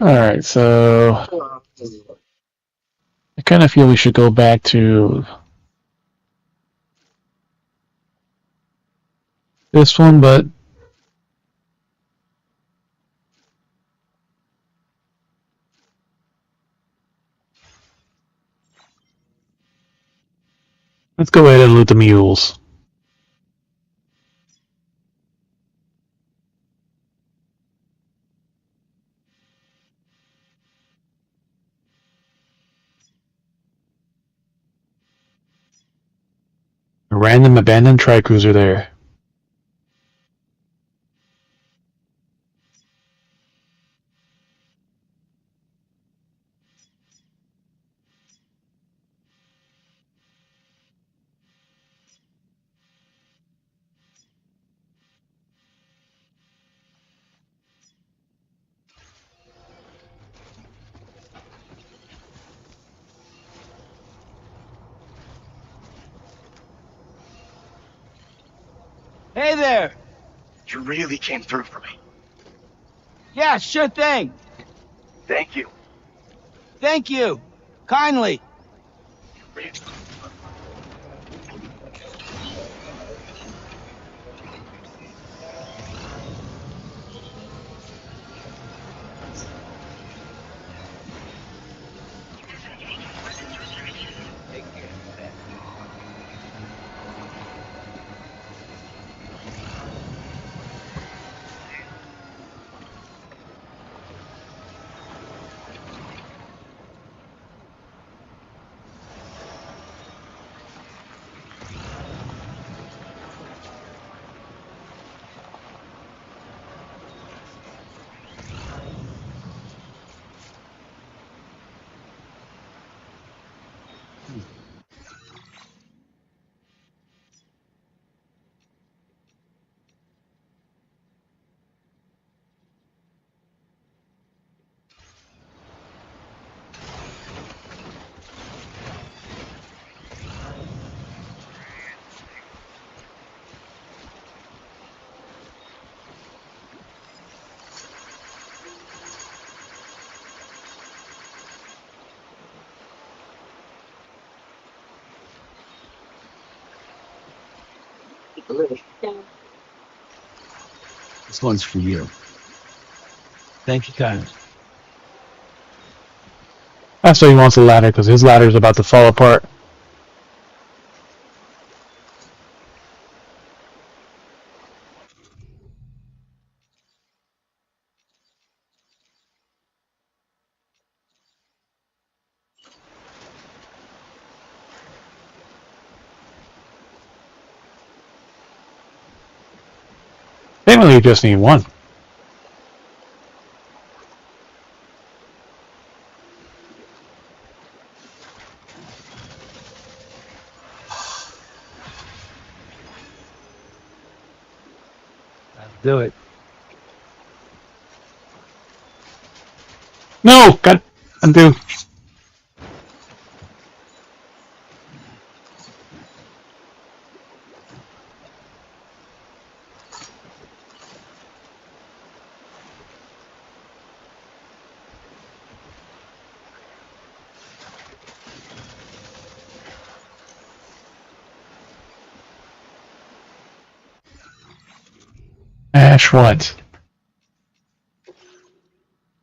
All right, so I kind of feel we should go back to this one, but let's go ahead and loot the mules. A random abandoned tri-cruiser there. Hey there! You really came through for me. Yeah, sure thing. Thank you. Thank you. Kindly. This one's for you. Thank you, kindly. That's why he wants a ladder, because his ladder is about to fall apart. Technically, you just need one. That'll do it. No! God, undo. Ash, what?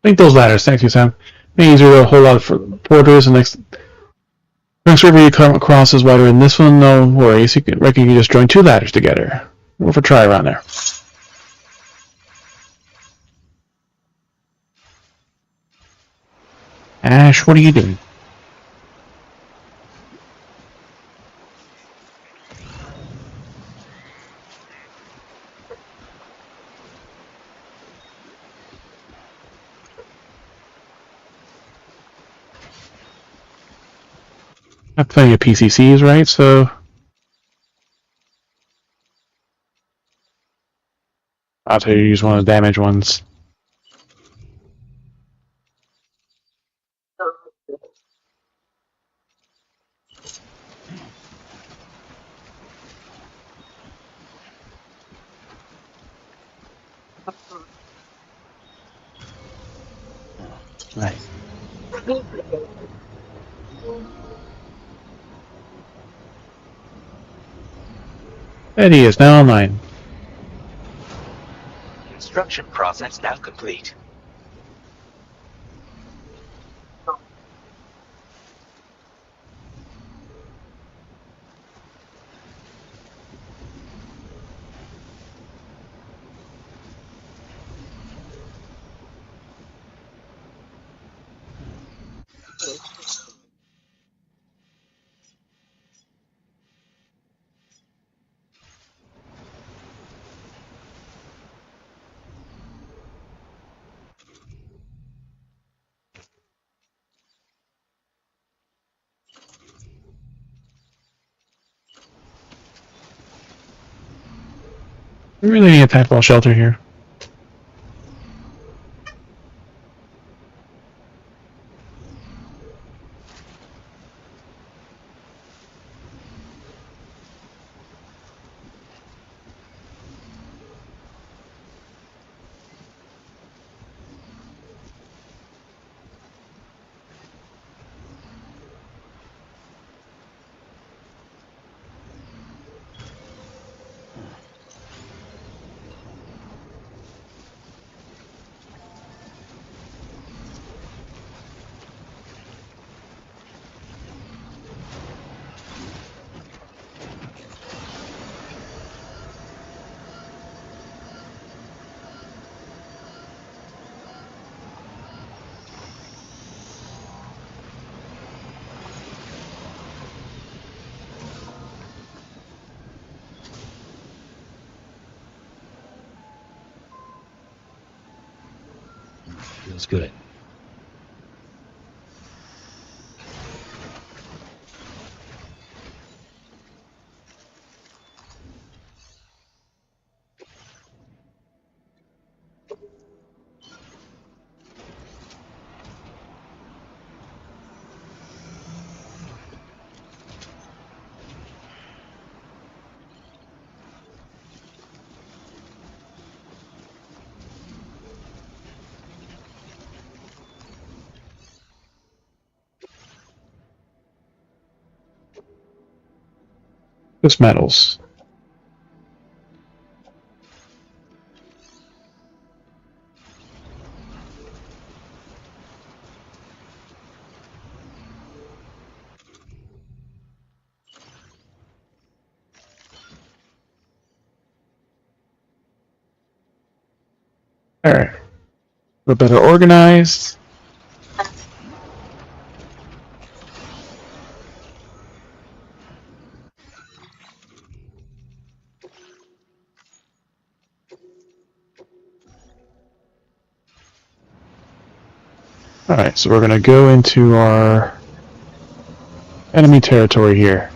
Think those ladders. Thank you, Sam. Make it easier to hold out for porters and next river you come across is wider than this one. No worries. You can reckon you can just join two ladders together. We'll for try around there. Ash, what are you doing? have plenty of PCCs, right? So I'll tell you to use one of the damaged ones. Nice. Eddie is now online. Construction process now complete. We really need a tactical shelter here. Feels good. Just metals. Alright. A little better organized. Alright, so we're going to go into our enemy territory here.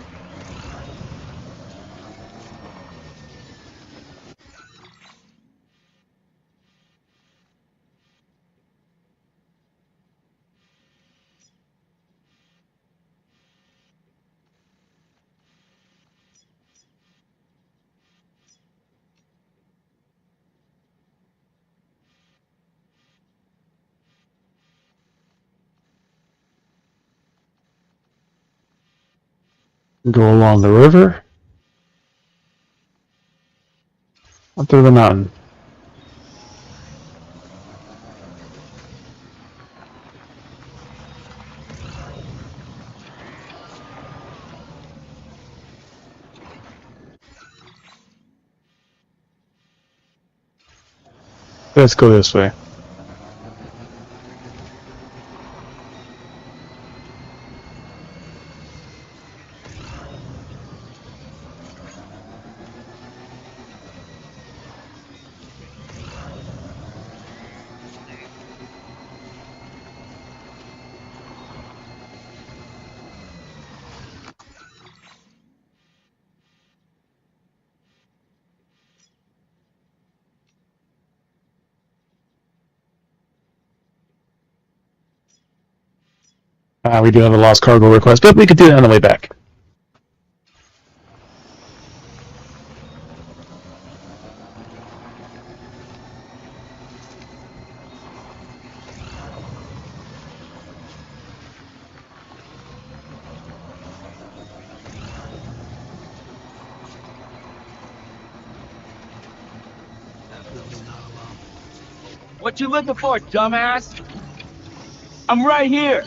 Go along the river. Up through the mountain. Let's go this way. We do have a lost cargo request, but we could do that on the way back. What you looking for, dumbass? I'm right here.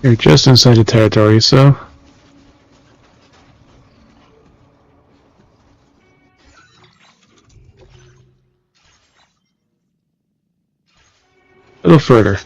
You're just inside the territory, so... a little further.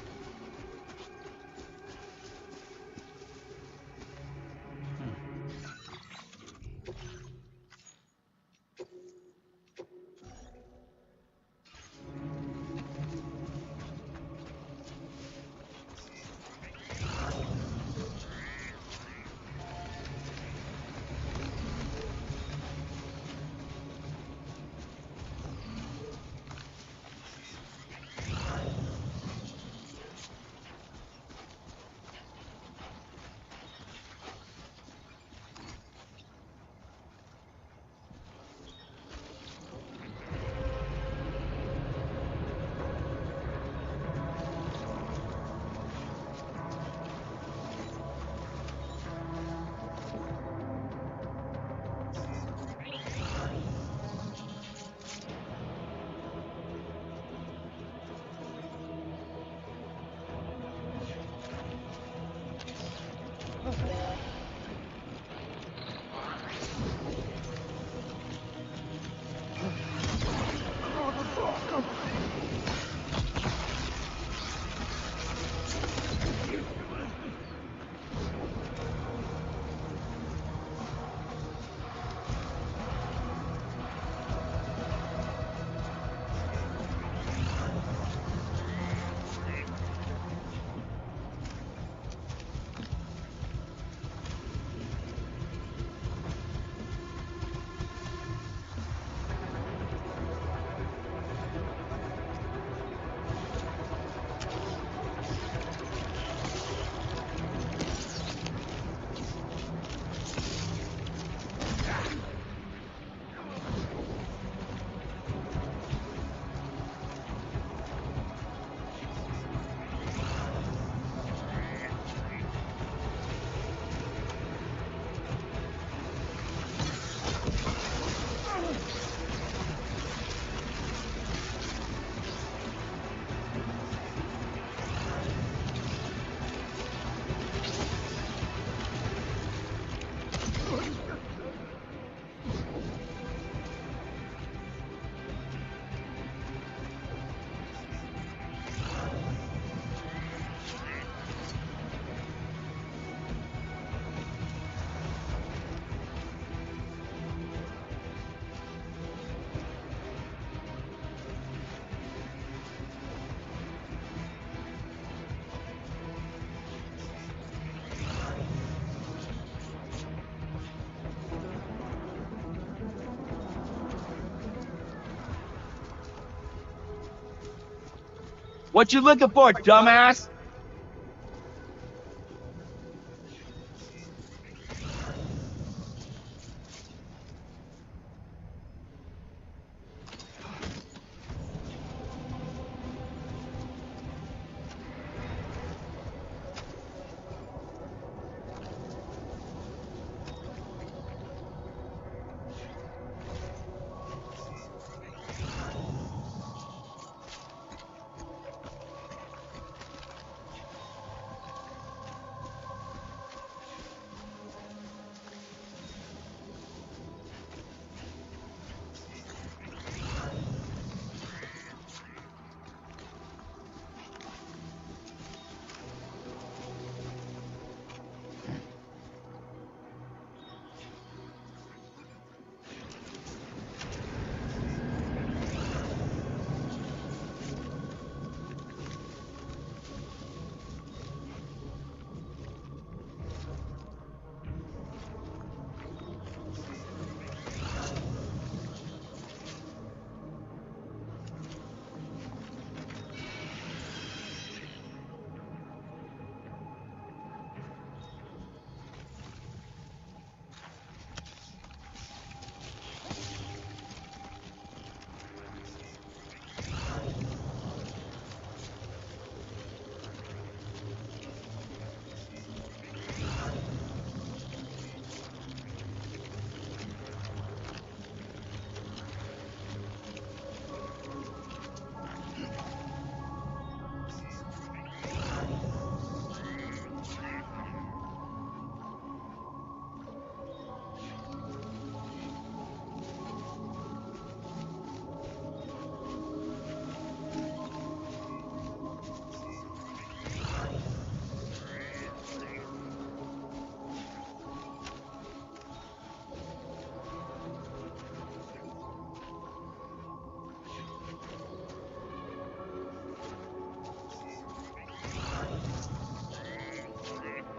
What you looking for, dumbass?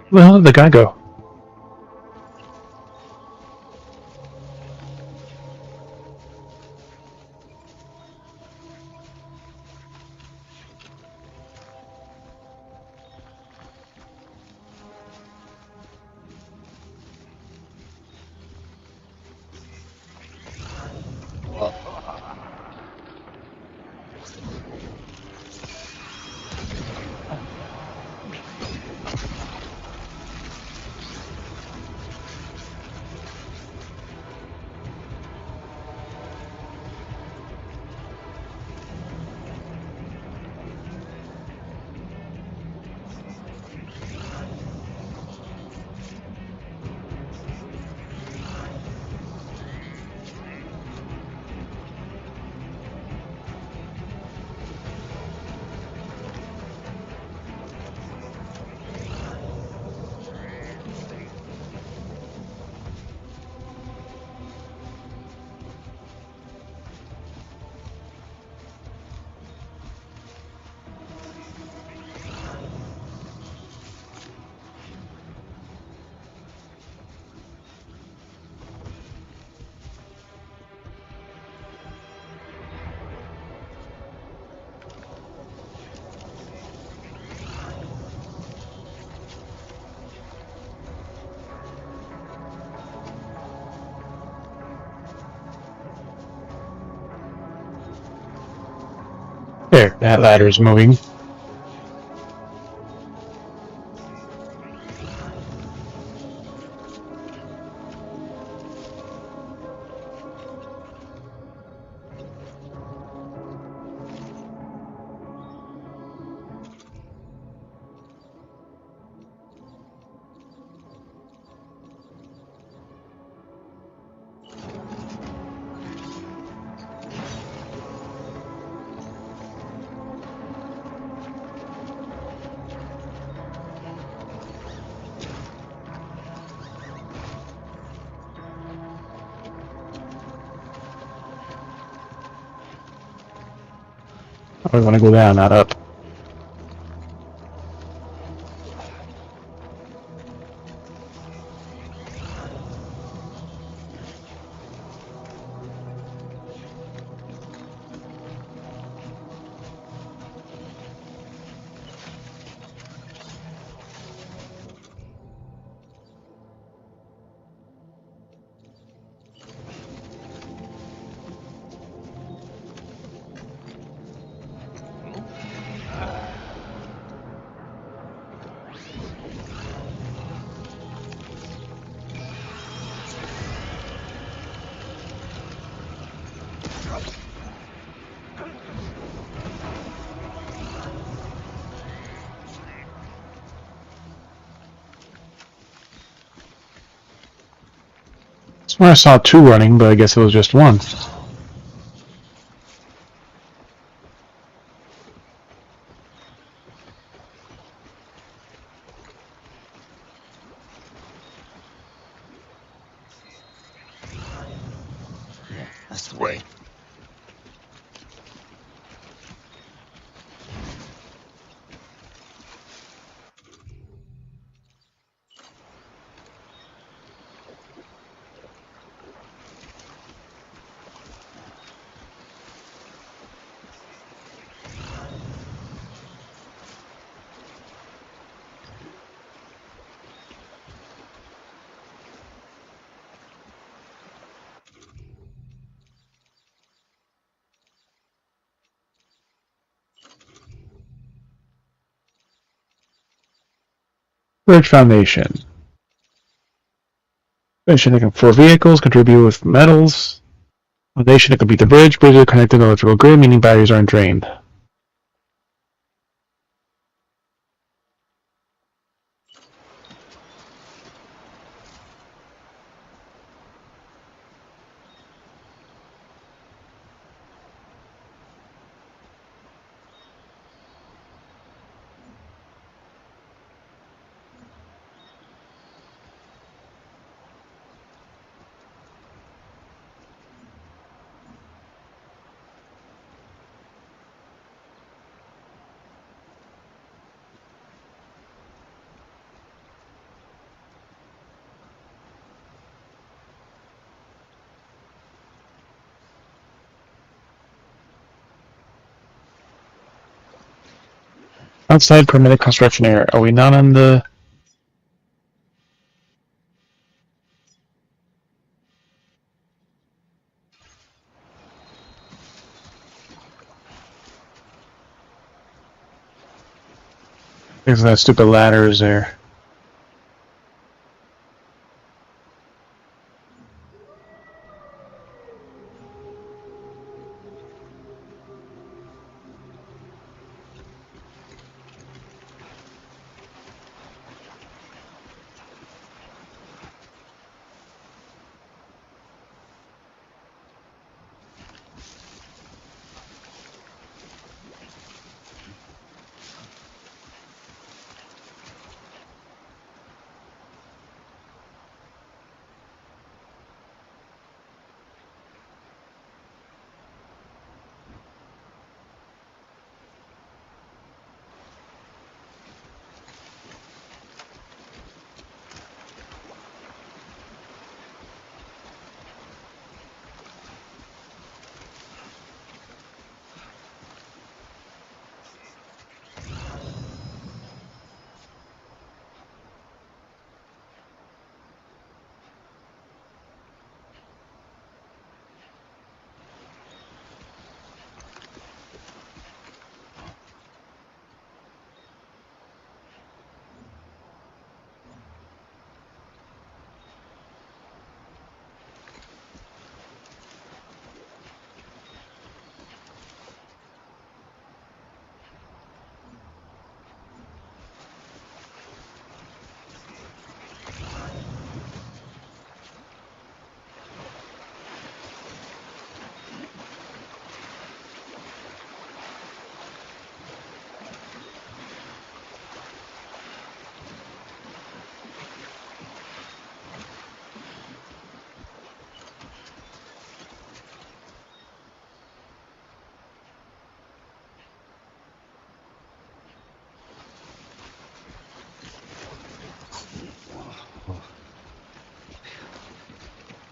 Where the hell did the guy go? There, that ladder's moving. I want to go down, not up. I swear I saw two running, but I guess it was just one. Yeah, that's the way. Bridge Foundation. Foundation for vehicles contribute with metals. Foundation to complete the bridge. Bridges are connected to the electrical grid, meaning batteries aren't drained. Outside permitted construction area. Are we not on the... Because that stupid ladder is there.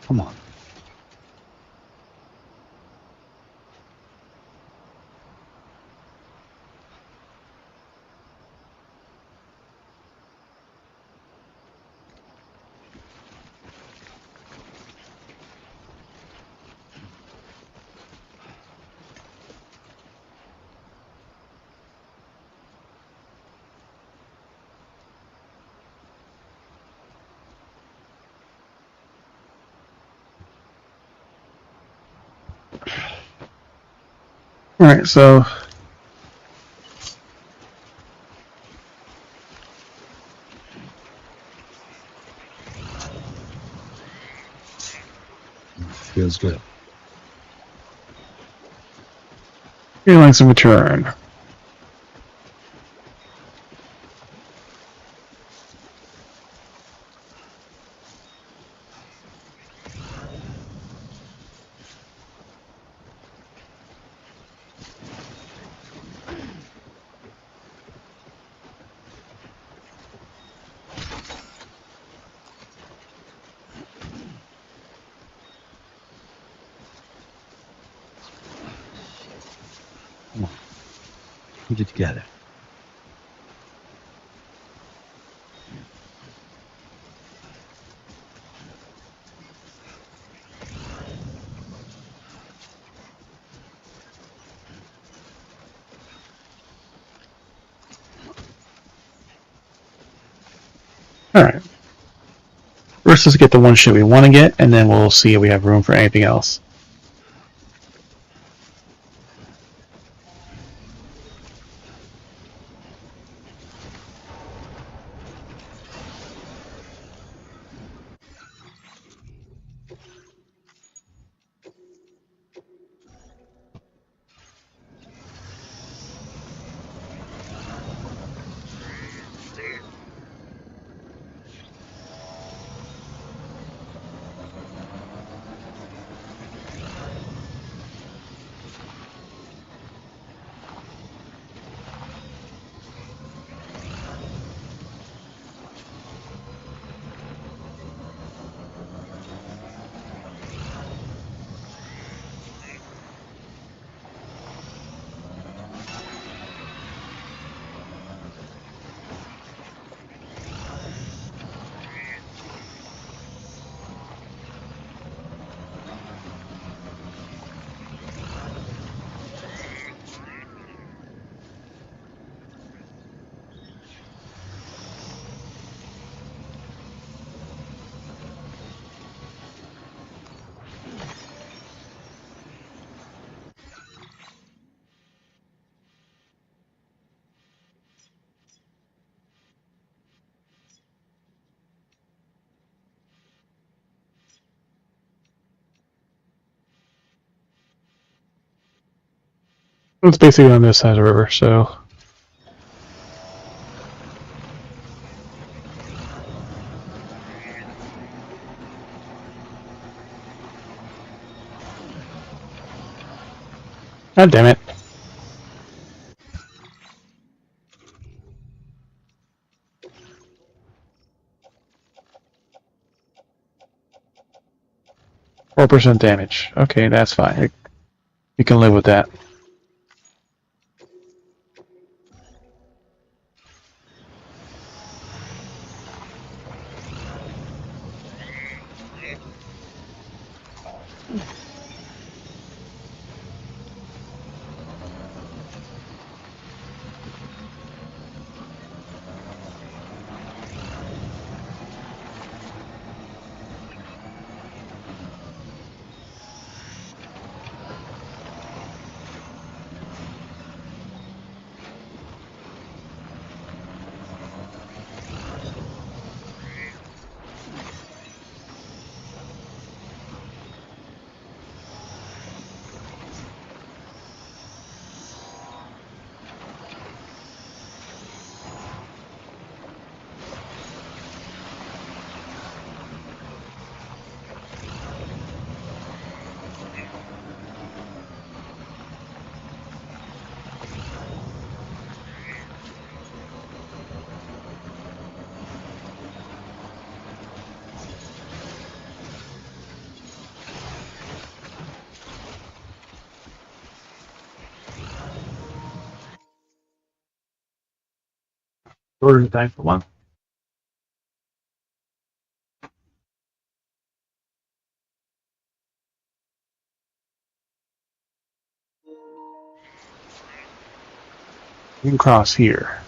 Come on. Alright, so Feels good. feelings in return. Come on. Put it together. Alright. First, let's get the one shit we want to get, and then we'll see if we have room for anything else. It's basically on this side of the river, so... God damn it. %4 damage. Okay, that's fine. You can live with that. Shorter time for one. You can cross here.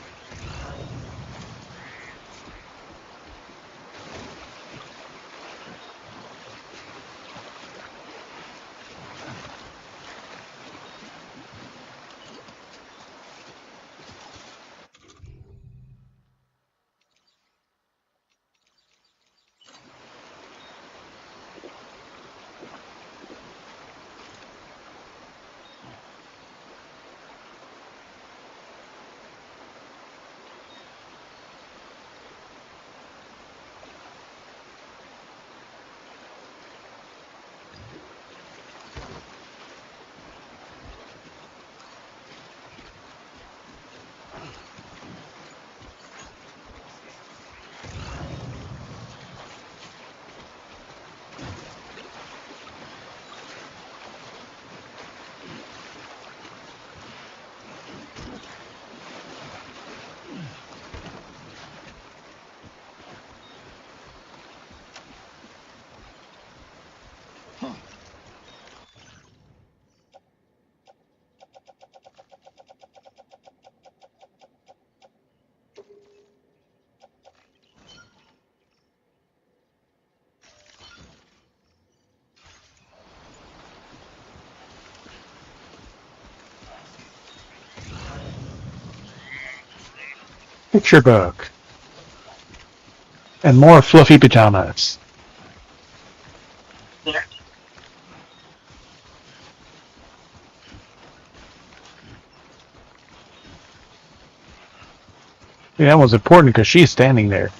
Picture book. And more fluffy pajamas. Yeah, that was important because she's standing there.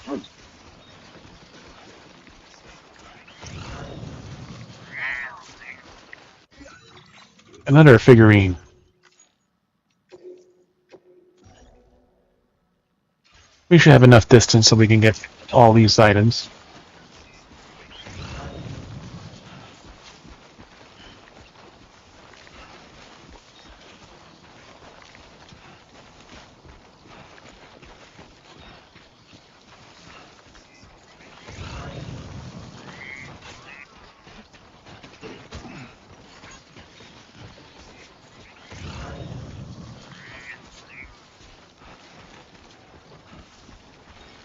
Another figurine. We should have enough distance so we can get all these items.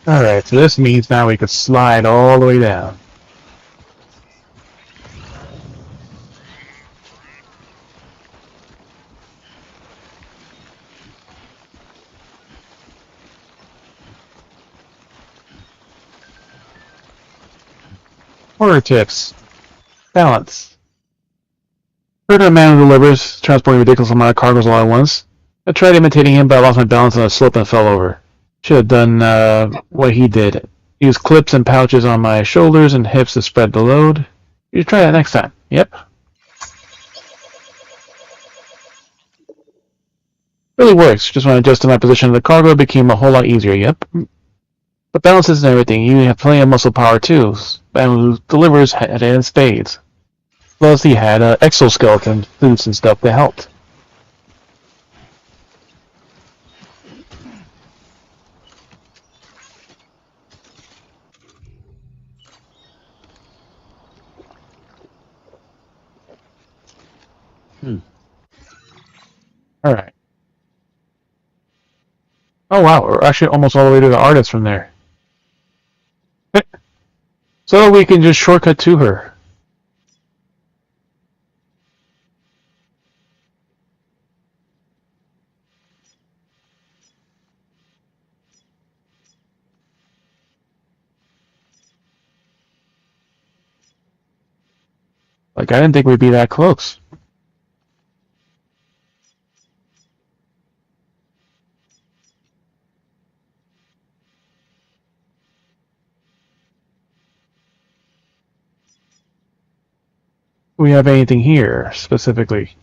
Alright, so this means now we could slide all the way down. Order tips. Balance. Heard of a man who delivers, transporting a ridiculous amount of cargoes all at once. I tried imitating him, but I lost my balance on a slope and fell over. Should have done what he did. Use clips and pouches on my shoulders and hips to spread the load. You should try that next time. Yep. Really works. Just when I adjusted my position of the cargo, it became a whole lot easier. Yep. But balance isn't everything. You have plenty of muscle power too. Man who delivers had it in spades. Plus, he had exoskeleton suits and stuff that helped. Alright. Oh wow, we're actually almost all the way to the artist from there. So we can just shortcut to her. Like, I didn't think we'd be that close. Do we have anything here, specifically?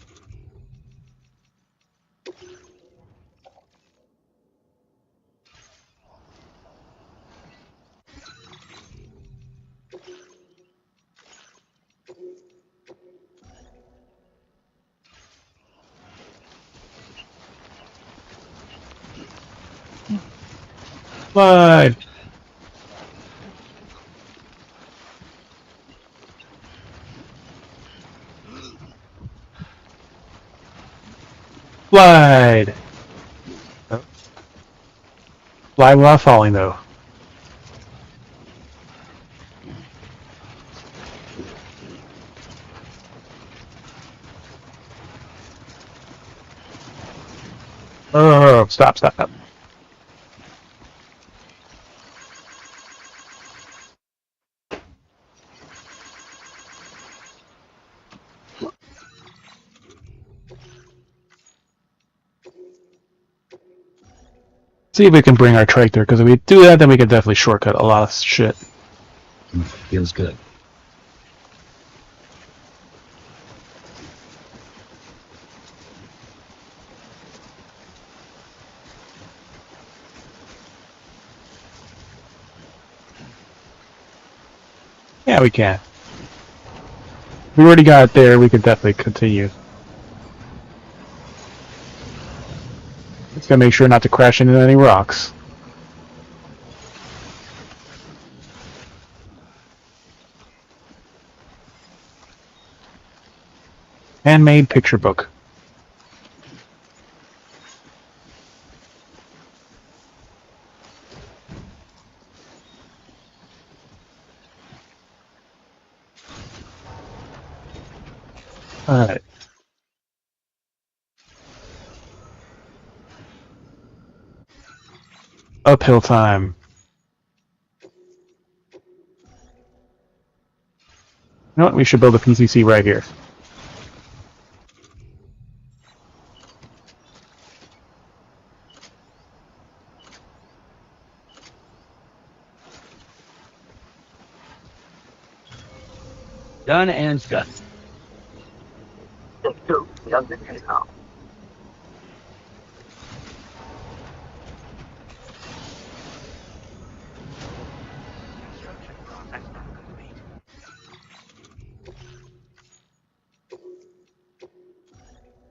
Slide! Slide! Oh. Slide without falling, though. Oh, stop, stop, stop. See if we can bring our tractor, because if we do that, then we can definitely shortcut a lot of shit. Feels good. Yeah, we can. We already got it there, we could definitely continue. Just gotta make sure not to crash into any rocks. Handmade picture book. Alright. Uphill time. You know what? We should build a PCC right here. Done and done.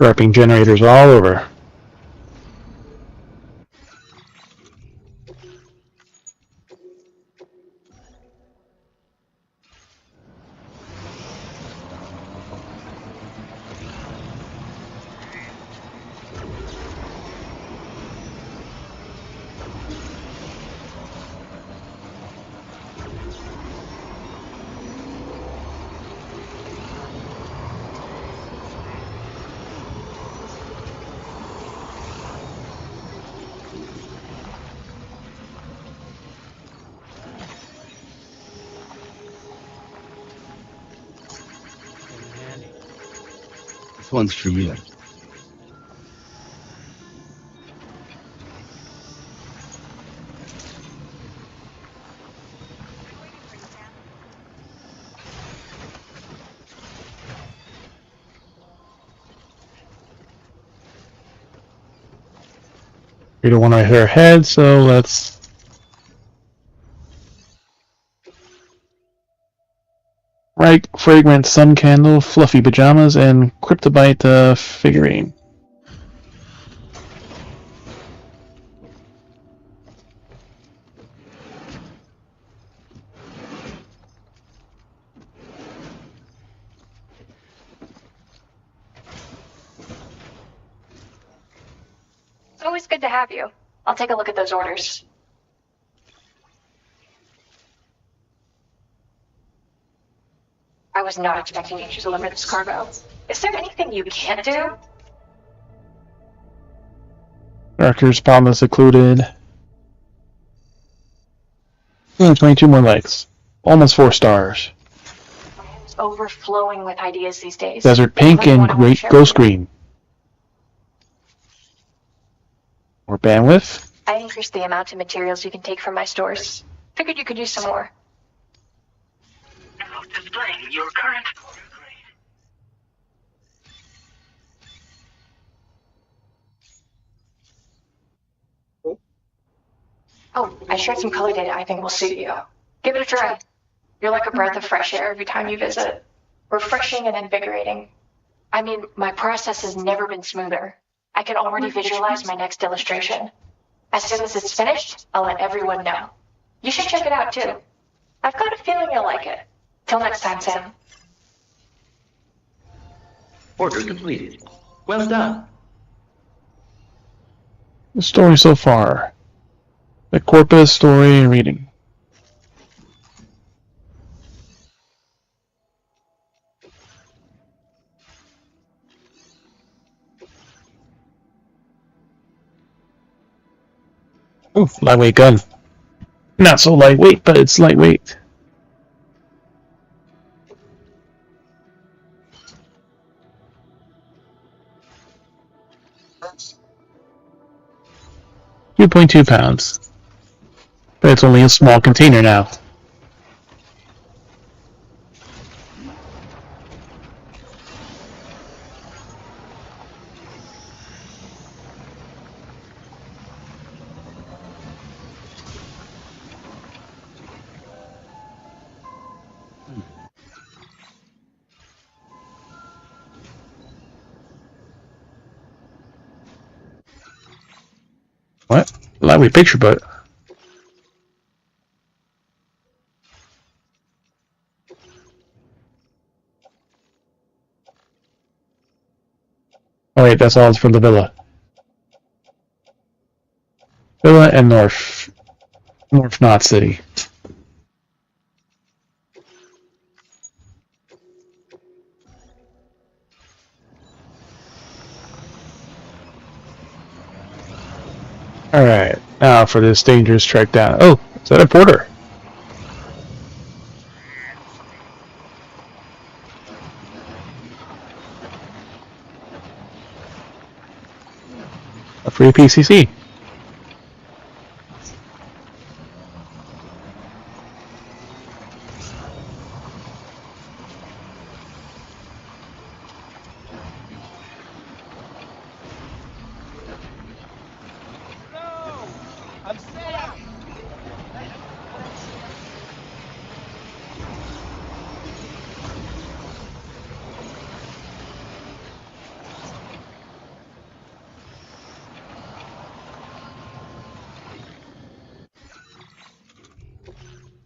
Wrapping generators all over. This one's for you. We don't want to hit our head, so let's... Right, fragrant sun candle, fluffy pajamas, and kryptonite figurine. It's always good to have you. I'll take a look at those orders. I was not expecting you to deliver this cargo. Is there anything you can't do? Director's promise occluded. 22 more likes. Almost 4 stars. It's overflowing with ideas these days. Desert pink and great ghost green. More bandwidth. I increased the amount of materials you can take from my stores. Figured you could use some more. Now displaying your current order grade. Oh, I shared some color data I think will suit you. Give it a try. You're like a breath of fresh air every time you visit. Refreshing and invigorating. I mean, my process has never been smoother. I can already visualize my next illustration. As soon as it's finished, I'll let everyone know. You should check it out too. I've got a feeling you'll like it. Till next time, Sam. Order completed. Well done. The story so far. The corpus, story, and reading. Oof, lightweight gun. Not so lightweight, but it's lightweight. £2.2, but it's only a small container now. What? Lightweight picture book. Oh wait, that's all from the villa. Villa and North Knot City. Alright. Now for this dangerous trek down. Oh, is that a porter? A free PCC.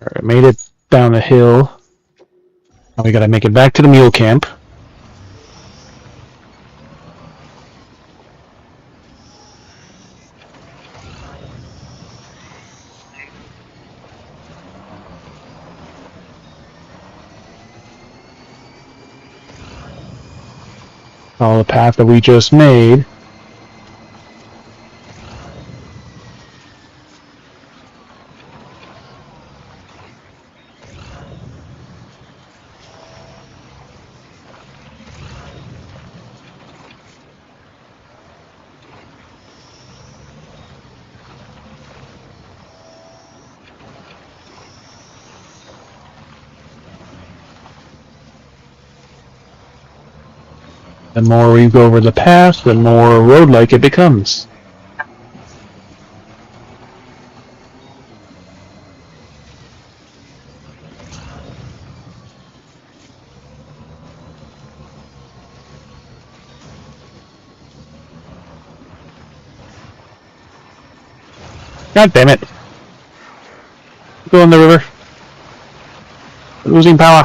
Alright, made it down the hill. Now we gotta make it back to the mule camp. Follow the path that we just made. The more we go over the path, the more road-like it becomes. God damn it. Go in the river. Losing power.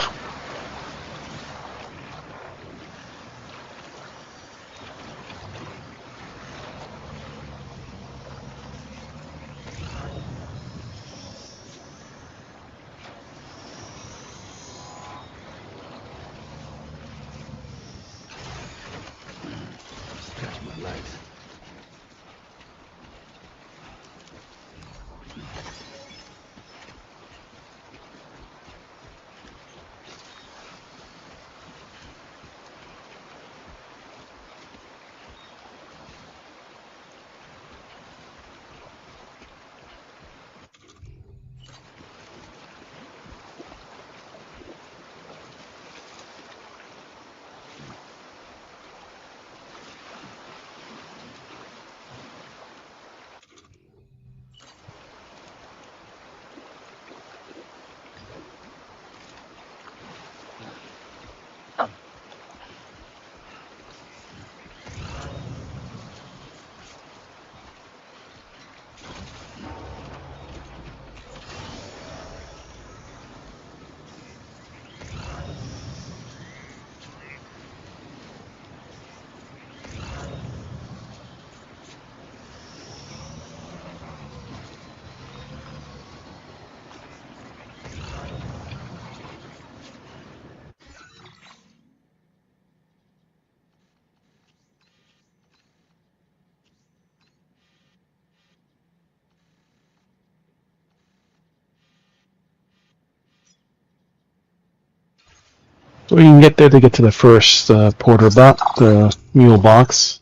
So we can get there to get to the first porter box, the mule box.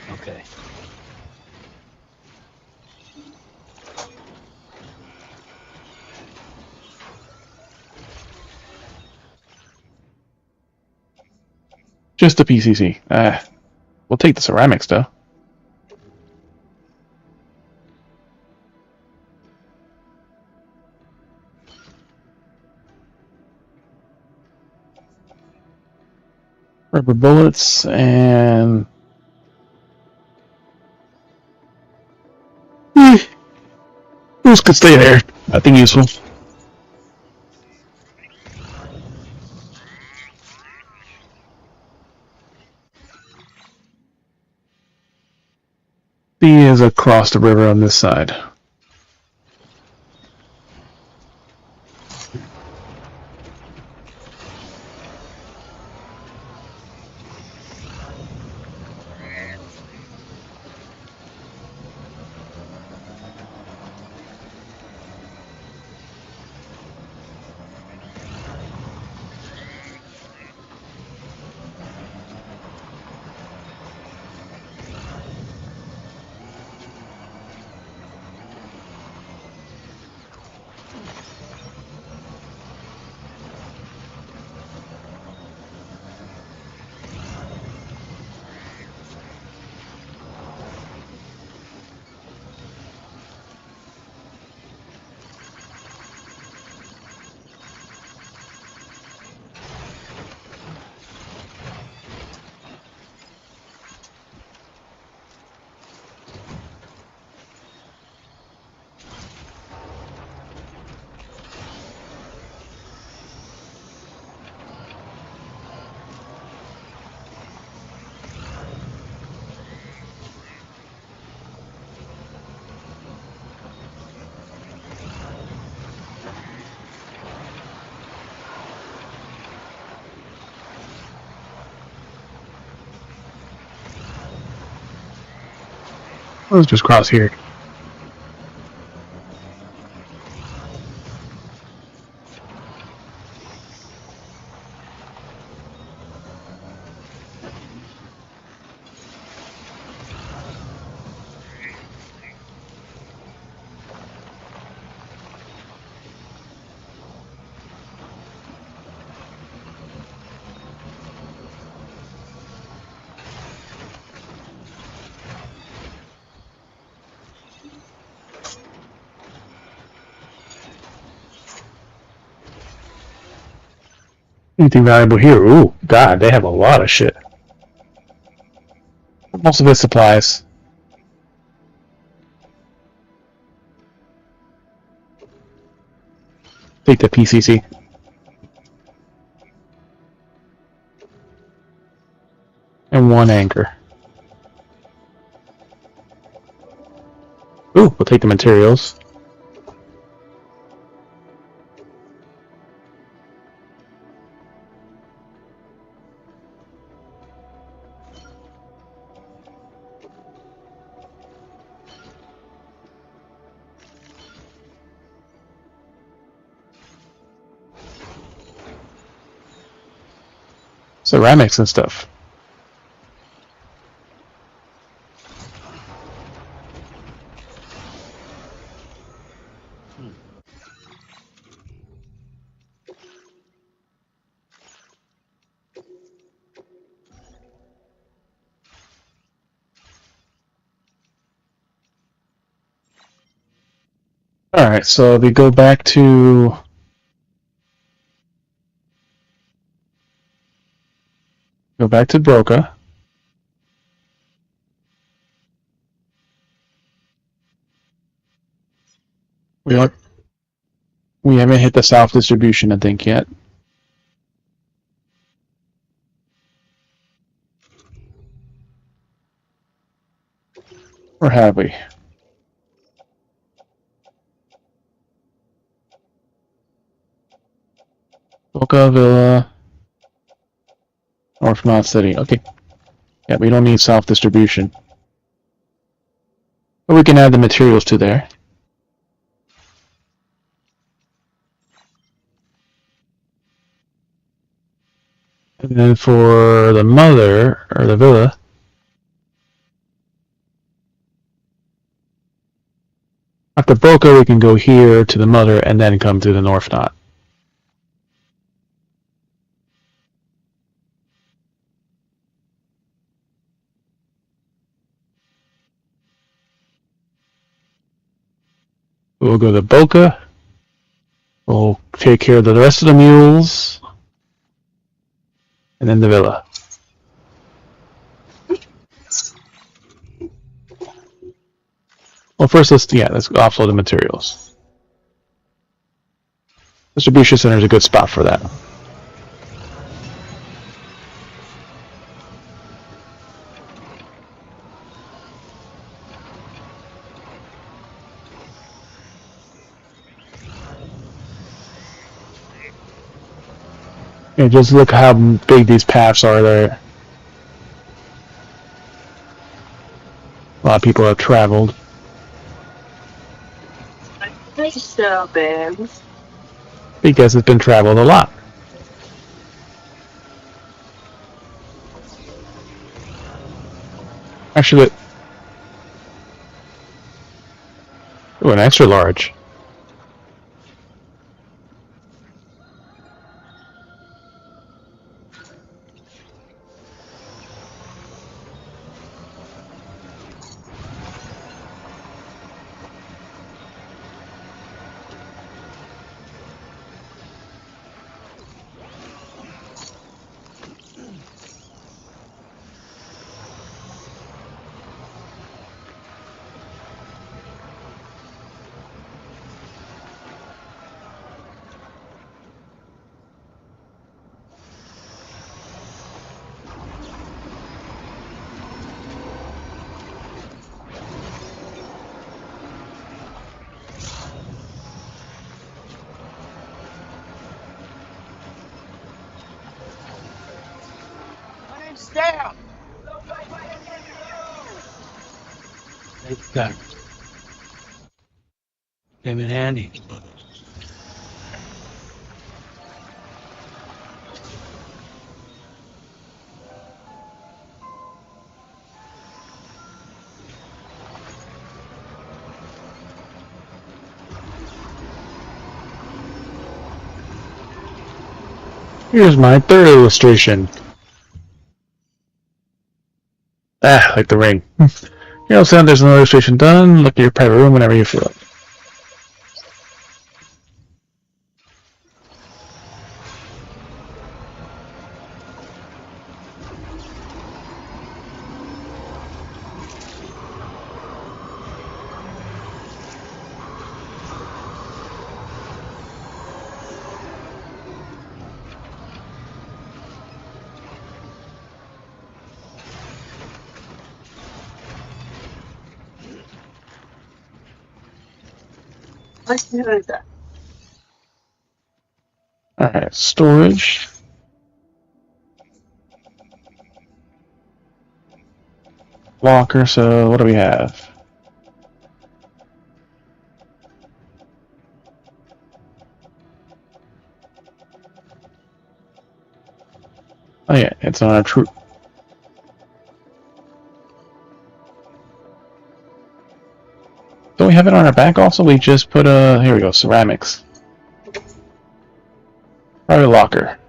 Okay. Just a PCC. We'll take the ceramics though. Rubber bullets and those could stay there. Nothing useful. B is across the river on this side. Let's just cross here. Anything valuable here? Ooh, God, they have a lot of shit. Most of it's supplies. Take the PCC. And one anchor. Ooh, we'll take the materials. Ceramics and stuff. Alright, so we go back to Broca. We haven't hit the south distribution, I think, yet. Or have we? Boca Villa, North Knot City. Okay. Yeah, we don't need south distribution. But we can add the materials to there. And then for the mother, or the villa, after Boca we can go here to the mother and then come to the North Knot. We'll go to Boca. We'll take care of the rest of the mules. And then the villa. Well, first let's offload the materials. Distribution center is a good spot for that. Yeah, just look how big these paths are there. A lot of people have traveled. So, babes. Because it's been traveled a lot. Actually, ooh, an extra large. Down. Take that. Came in handy. Here's my third illustration. Ah, like the ring. You know, so there's an illustration done. Look at your private room whenever you feel it. Let's do that. Alright, storage. Locker, so what do we have? Oh yeah, it's on our troop. Don't we have it on our back also? We just put here we go, ceramics. Private locker.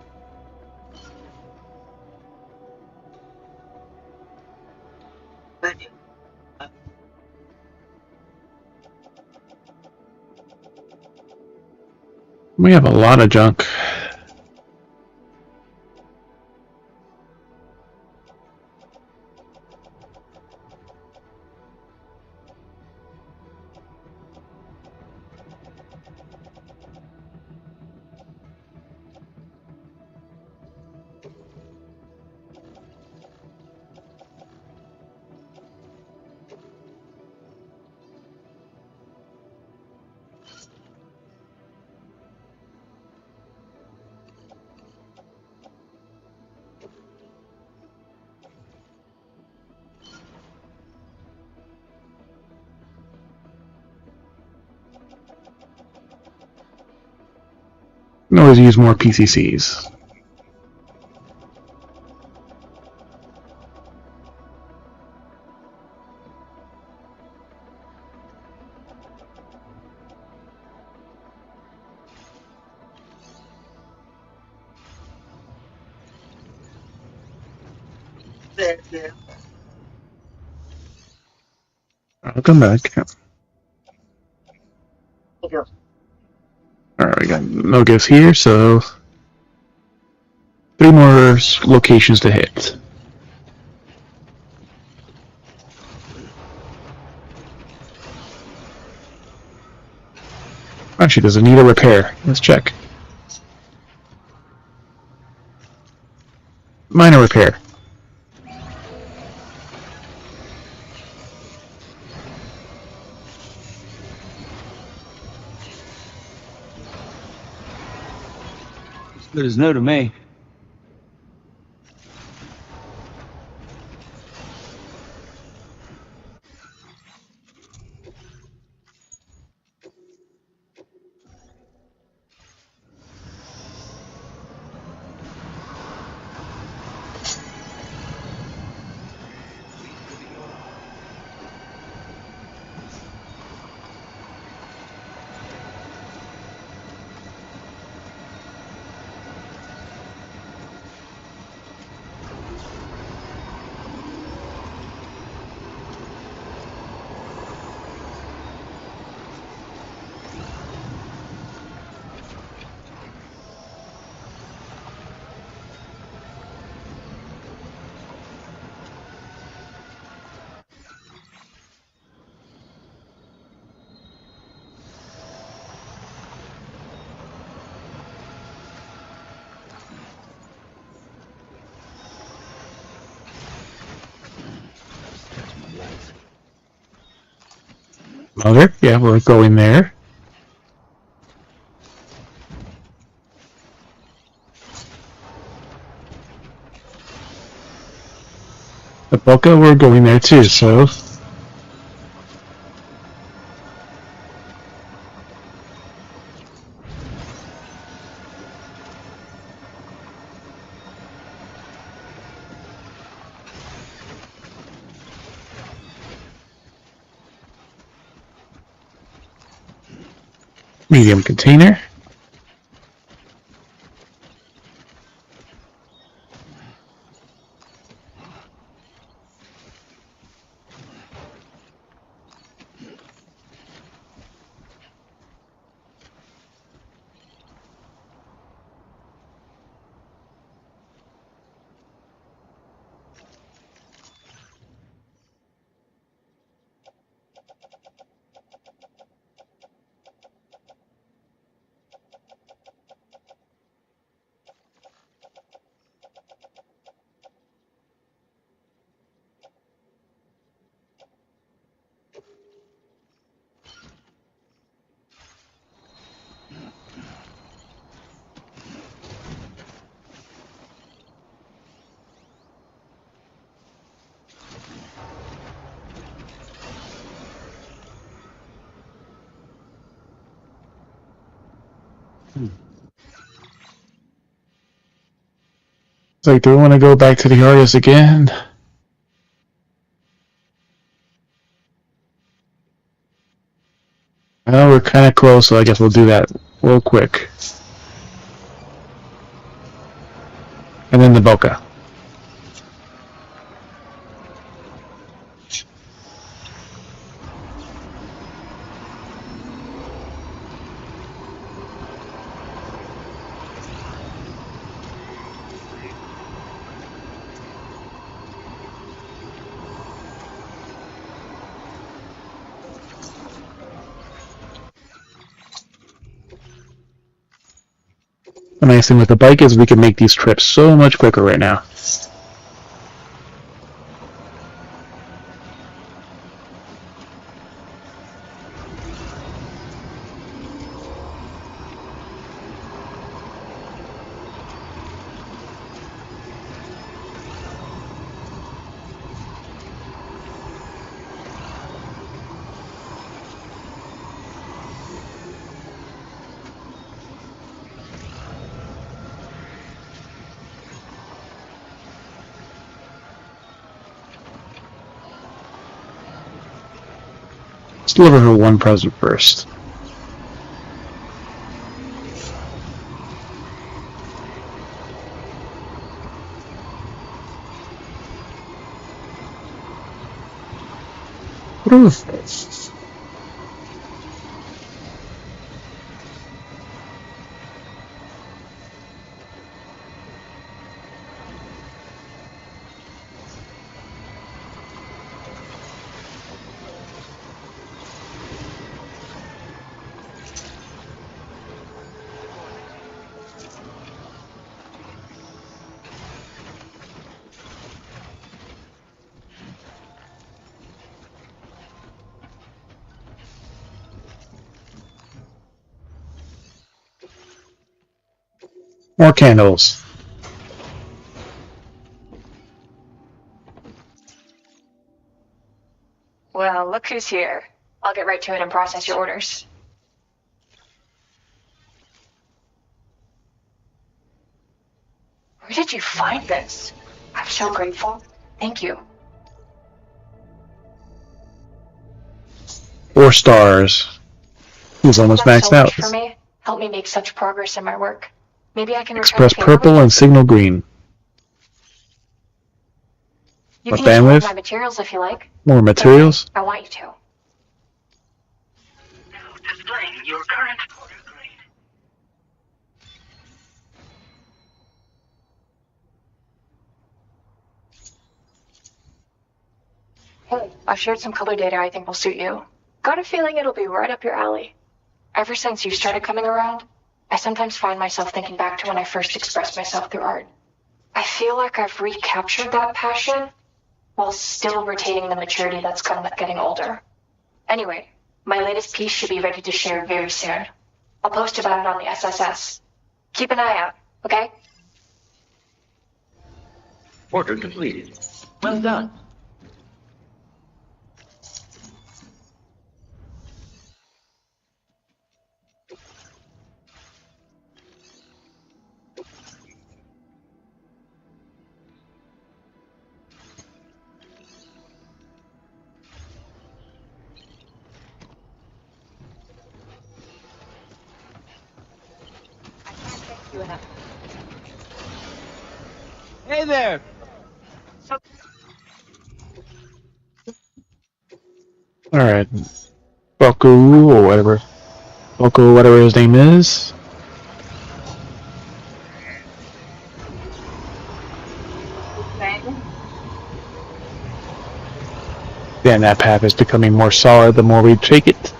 We have a lot of junk. We can always use more PCCs. I'll come back. Alright, we got no gifts here, so 3 more locations to hit. Actually, does it need a repair? Let's check. minor repair. As good as new to me. Mother? Yeah, we're going there. The Boca, we're going there too, so... Medium container. It's like, do we want to go back to the artist again? Well, we're kind of close, so I guess we'll do that real quick. And then the Boca. The nice thing with the bike is we can make these trips so much quicker right now. Let's deliver her one present first. What is this? More candles. Well, look who's here. I'll get right to it and process your orders. Where did you find this? I'm so grateful. Thank you. 4 stars. He's almost That's maxed so out. much for me. Help me make such progress in my work. Maybe I can Express return the favor purple with and signal green. you. More Can use one of bandwidth? my materials if you like. More materials? I want you to. Now displaying your current order grade. Hey, I've shared some color data I think will suit you. Got a feeling it'll be right up your alley. Ever since you started coming around, I sometimes find myself thinking back to when I first expressed myself through art. I feel like I've recaptured that passion while still retaining the maturity that's come with getting older. Anyway, my latest piece should be ready to share very soon. I'll post about it on the SSS. Keep an eye out, okay? Order completed. Well done. Hey there! Alright. Boku, or whatever. Boku, whatever his name is. Yeah, that path is becoming more solid the more we take it.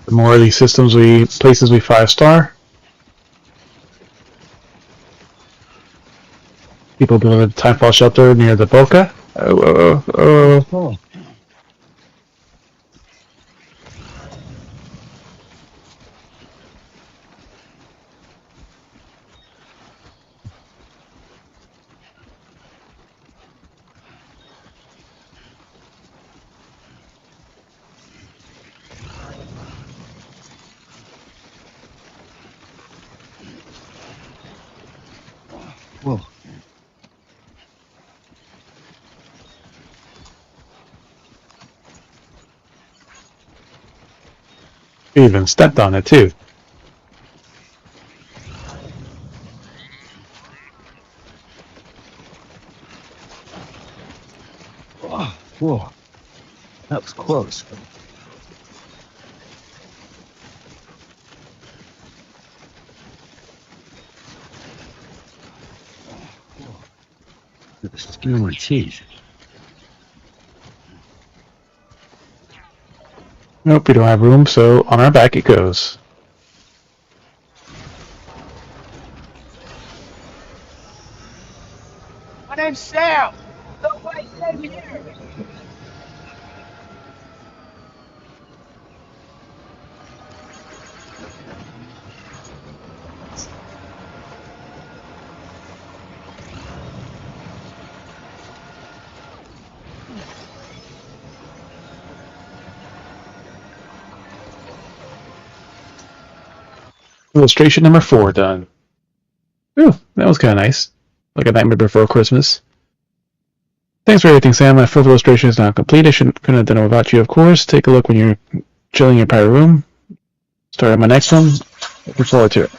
The more of these systems places we 5-star, people building a timefall shelter near the Boca. Oh. Whoa. You even stepped on it too. Oh, whoa. That was close. The skin on my teeth. Nope, we don't have room, so on our back it goes. My name's Sam! Nobody stay here! Illustration number 4 done. Ooh, that was kind of nice. Like A Nightmare Before Christmas. Thanks for everything, Sam. My full illustration is now complete. I couldn't have done it without you, of course. Take a look when you're chilling in your private room. Start on my next one. Looking forward to it.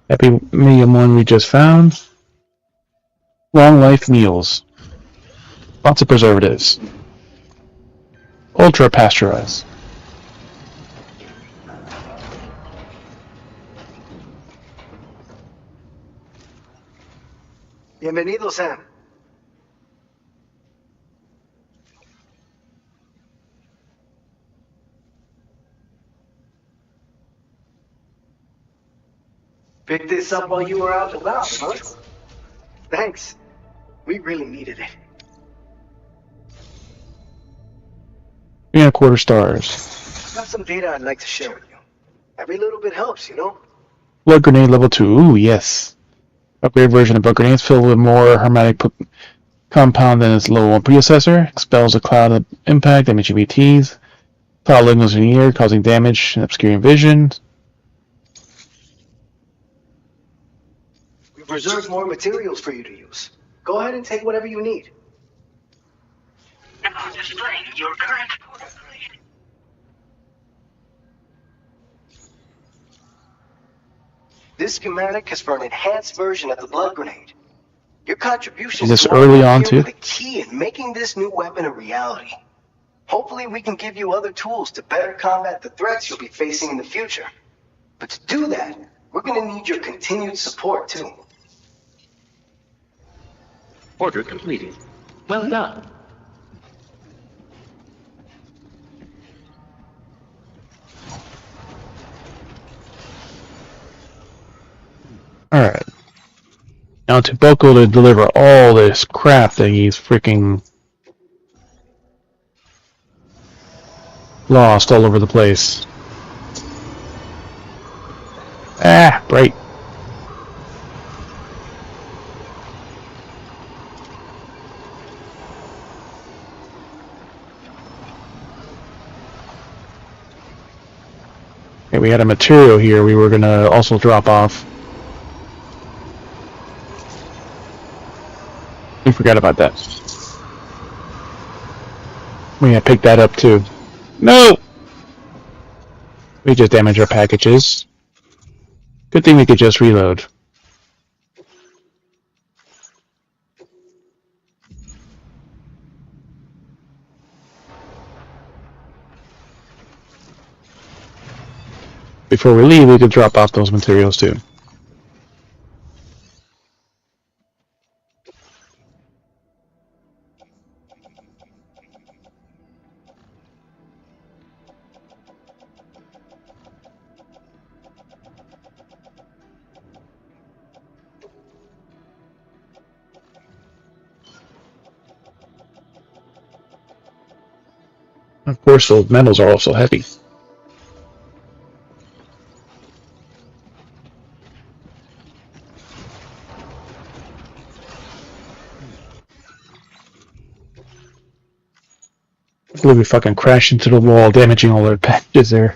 Happy medium one we just found. Long life meals. Lots of preservatives. Ultra pasteurized. Bienvenido, Sam. Picked this up while you were out and about, huh? Thanks. We really needed it. 3.25 stars. Got some data I'd like to share with you. Every little bit helps, you know? Blood grenade level 2. Ooh, yes. Upgraded version of blood grenades filled with more hermetic compound than its level 1 predecessor. Expels a cloud of impact, damaging BTs. Cloud lingers in the air, causing damage and obscuring vision. We've reserved more materials for you to use. Go ahead and take whatever you need. Now displaying your current portal grade. This schematic is for an enhanced version of the blood grenade. Your contribution Is this to early our on, here too? were the key in making this new weapon a reality. Hopefully we can give you other tools to better combat the threats you'll be facing in the future. But to do that, we're going to need your continued support, too. Order completed. Well done. Alright. Now to Boko to deliver all this crap that he's freaking lost all over the place. Ah, bright. Okay, we had a material here we were gonna also drop off. We forgot about that. We gotta pick that up too. No! We just damaged our packages. Good thing we could just reload. Before we leave, we could drop off those materials too. Of course, those metals are also heavy. I believe we fucking crashed into the wall, damaging all our packages there.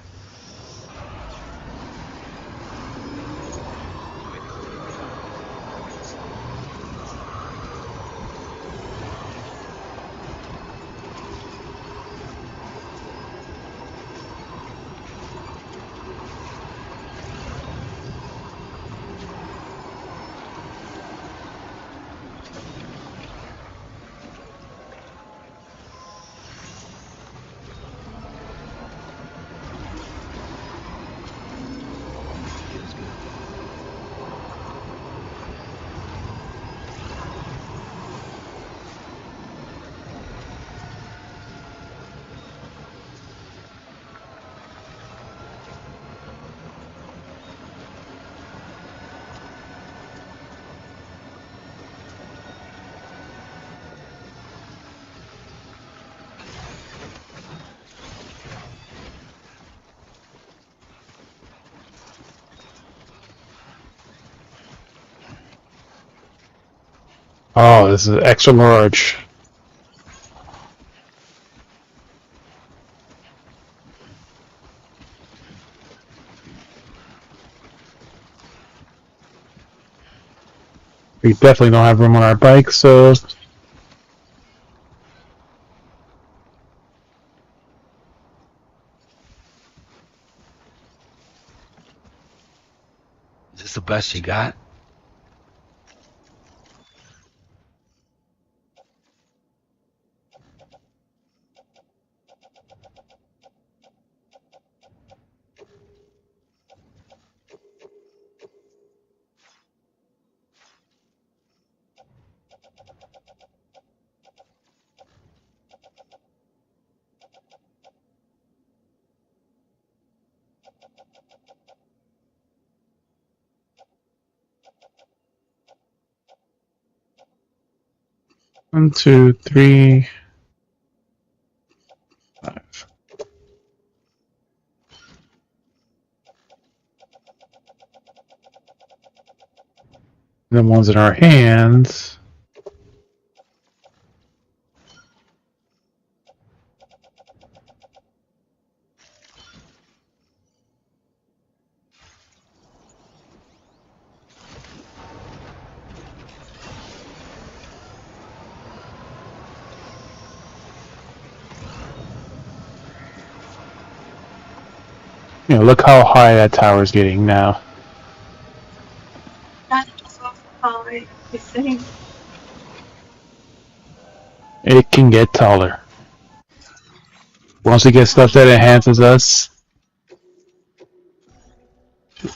Oh, this is extra large. We definitely don't have room on our bike, so... Is this the best you got? One, two, three, 5. The ones in our hands. You know, look how high that tower's getting now. That's so high, I think. It can get taller. Once we get stuff that enhances us,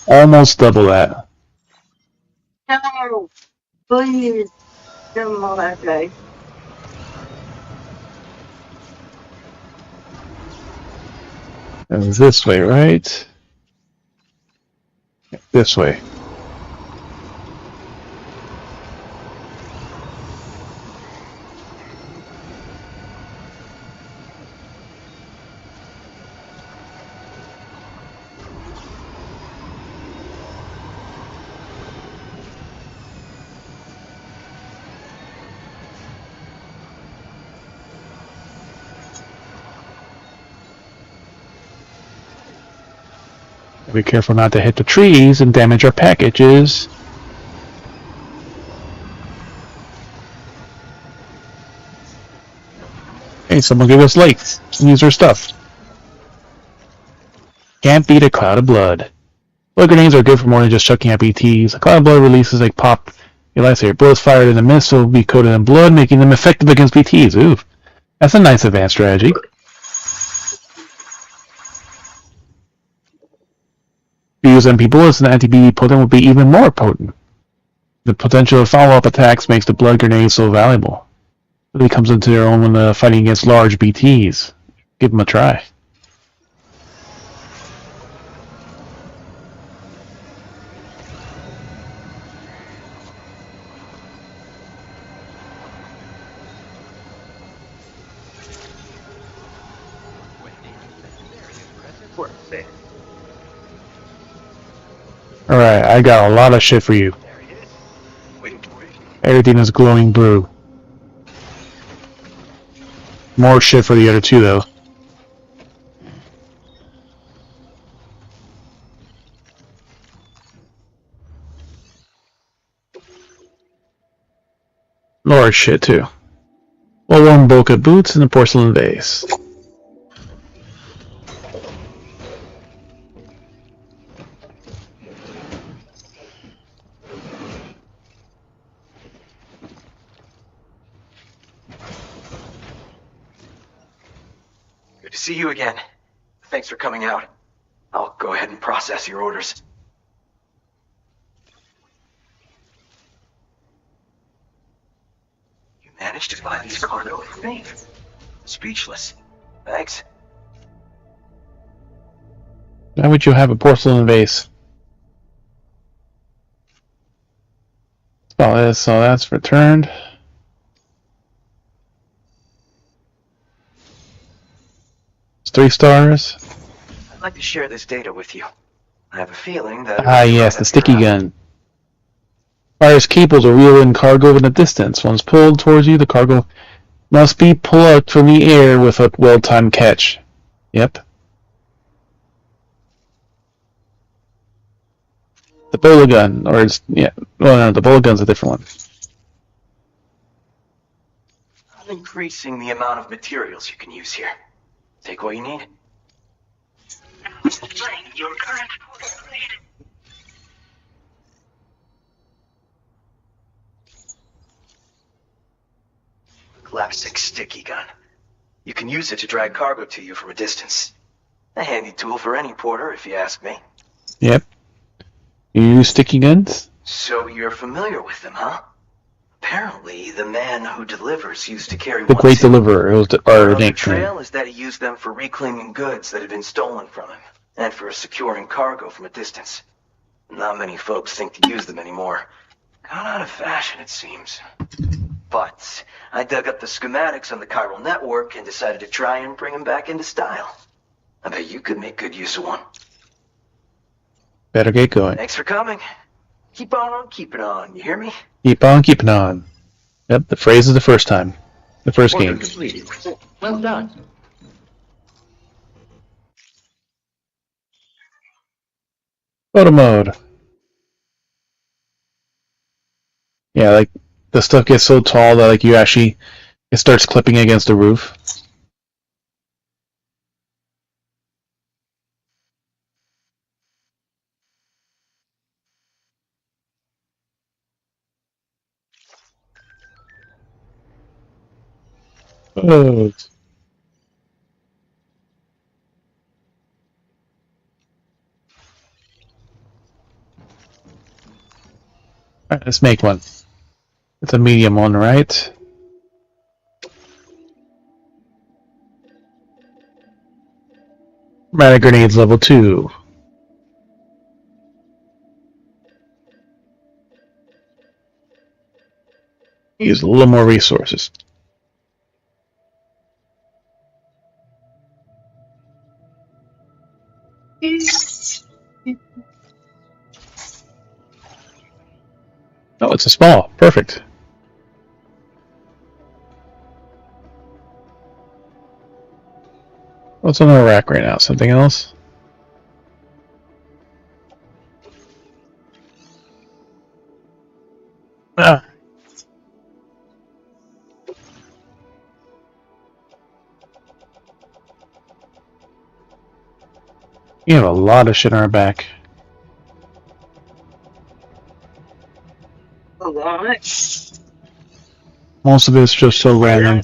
almost double that. No, please, come on that guy. It was this way, right? This way. Be careful not to hit the trees and damage our packages. Hey, someone give us lights. Use our stuff. Can't beat a cloud of blood. Blood grenades are good for more than just chucking at BTs. A cloud of blood releases like pop. Your lightsaber bullets fired in the mist will be coated in blood, making them effective against BTs. Ooh, that's a nice advanced strategy. If you use MP bullets, an anti-BT potent will be even more potent. The potential of follow-up attacks makes the blood grenade so valuable. It really comes into their own when fighting against large BTs. Give them a try. Alright, I got a lot of shit for you. Everything is glowing blue. More shit for the other two, though. Large shit, too. Well-worn bokeh boots and a porcelain vase. Good to see you again. Thanks for coming out. I'll go ahead and process your orders. You managed to buy these cargo for me. Speechless. Thanks. Why would you have a porcelain vase? Oh, this, so that's returned. It's 3 stars. I'd like to share this data with you. I have a feeling that... Ah, yes, the sticky gun. Wires cable to reel in cargo in the distance. Once pulled towards you, the cargo must be plucked from the air with a well-timed catch. Yep. The bola gun, or it's, yeah, well, no, the bola gun's a different one. I'm increasing the amount of materials you can use here. Take what you need. Displaying your current portal grade. Classic sticky gun. You can use it to drag cargo to you from a distance. A handy tool for any porter, if you ask me. Yep. You use sticky guns? So you're familiar with them, huh? Apparently, the man who delivers used to carry The one Great single. Deliverer. It was Another nickname. trail is that he used them for reclaiming goods that had been stolen from him, and for securing cargo from a distance. Not many folks think to use them anymore. Gone out of fashion, it seems. But I dug up the schematics on the chiral network and decided to try and bring them back into style. I bet you could make good use of one. Better get going. Thanks for coming. Keep on keeping on, you hear me? Keep on keeping on. Yep, the phrase is the first time. The first Order game. completed. Well done. Photo mode. Yeah, like the stuff gets so tall that like it starts clipping against the roof. Oh. Alright, let's make one. It's a medium one, right? Mana grenades level 2. Use a little more resources. Oh, it's a small. Perfect. What's on our rack right now? Something else? Ah. We have a lot of shit on our back. A lot. Most of it's just so random.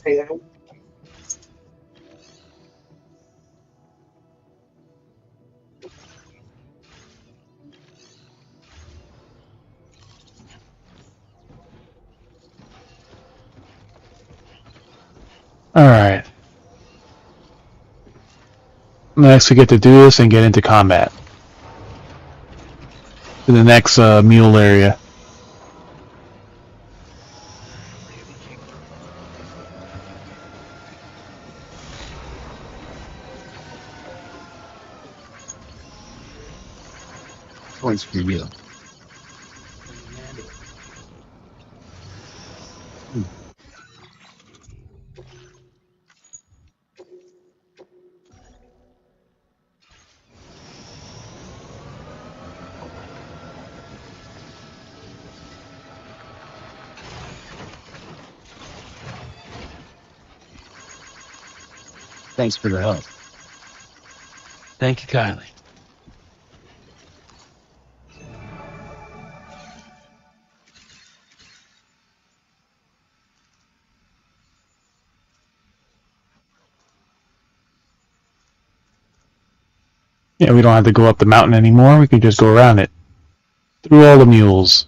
Alright. Next we get to do this and get into combat. To the next mule area. Points for you. Thanks for the help. Thank you kindly. Yeah, we don't have to go up the mountain anymore. We can just go around it. Through all the mules.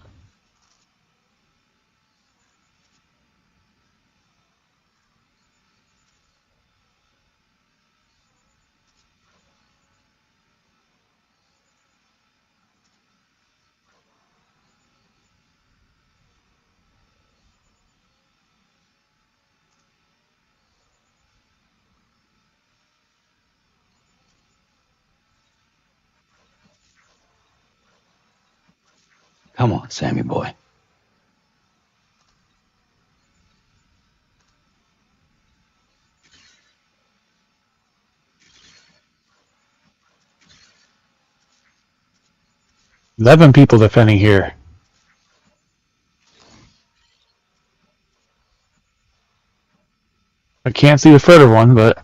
Come on, Sammy boy. 11 people defending here. I can't see the further one, but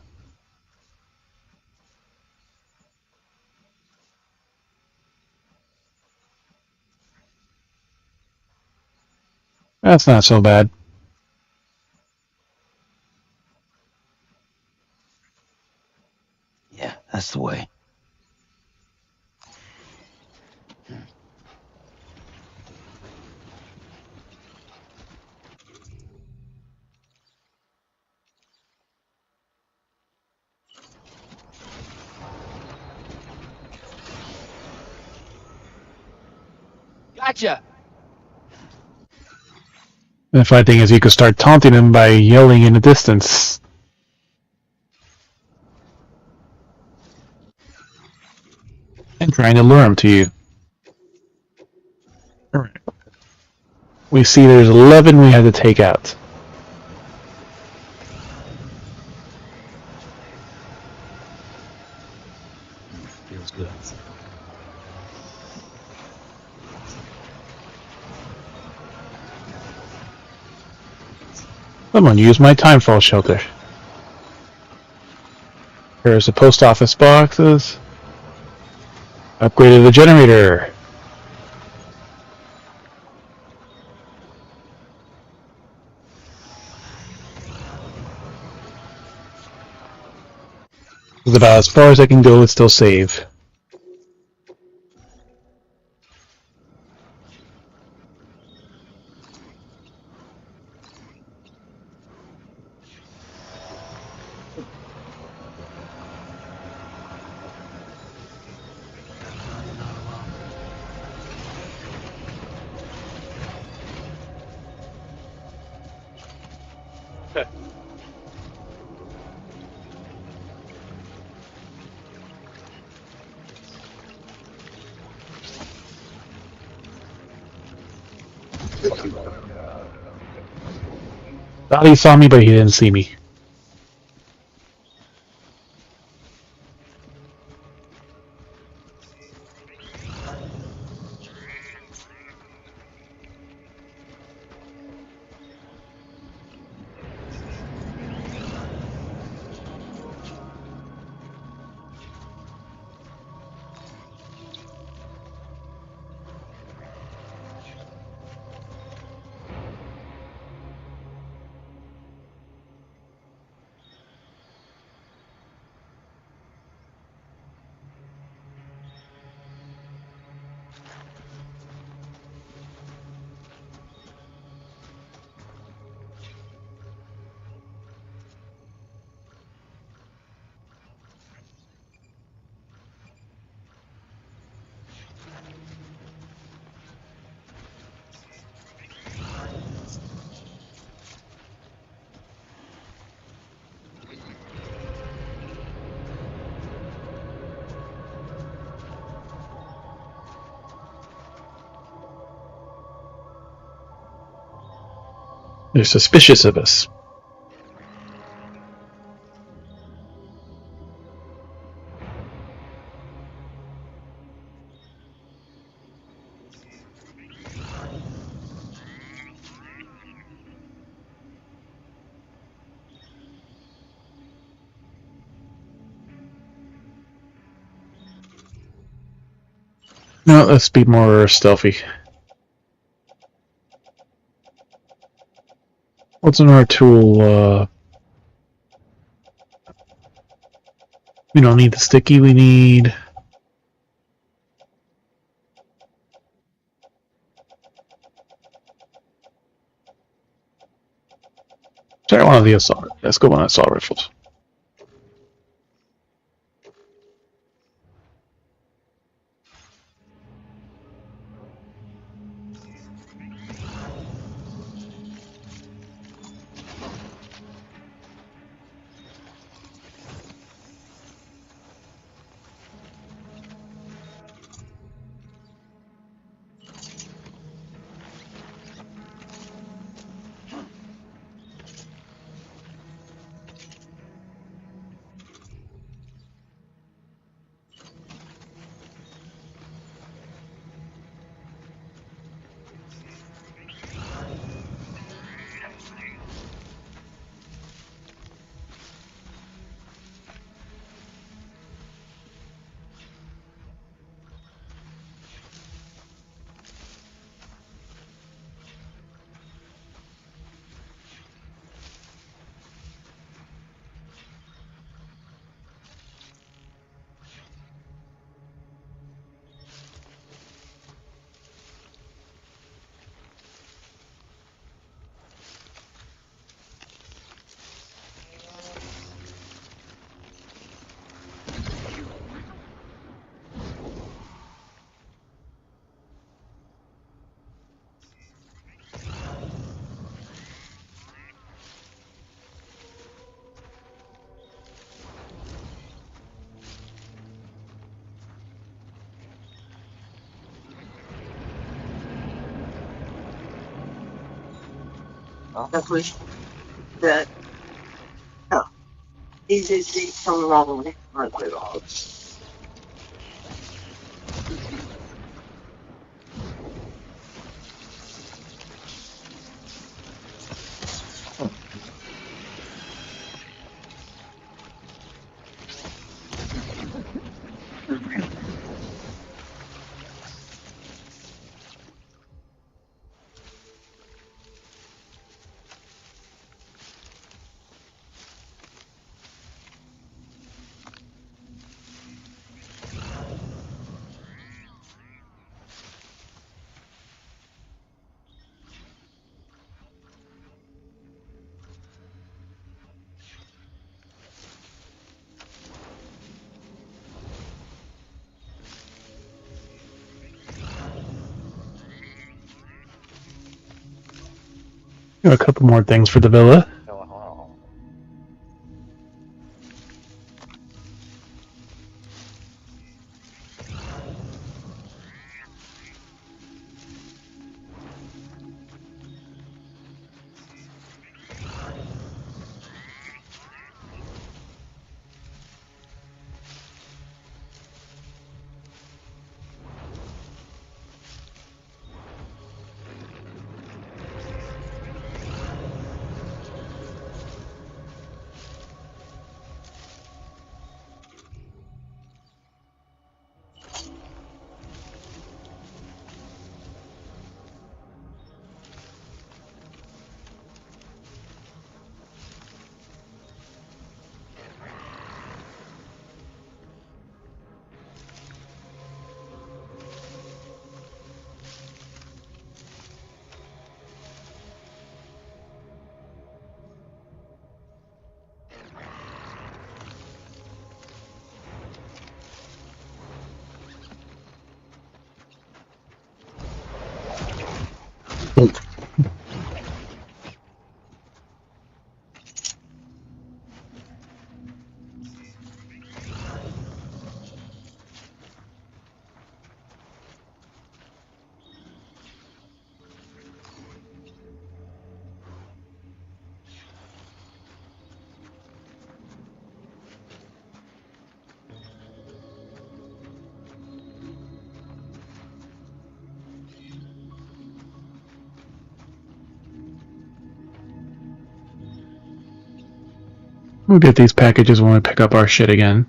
that's not so bad. Yeah, that's the way. Gotcha. The funny thing is you could start taunting him by yelling in the distance. And trying to lure him to you. Alright. We see there's 11 we had to take out. Feels good. Someone use my timefall shelter. Here's the post office boxes. Upgraded the generator. It's about as far as I can go and still save. Thought he saw me, but he didn't see me. They're suspicious of us. No, let's be more stealthy. What's in our tool? We don't need the sticky, we need... Try one of the assault. Let's go on assault rifles. Definitely that. Oh, easy from wrong. Aren't they all? Got a couple more things for the villa. We'll get these packages when we pick up our shit again.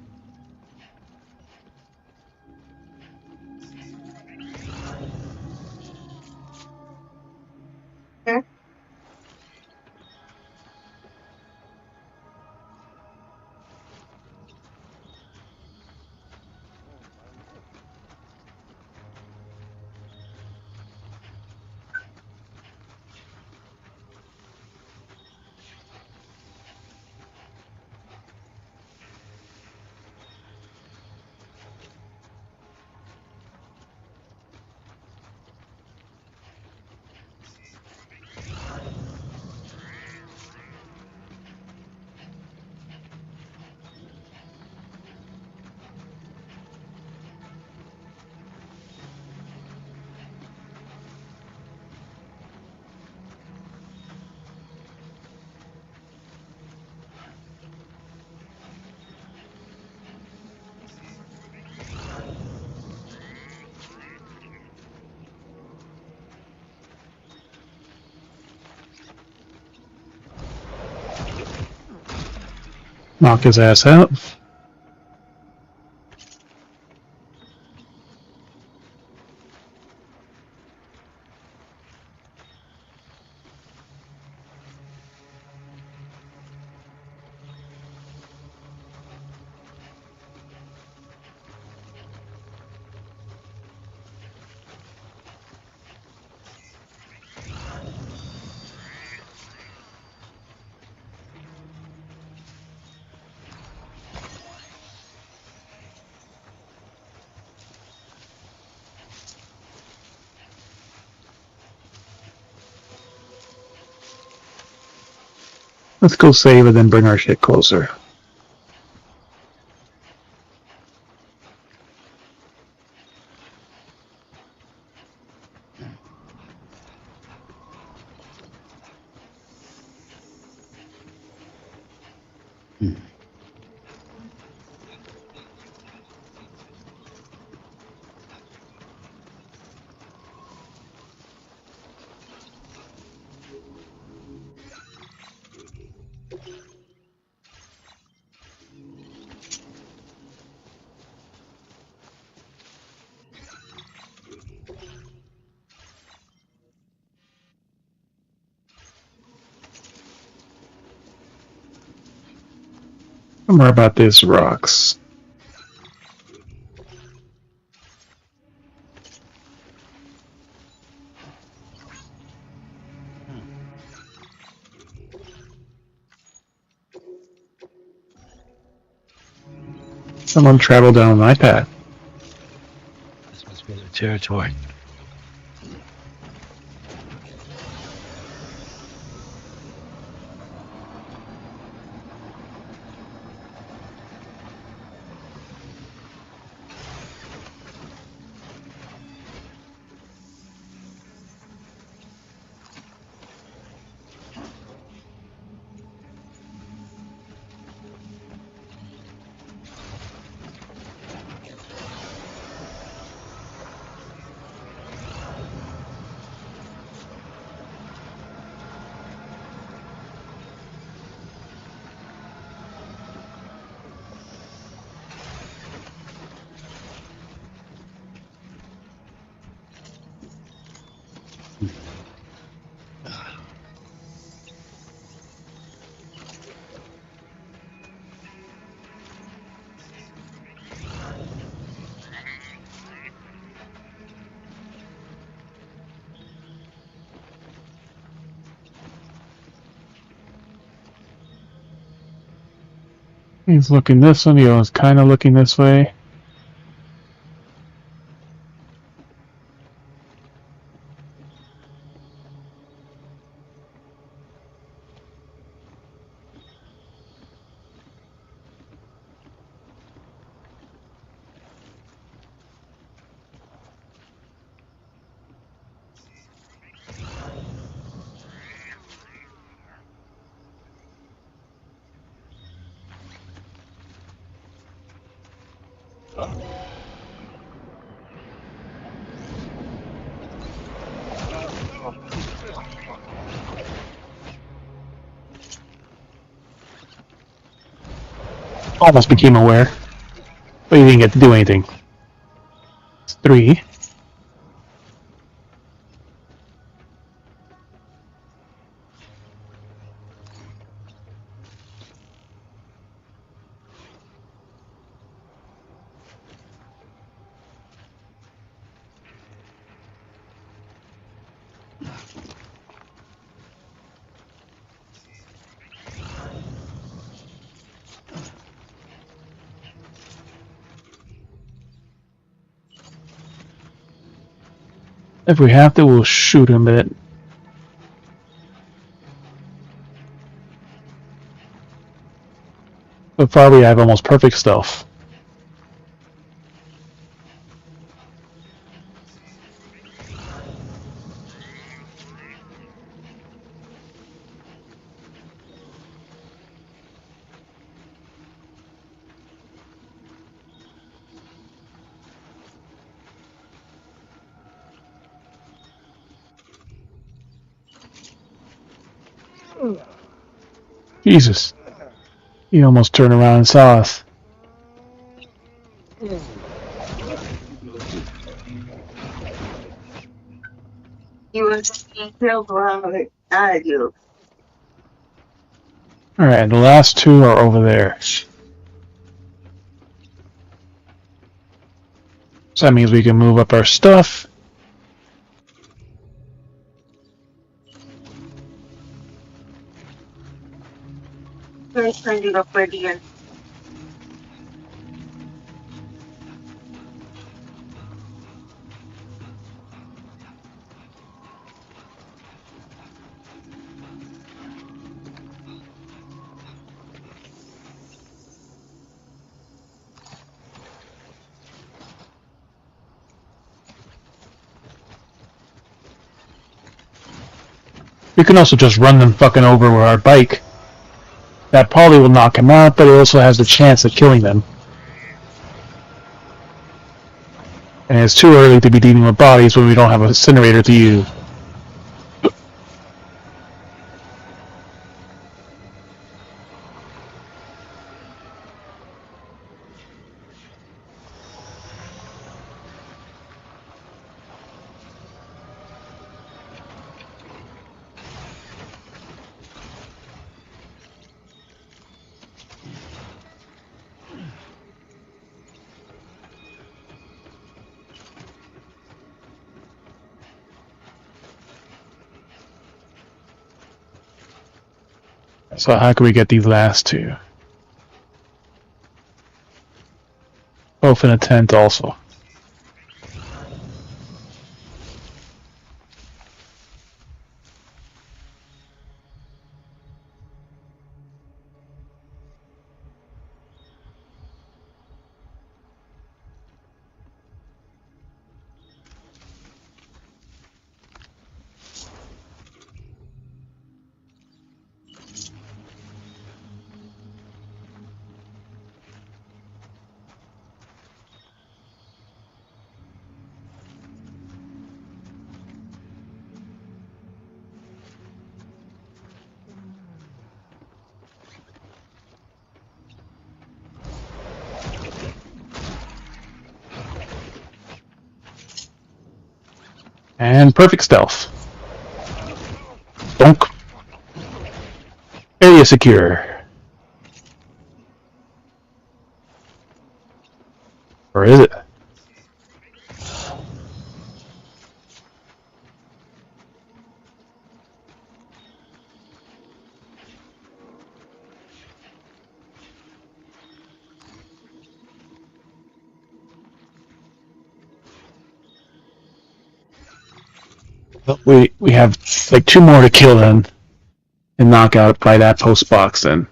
Knock his ass out. Let's go save and then bring our shit closer. Don't worry about this, rocks. Someone traveled down my path. This must be their territory. He's looking this way, the other's kind of looking this way. Almost became aware, but he didn't get to do anything. It's 3. If we have to, we'll shoot him, but far we have almost perfect stealth. Jesus. He almost turned around and saw us. You was being killed around it. I do. Alright, the last 2 are over there. So that means we can move up our stuff. Let's send it up again. We can also just run them fucking over with our bike. That probably will knock him out, but it also has the chance of killing them. And it's too early to be dealing with bodies when we don't have an incinerator to use. So how can we get these last two? Both in a tent also. And perfect stealth. Donk. Area secure. Or is it? We have like 2 more to kill then and knock out by that post box then.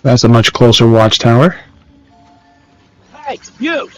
That's a much closer watchtower. Hey, you!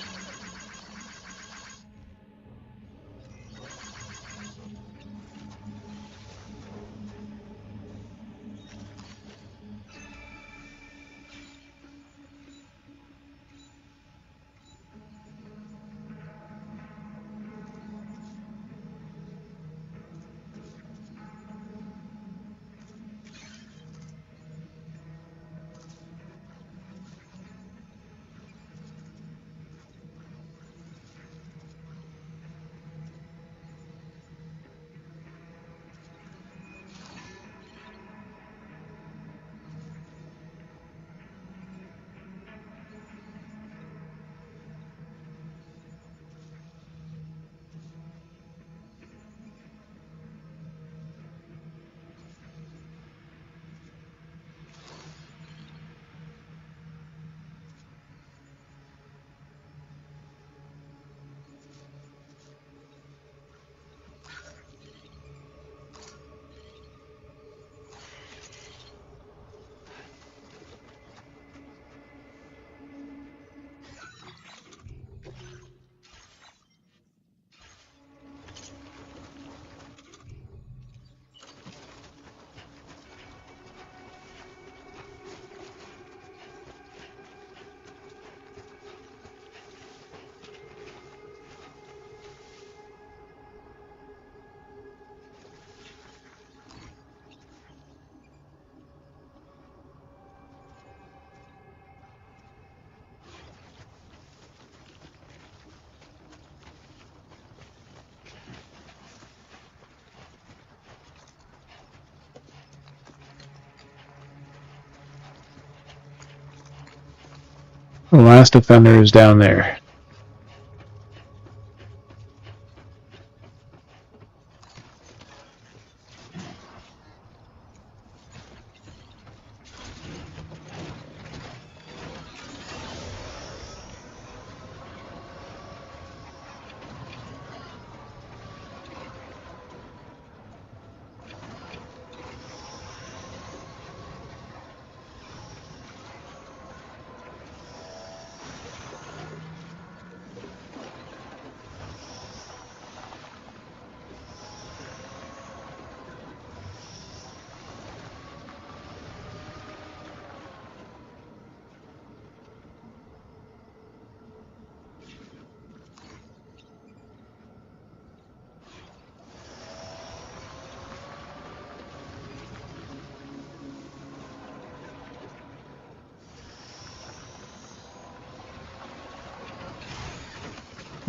The last defender is down there.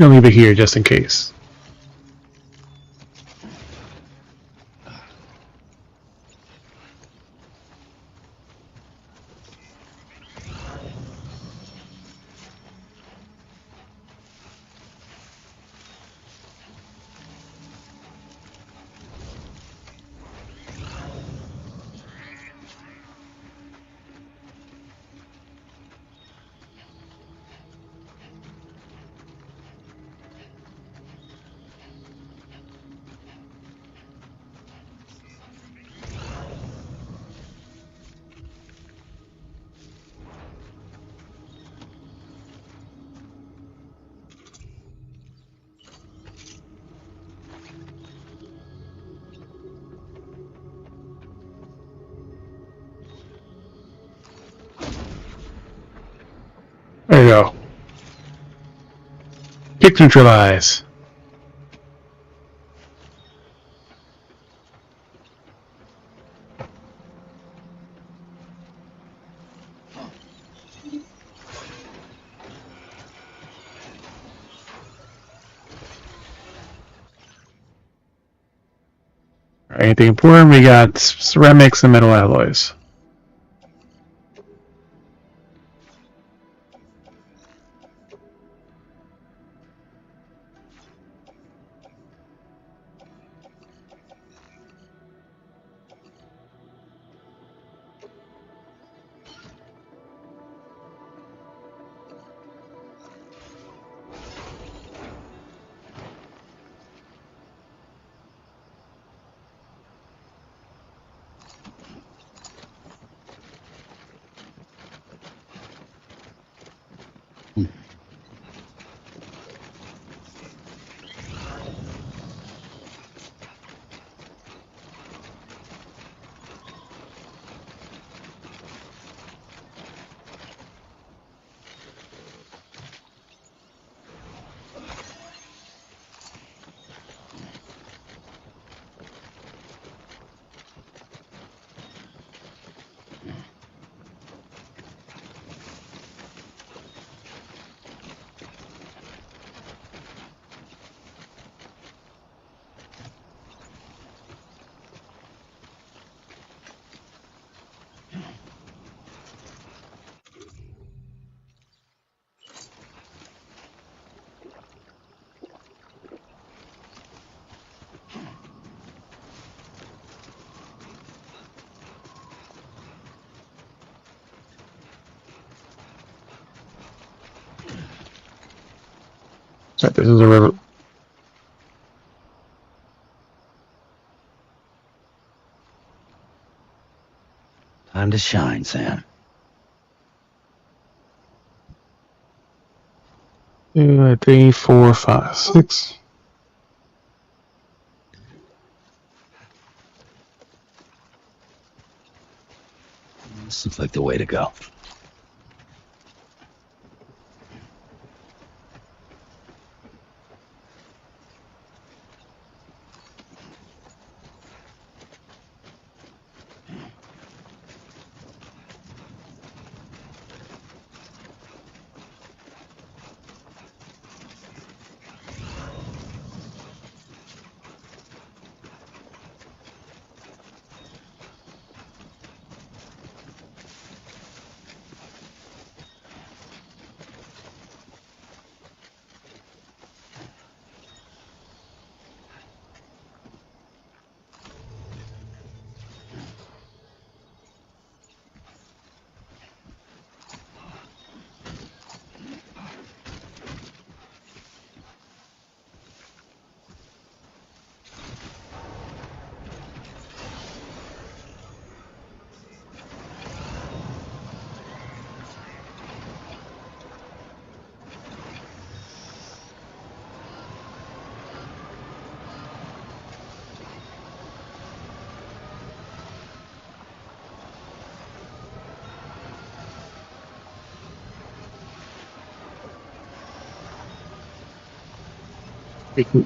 I'll leave it here just in case. There you go. Kick neutralize. Anything important? We got ceramics and metal alloys. So this is a river. Time to shine, Sam. 2, 3, 4, 5, 6. This looks like the way to go.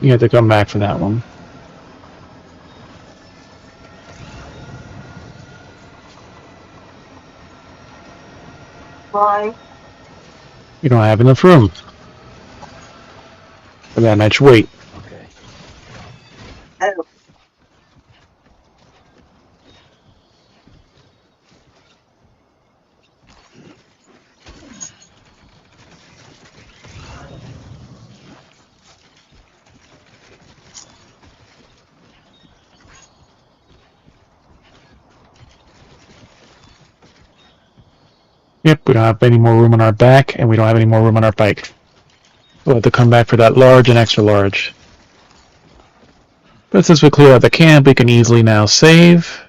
You have to come back for that one. Why? You don't have enough room. For that match, wait. Okay. Oh, Yep, we don't have any more room on our back, and we don't have any more room on our bike. We'll have to come back for that large and extra large. But since we cleared out the camp, we can easily now save.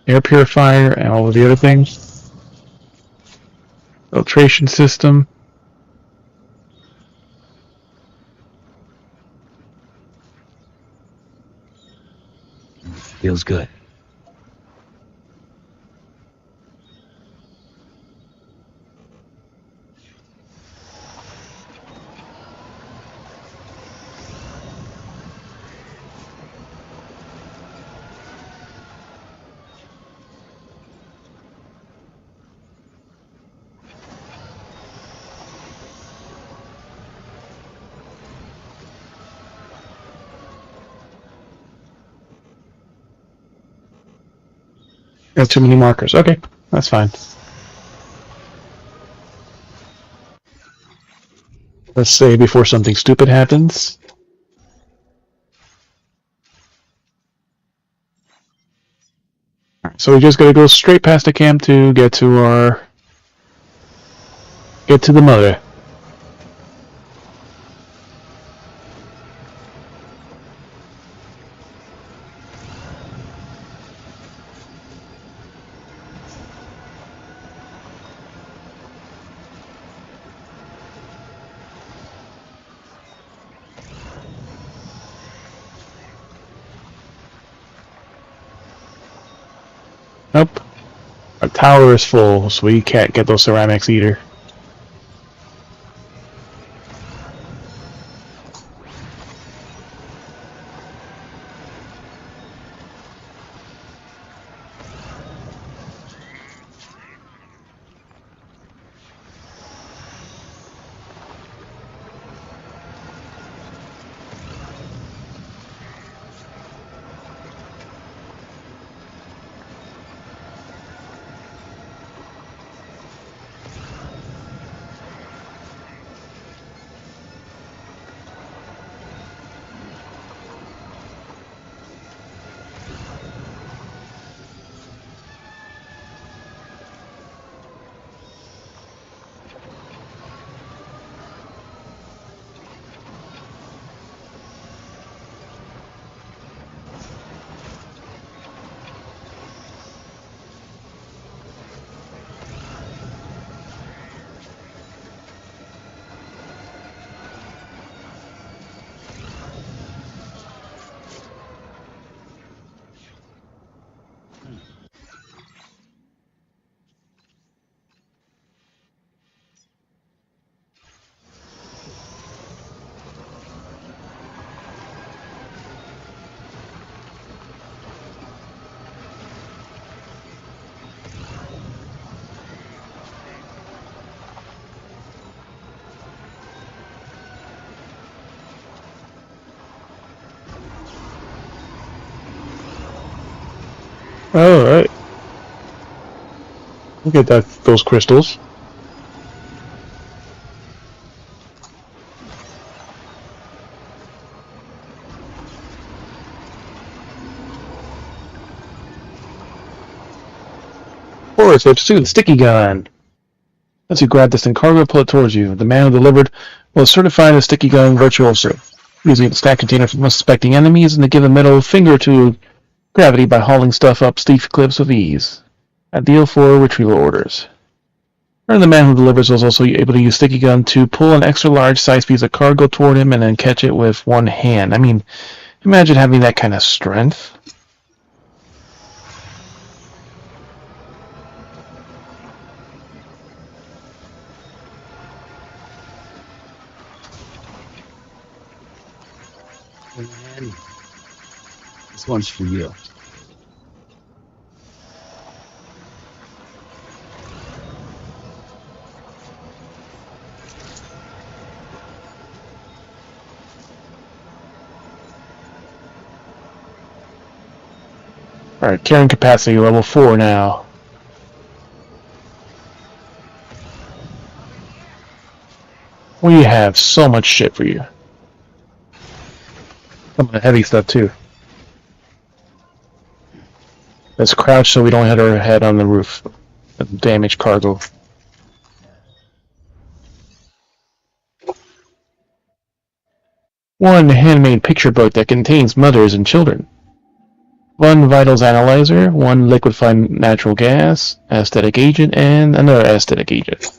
Air purifier and all of the other things. Filtration system. Feels good. Got too many markers. Okay, that's fine. Let's save before something stupid happens. Alright, so we just gotta go straight past the camp to get to the mother. Nope. Our tower is full, so we can't get those ceramics either. Alright. We'll get those crystals. Or so to the sticky gun. Once you grab this in cargo, pull it towards you. The man who delivered will certify the sticky gun virtuoso, using it to stack containers from unsuspecting enemies and to give a middle finger to gravity by hauling stuff up steep cliffs with ease. Ideal for retrieval orders. And the man who delivers was also able to use sticky gun to pull an extra large size piece of cargo toward him and then catch it with one hand. I mean, imagine having that kind of strength. And this one's for you. Alright, carrying capacity level 4 now. We have so much shit for you. Some of the heavy stuff too. Let's crouch so we don't hit our head on the roof. Damage cargo. One handmade picture book that contains mothers and children. One vitals analyzer, one liquefied natural gas, aesthetic agent, and another aesthetic agent.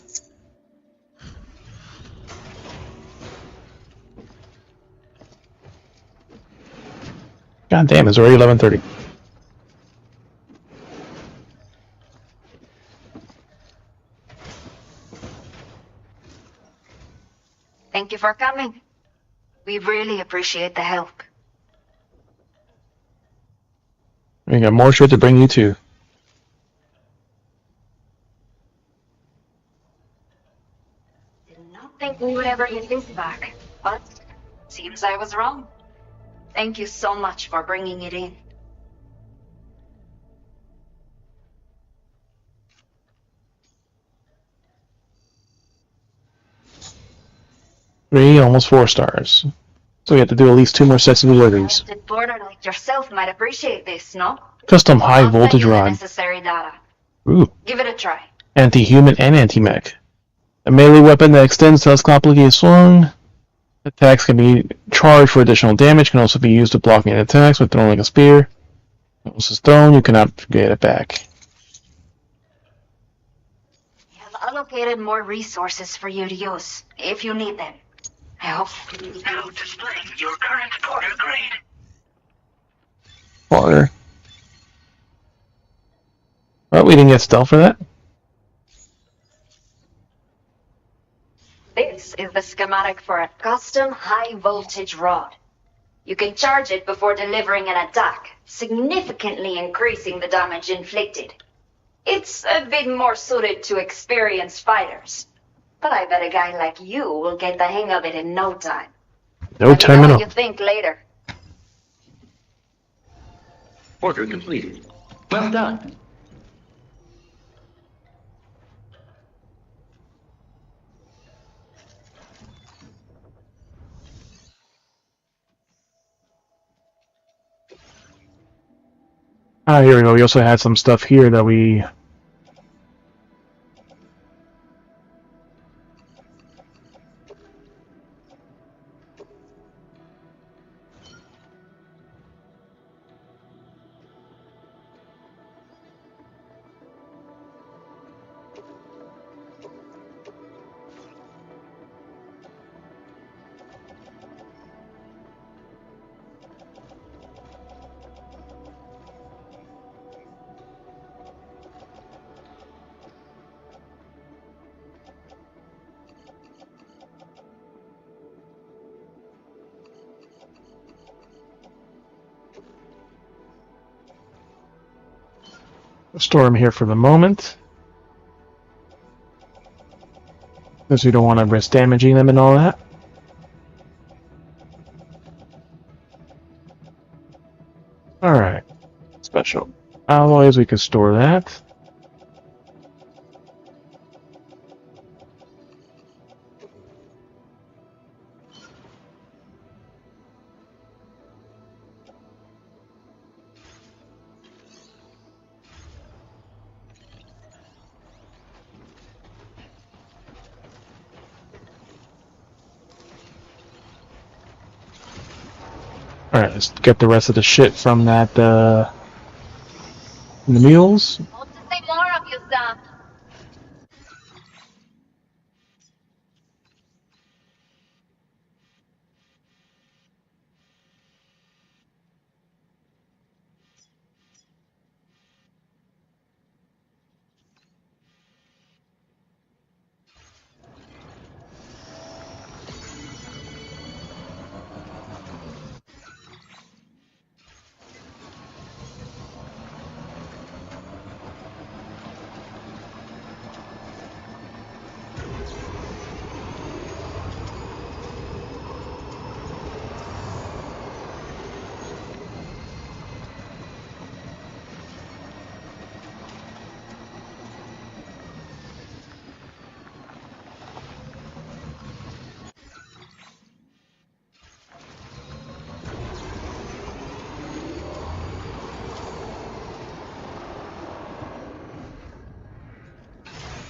God damn, it's already 11:30. Thank you for coming. We really appreciate the help. We got more shit to bring you to. Did not think we would ever get this back, but seems I was wrong. Thank you so much for bringing it in. Three, almost 4 stars. So we have to do at least 2 more sets of deliveries. A boarder like yourself might appreciate this, no? Custom high I'll voltage send you the rod. necessary data. Ooh. Give it a try. Anti-human and anti-mech. A melee weapon that extends telescopically if swung. Attacks can be charged for additional damage, can also be used to block any attacks when thrown like a spear. Once it's thrown, you cannot get it back. We have allocated more resources for you to use, if you need them. I hope. Now displaying your current porter grade. Water. Oh, we didn't get stealth for that? This is the schematic for a custom high-voltage rod. You can charge it before delivering an attack, significantly increasing the damage inflicted. It's a bit more suited to experienced fighters, but I bet a guy like you will get the hang of it in no time. No time at all. What you think later. Order completed. Well done. Ah, here we go. We also had some stuff here that we... store them here for the moment. Because we don't want to risk damaging them and all that. Alright. Special alloys, we can store that. Alright, let's get the rest of the shit from that, the mules. Hope to see more of you, Sam.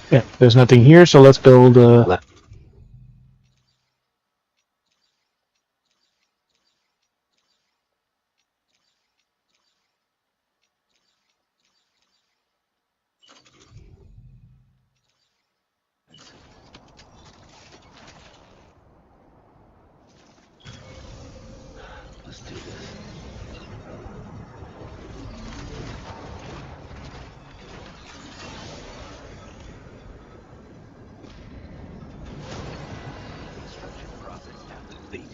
Yeah, there's nothing here, so let's build. Let's do this. Construction process now complete.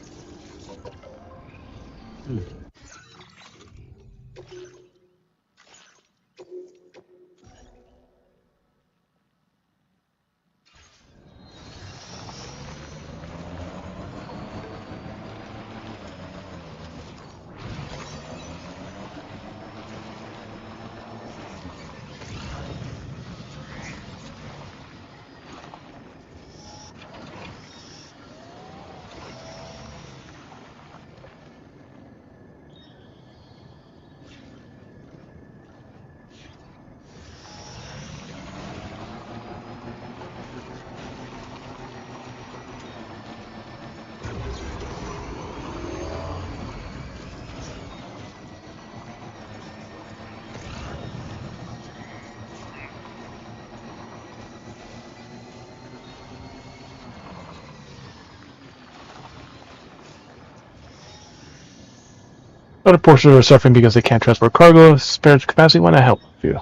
Other portions are suffering because they can't transport cargo. Spare capacity when I help you.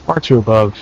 Far too above.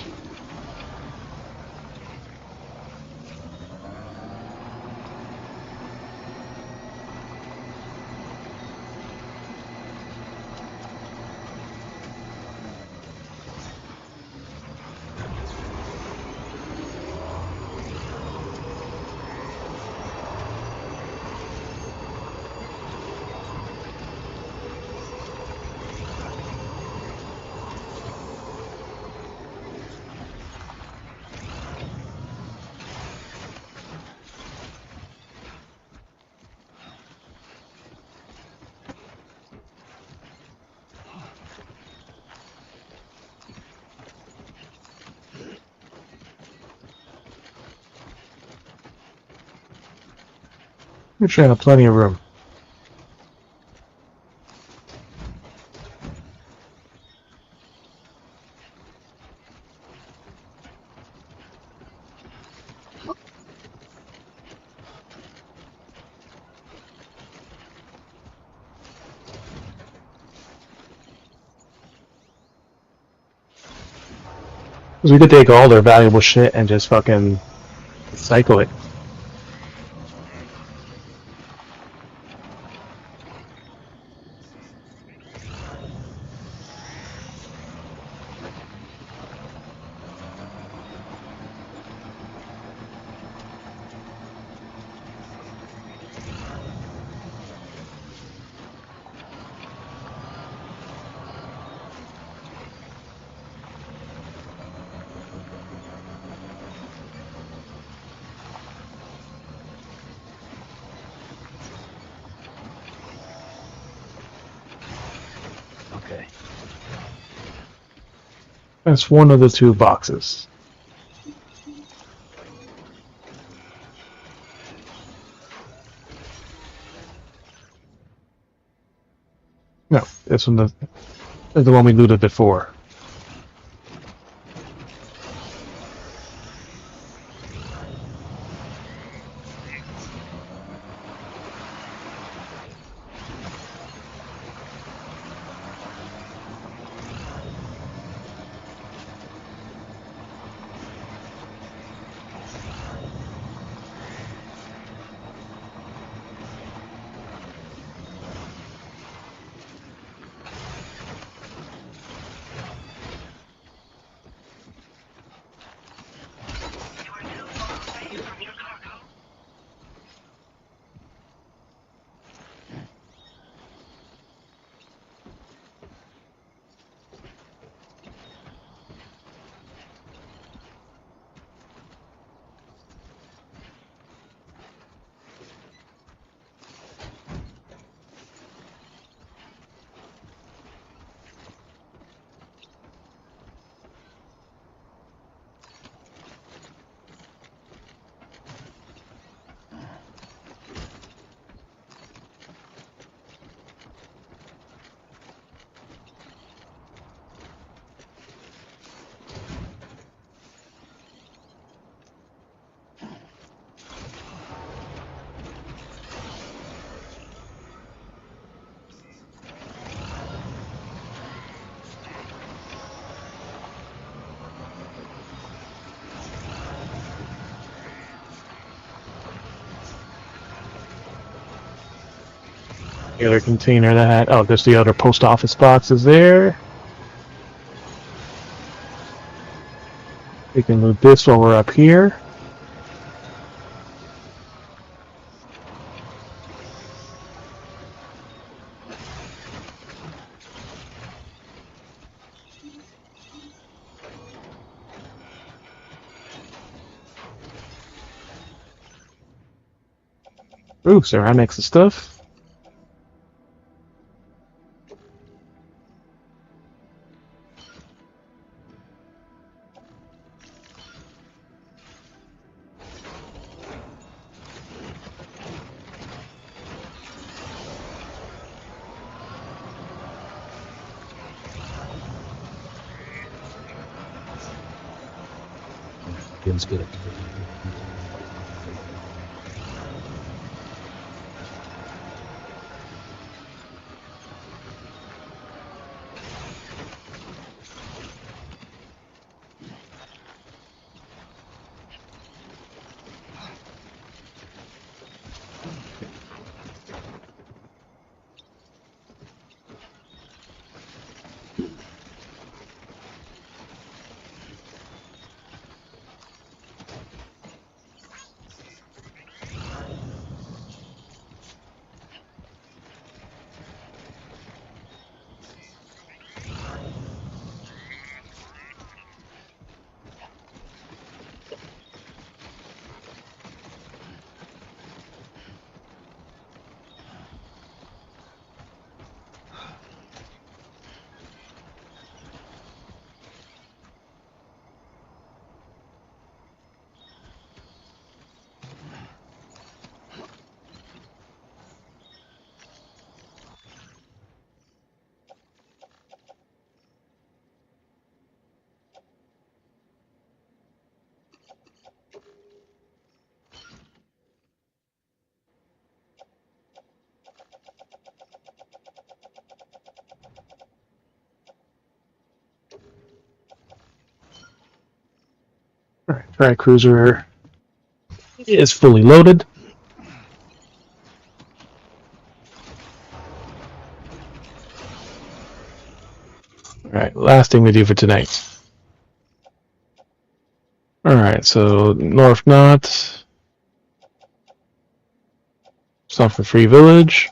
We should have plenty of room. Because we could take all their valuable shit and just fucking cycle it. Okay. That's one of the two boxes. No, this one is the one we looted before. The other container that had... Oh, there's the other post office boxes there. We can loot this while we're up here. Ooh, ceramics and stuff. Feels good. Alright, cruiser is fully loaded. Alright, last thing we do for tonight. Alright, so North Knot. Stop for Free Village.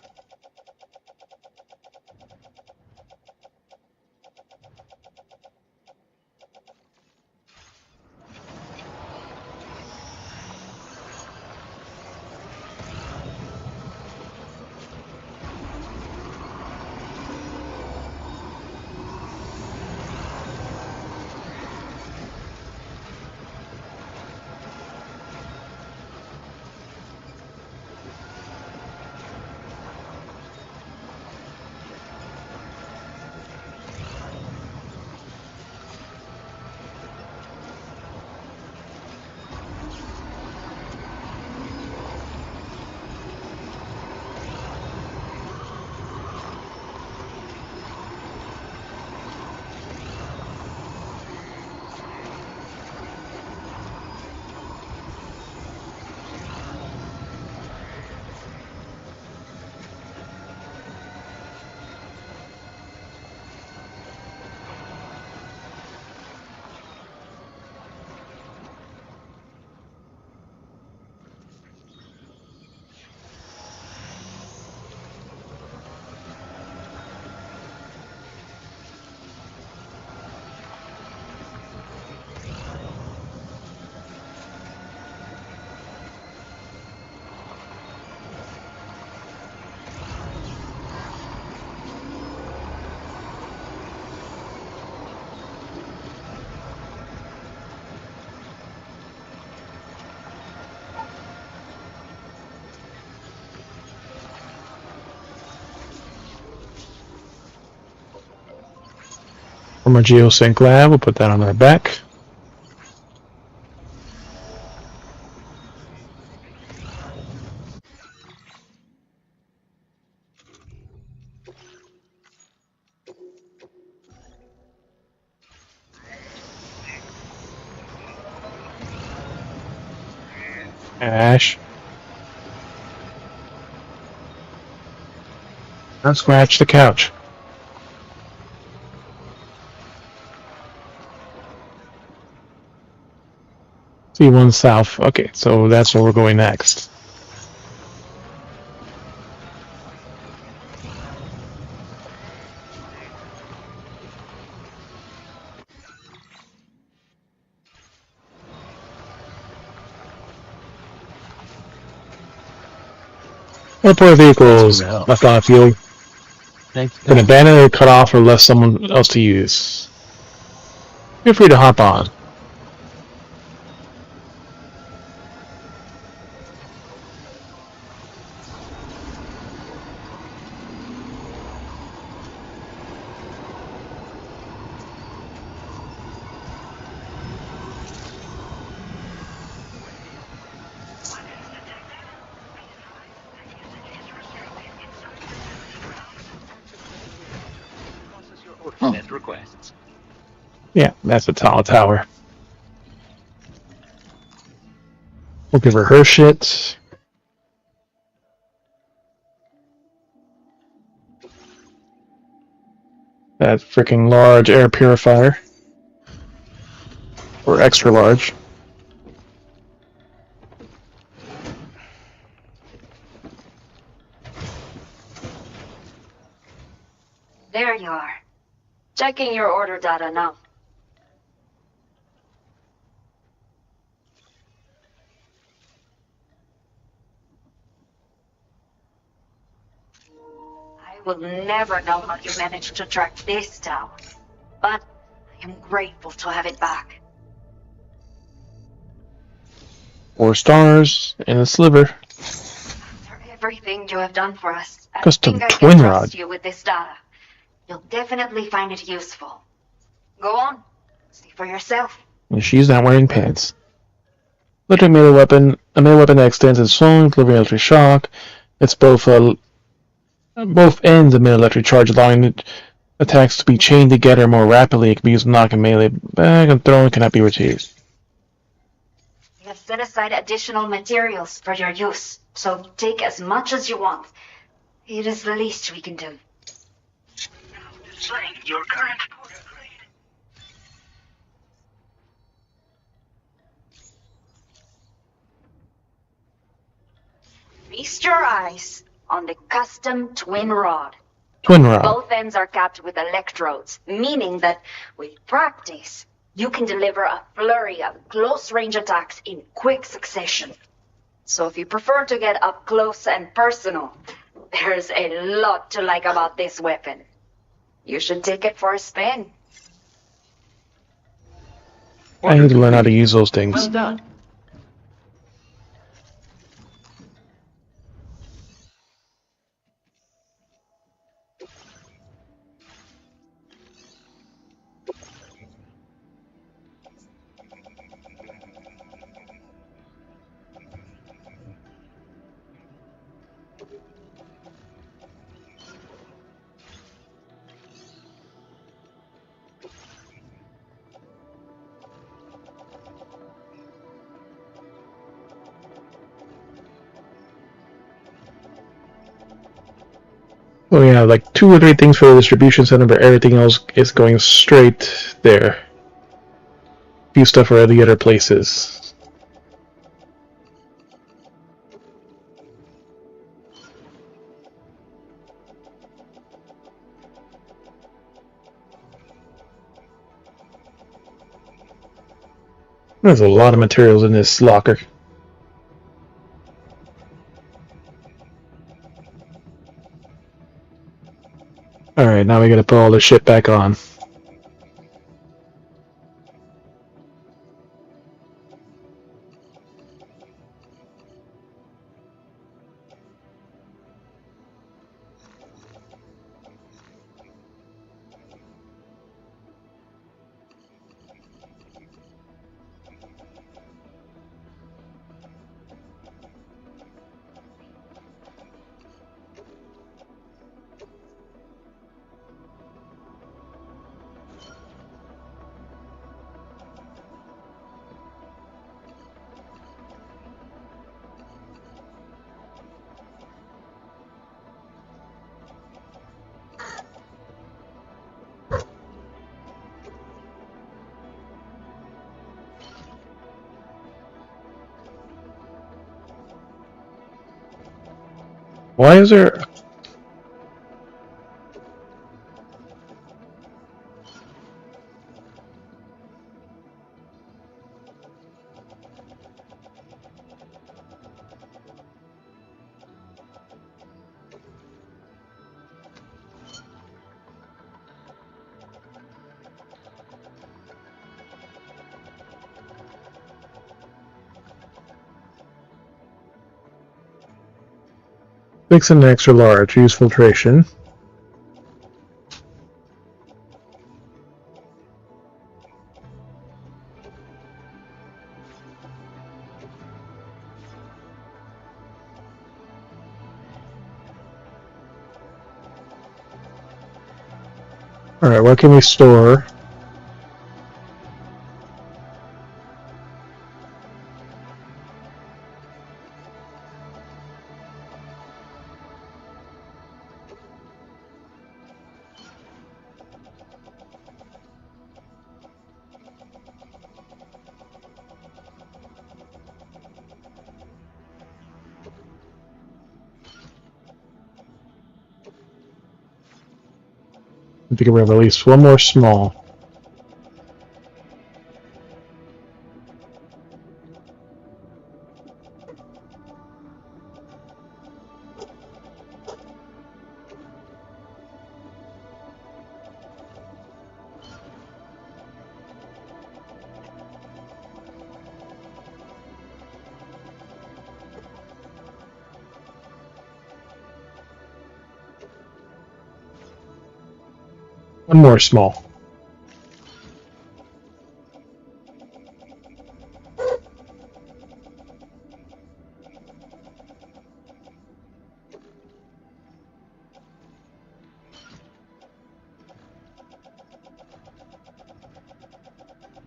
From our geosync lab, we'll put that on our back. Ash. Not scratch the couch. C1 south. Okay, so that's where we're going next. Airport vehicles left on the field. Been abandoned or cut off or left someone else to use. Feel free to hop on. Net requests. Yeah, that's a tall tower. We'll give her shit. That freaking large air purifier. Or extra large. There you are. Checking your order data now. I will never know how you managed to track this down, but I am grateful to have it back. 4 stars and a sliver. For everything you have done for us, I Custom think I twin can trust rod. you with this data. You'll definitely find it useful. Go on, see for yourself. And she's not wearing pants. Electric melee weapon. A melee weapon that extends its swung, delivering electric shock. It's both ends of melee electric charge, allowing attacks to be chained together more rapidly. It can be used to knock a melee back and thrown cannot be retrieved. We have set aside additional materials for your use, so take as much as you want. It is the least we can do. Now displaying your current order grade. Feast your eyes on the custom twin rod. Twin rod. Both ends are capped with electrodes, meaning that with practice, you can deliver a flurry of close-range attacks in quick succession. So if you prefer to get up close and personal, there's a lot to like about this weapon. You should take it for a spin. I need to learn how to use those things. Well done. Oh yeah, like 2 or 3 things for the distribution center, but everything else is going straight there. Few stuff for the other places. There's a lot of materials in this locker. Alright, now we gotta put all this shit back on. Why is there... Fix an extra large. Use filtration. Alright, what can we store? I think we have at least one more small. One more small.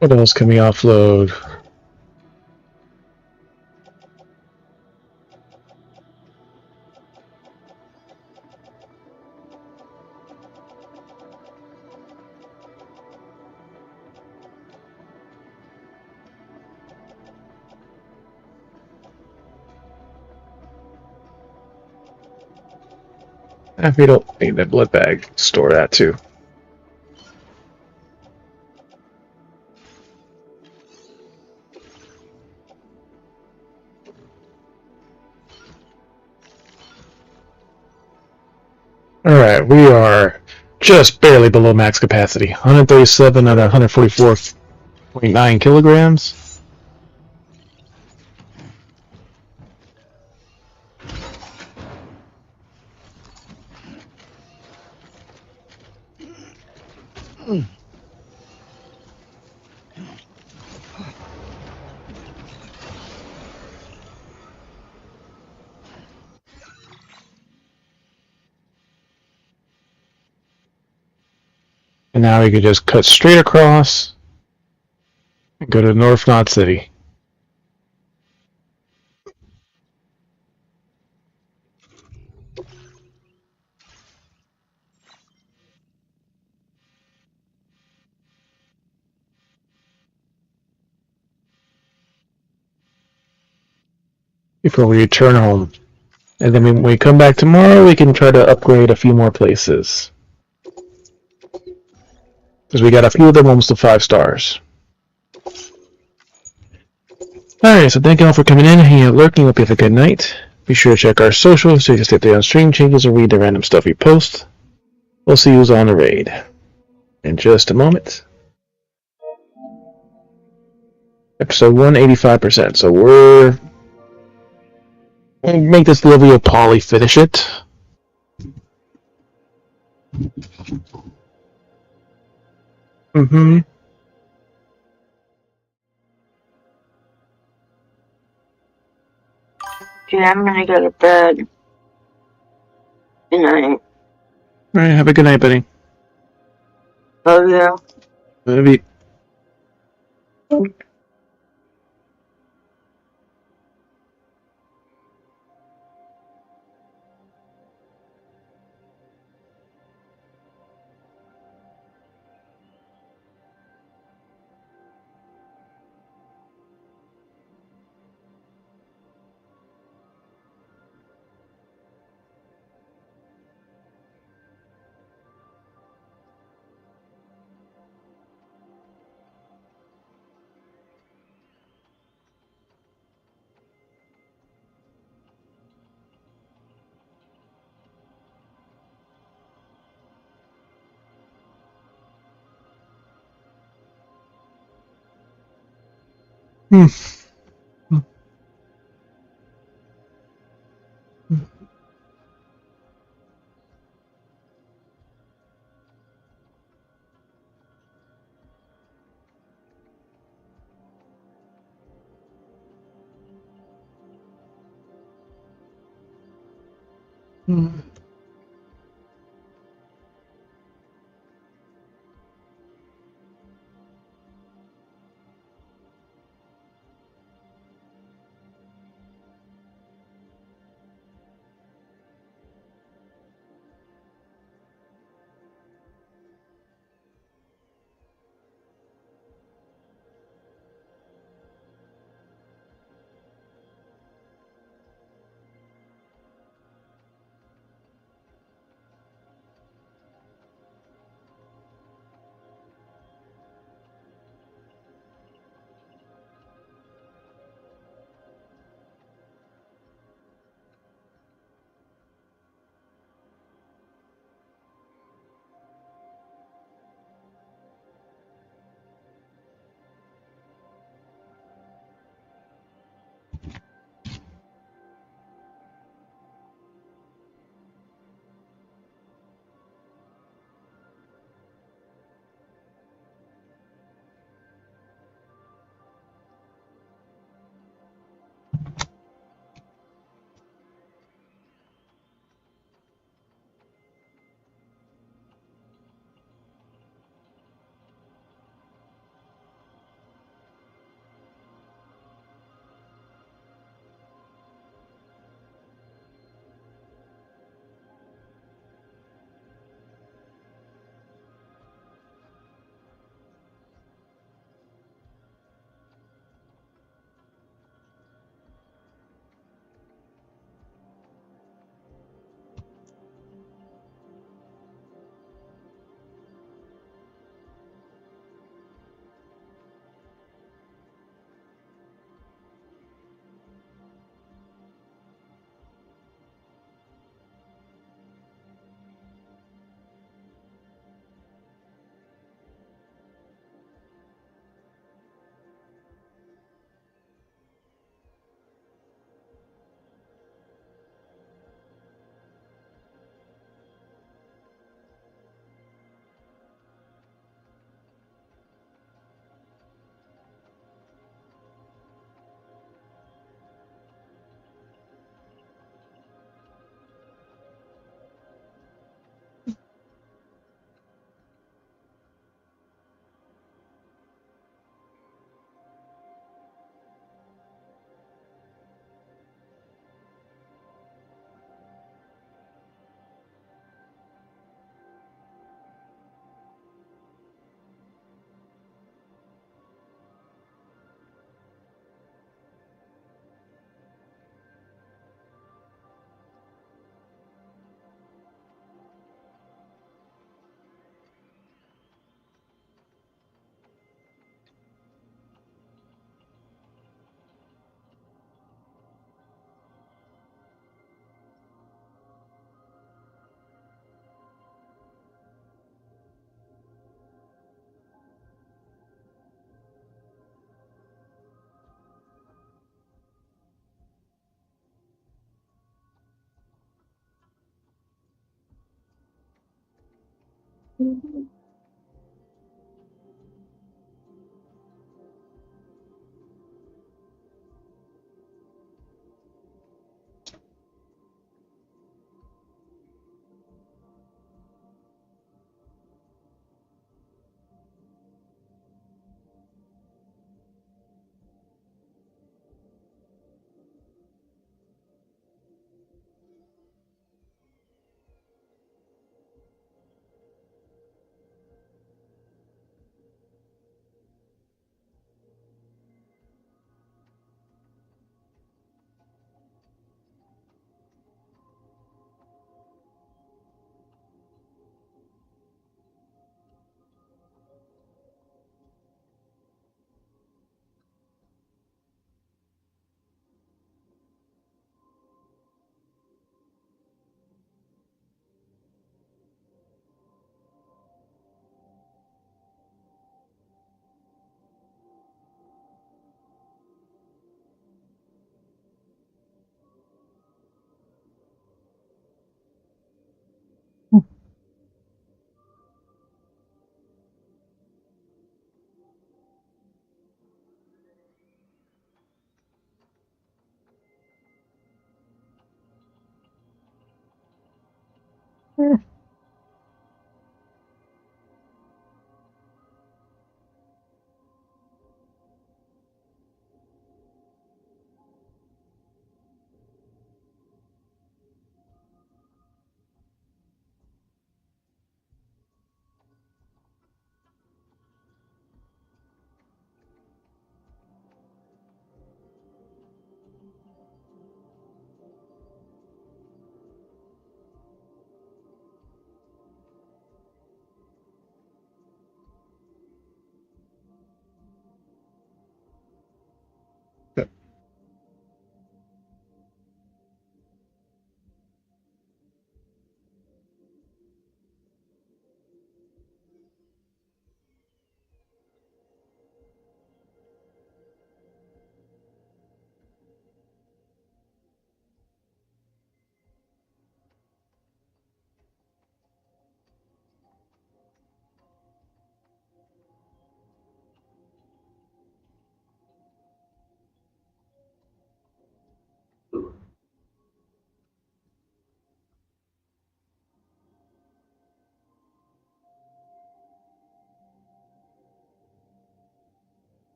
What else can we offload? If we don't need that blood bag, store that too. Alright, we are just barely below max capacity. 137 out of 144.9 kilograms. And now we could just cut straight across and go to North Knot City. Before we return home. And then when we come back tomorrow, we can try to upgrade a few more places. Because we got a few of them almost to 5 stars. Alright, so thank you all for coming in, hanging out, lurking. Hope you have a good night. Be sure to check our socials so you can stay up to date on stream changes or read the random stuff we post. We'll see you on the raid in just a moment. Episode 185%. So we'll make this level of poly finish it. Mm-hmm. Okay, I'm gonna go to bed. Good night. Alright, have a good night, buddy. Love you. Love you. Hmm.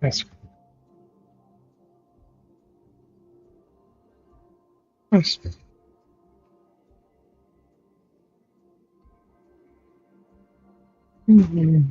Nice. Nice. Hmm.